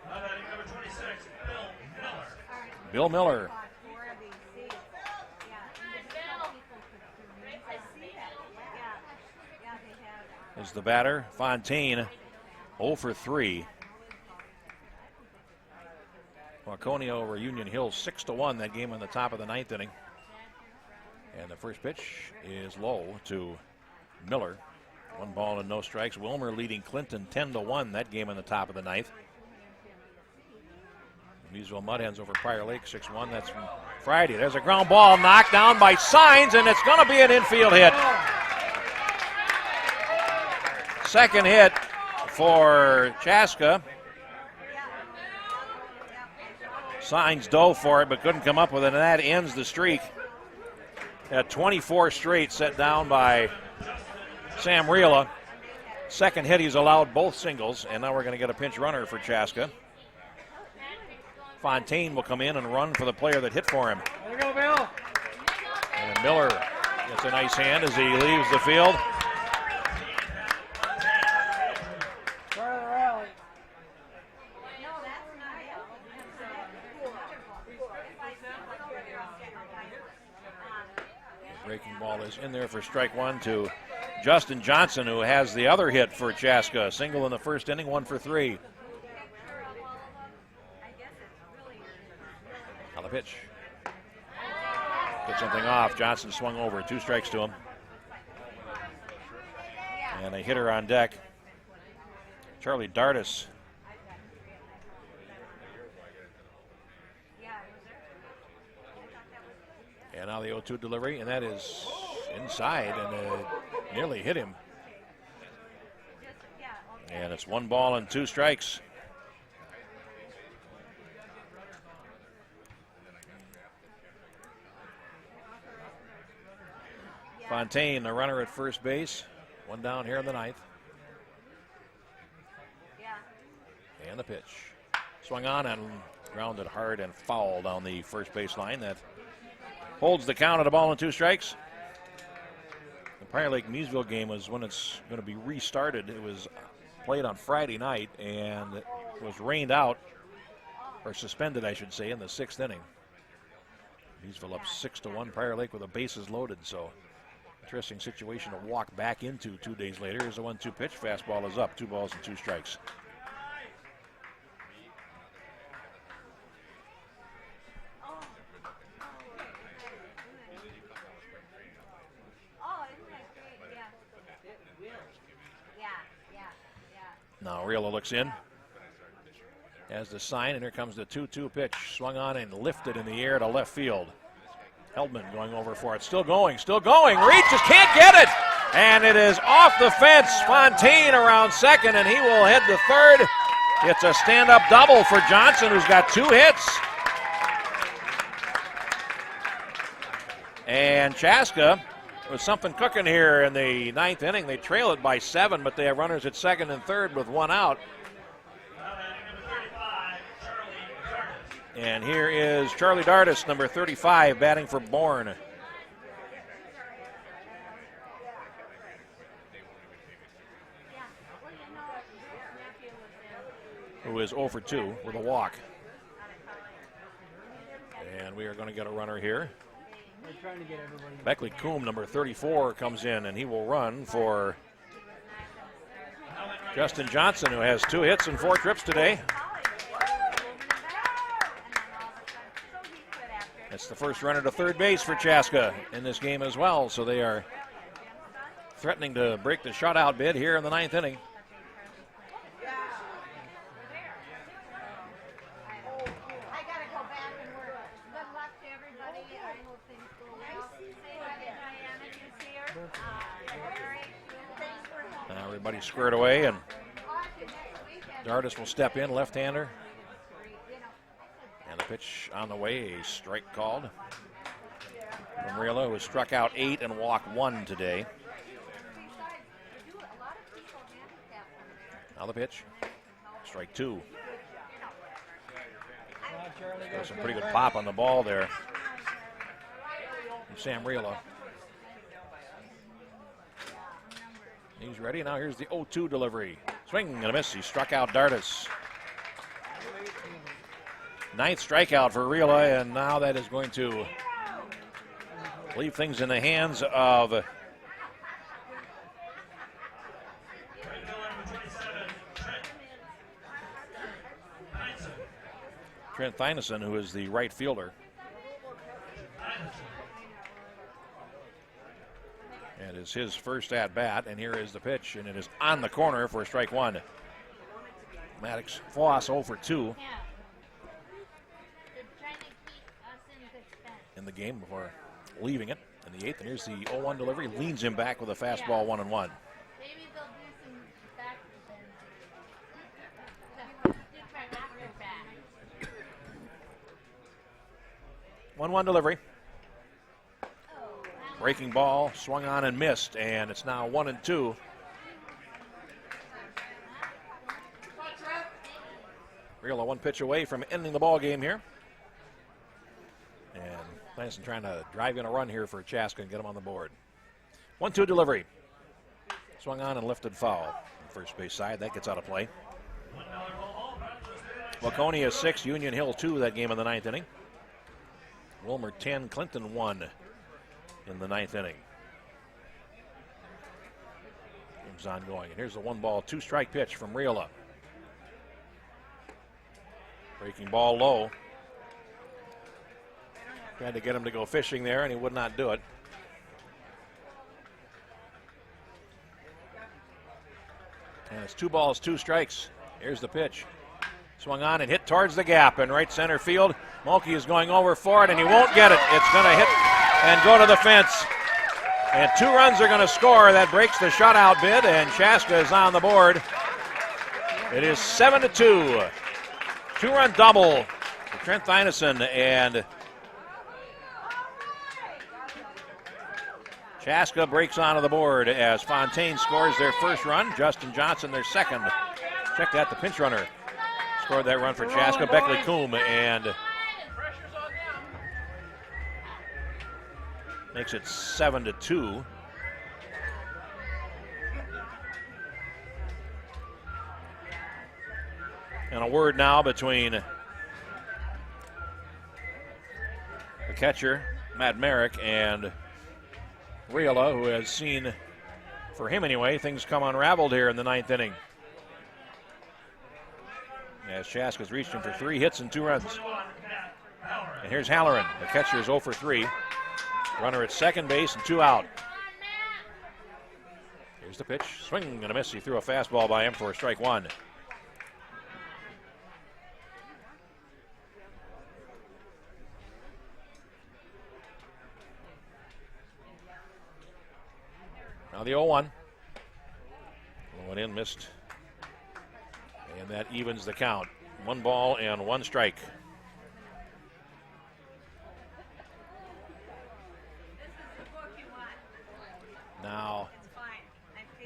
Number 26, Bill Miller. Is the batter. Fontaine 0 for 3. Waconia over Union Hill 6-1 that game in the top of the 9th inning. And the first pitch is low to Miller. 1 ball and no strikes. Wilmer leading Clinton 10-1 that game in the top of the 9th. Leesville Mudhens over Prior Lake 6-1. That's from Friday. There's a ground ball knocked down by Signs, and it's going to be an infield hit. Second hit for Chaska. Signs dove for it but couldn't come up with it, and that ends the streak at 24 straight set down by Sam Rila. Second hit, he's allowed both singles, and now we're going to get a pinch runner for Chaska. Fontaine will come in and run for the player that hit for him. There you go, Bill. And Miller gets a nice hand as he leaves the field. Start of the rally. The breaking ball is in there for strike one to Justin Johnson, who has the other hit for Chaska. Single in the first inning, 1 for 3. Now the pitch. Get something off. Johnson swung over. 2 strikes to him. And a hitter on deck. Charlie Dardis. And now the 0-2 delivery, and that is inside, and nearly hit him. And it's 1 ball and 2 strikes. Fontaine, the runner at first base. 1 down here in the 9th. And the pitch. Swung on and grounded hard and foul down the first base line. That holds the count at 1 ball and 2 strikes. The Prior Lake Meesville game was when it's going to be restarted. It was played on Friday night and it was rained out, or suspended, I should say, in the 6th inning. Meesville up 6-1. Prior Lake with the bases loaded, so interesting situation to walk back into 2 days later. Here's the 1-2 pitch. Fastball is up. 2 balls and 2 strikes. Now Rila looks in. Has the sign, and here comes the 2-2 pitch. Swung on and lifted in the air to left field. Heldman going over for it. Still going, still going. Reaches, can't get it. And it is off the fence. Fontaine around second, and he will head to third. It's a stand-up double for Johnson, who's got 2 hits. And Chaska with something cooking here in the 9th inning. They trail it by 7, but they have runners at second and third with 1 out. And here is Charlie Dardis, number 35, batting for Bourne. Who is 0 for 2 with a walk. And we are going to get a runner here. Beckley Coombe, number 34, comes in, and he will run for Justin Johnson, who has 2 hits and 4 trips today. That's the first runner to third base for Chaska in this game as well, so they are threatening to break the shutout bid here in the 9th inning. Now everybody's squared away, and Dardis will step in, left-hander. And the pitch on the way, a strike called from Rila, who has struck out 8 and walked 1 today. Now the pitch. Strike two. Charlie, Some pretty good pop on the ball there from Sam Riola. He's ready. Now here's the 0-2 delivery. Swing and a miss. He struck out Dundas. Ninth strikeout for Riola, and now that is going to leave things in the hands of Trent Thynesen, who is the right fielder. And it's his first at bat, and here is the pitch, and it is on the corner for strike one. Maddox Foss 0 for 2 in the game before leaving it in the eighth. And here's the 0-1 delivery. Leans him back with a fastball 1-1. Maybe they'll do some back. 1-1 delivery. Breaking ball, swung on and missed, and it's now 1-2. Riola one pitch away from ending the ball game here. And Thynesen trying to drive in a run here for Chaska and get him on the board. 1-2 delivery. Swung on and lifted foul. First base side, that gets out of play. Waconia 6, Union Hill 2 that game in the ninth inning. Wilmer 10, Clinton 1 in the ninth inning. Game's ongoing. And here's the 1-ball, 2-strike pitch from Riola. Breaking ball low. Tried to get him to go fishing there, and he would not do it. And it's 2 balls, 2 strikes. Here's the pitch. Swung on and hit towards the gap in right center field. Mulkey is going over for it, and he won't get it. It's going to hit and go to the fence. And 2 runs are going to score. That breaks the shutout bid, and Chaska is on the board. It is 7-2. 2-run double for Trent Thynesen, and Chaska breaks onto the board as Fontaine scores their first run. Justin Johnson their second. Check that, the pinch runner scored that run for Chaska. Beckley Coombe, and makes it 7-2. And a word now between the catcher, Matt Merrick, and Riola, who has seen, for him anyway, things come unraveled here in the ninth inning. As Chaska's reached him for 3 hits and 2 runs. And here's Halloran. The catcher is 0 for 3. Runner at second base and 2 out. Here's the pitch. Swing and a miss. He threw a fastball by him for strike 1. Now the 0-1. Went in, missed. And that evens the count. 1 ball and 1 strike. Now,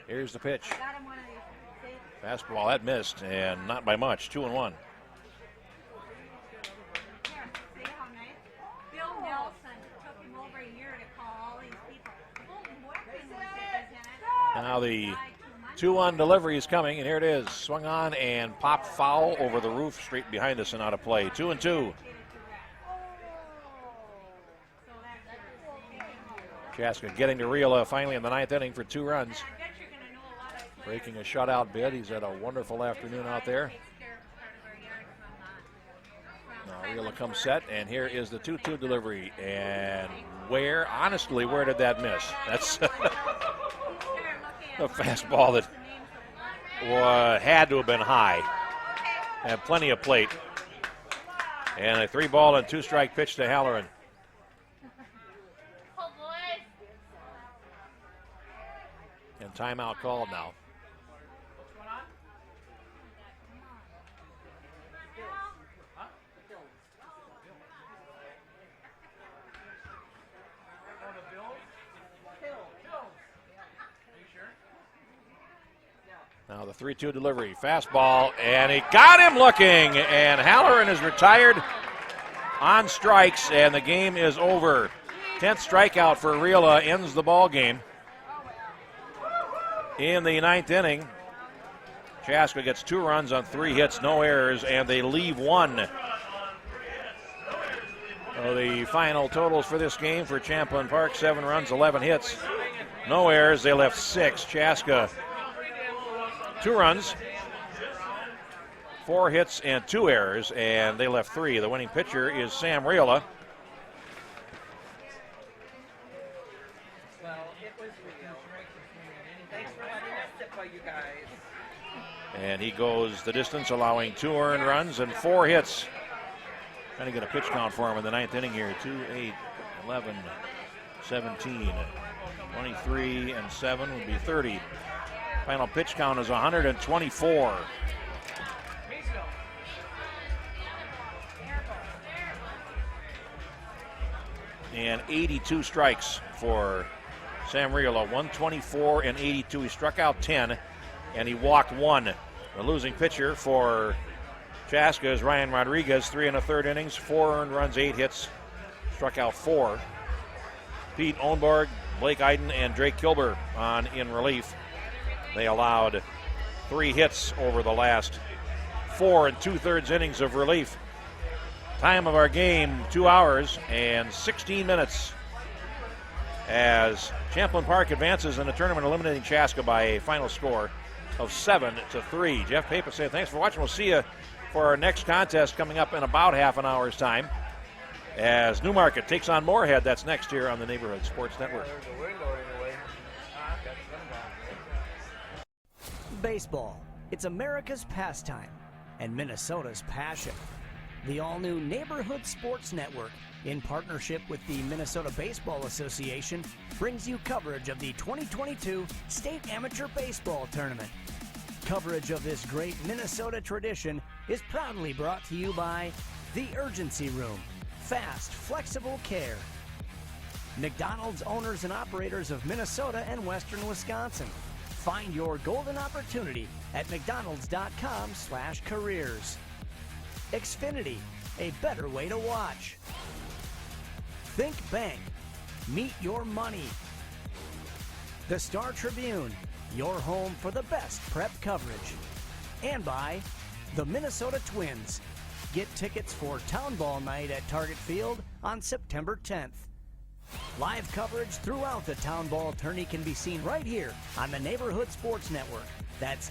here's the pitch. Fastball, that missed, and not by much. 2-1. Now the 2-1 delivery is coming, and here it is. Swung on and popped foul over the roof, straight behind us and out of play. 2-2. Chaska getting to Riola finally in the ninth inning for 2 runs. Breaking a shutout bid. He's had a wonderful afternoon out there. Now Riola comes set, and here is the 2-2 delivery. And honestly, where did that miss? That's a fastball that had to have been high. Had plenty of plate. And a 3-ball and 2-strike pitch to Halloran. And timeout called now. Now the 3-2 delivery, fastball, and he got him looking, and Halloran is retired on strikes, and the game is over. 10th strikeout for Rila ends the ball game. In the 9th inning, Chaska gets 2 runs on 3 hits, no errors, and they leave 1. So the final totals for this game for Champlin Park, 7 runs, 11 hits, no errors. They left 6. Chaska, 2 runs, 4 hits, and 2 errors, and they left 3. The winning pitcher is Sam Riola. Well, it was real. Thanks for letting us sit by you guys. And he goes the distance, allowing 2 earned runs and 4 hits. Trying to get a pitch count for him in the 9th inning here. 2, 8, 11, 17, 23, and 7 would be 30. Final pitch count is 124. And 82 strikes for Sam Riola. 124 and 82. He struck out 10 and he walked 1. The losing pitcher for Chaska is Ryan Rodriguez. 3 1/3 innings, 4 earned runs, 8 hits, struck out 4. Pete Ohnborg, Blake Iden, and Drake Kilber on in relief. They allowed 3 hits over the last 4 2/3 innings of relief. Time of our game, 2 hours and 16 minutes as Champlin Park advances in the tournament, eliminating Chaska by a final score of 7-3. Jeff Pappas saying thanks for watching. We'll see you for our next contest coming up in about half an hour's time as Newmarket takes on Moorhead. That's next here on the Neighborhood Sports Network. Baseball. It's America's pastime and Minnesota's passion. The all-new Neighborhood Sports Network, in partnership with the Minnesota Baseball Association, brings you coverage of the 2022 State Amateur Baseball Tournament. Coverage of this great Minnesota tradition is proudly brought to you by The Urgency Room, fast, flexible care. McDonald's, owners and operators of Minnesota and Western Wisconsin. Find your golden opportunity at mcdonalds.com/careers. Xfinity, a better way to watch. Think Bank, meet your money. The Star Tribune, your home for the best prep coverage. And by the Minnesota Twins. Get tickets for Town Ball Night at Target Field on September 10th. Live coverage throughout the Town Ball tourney can be seen right here on the Neighborhood Sports Network. That's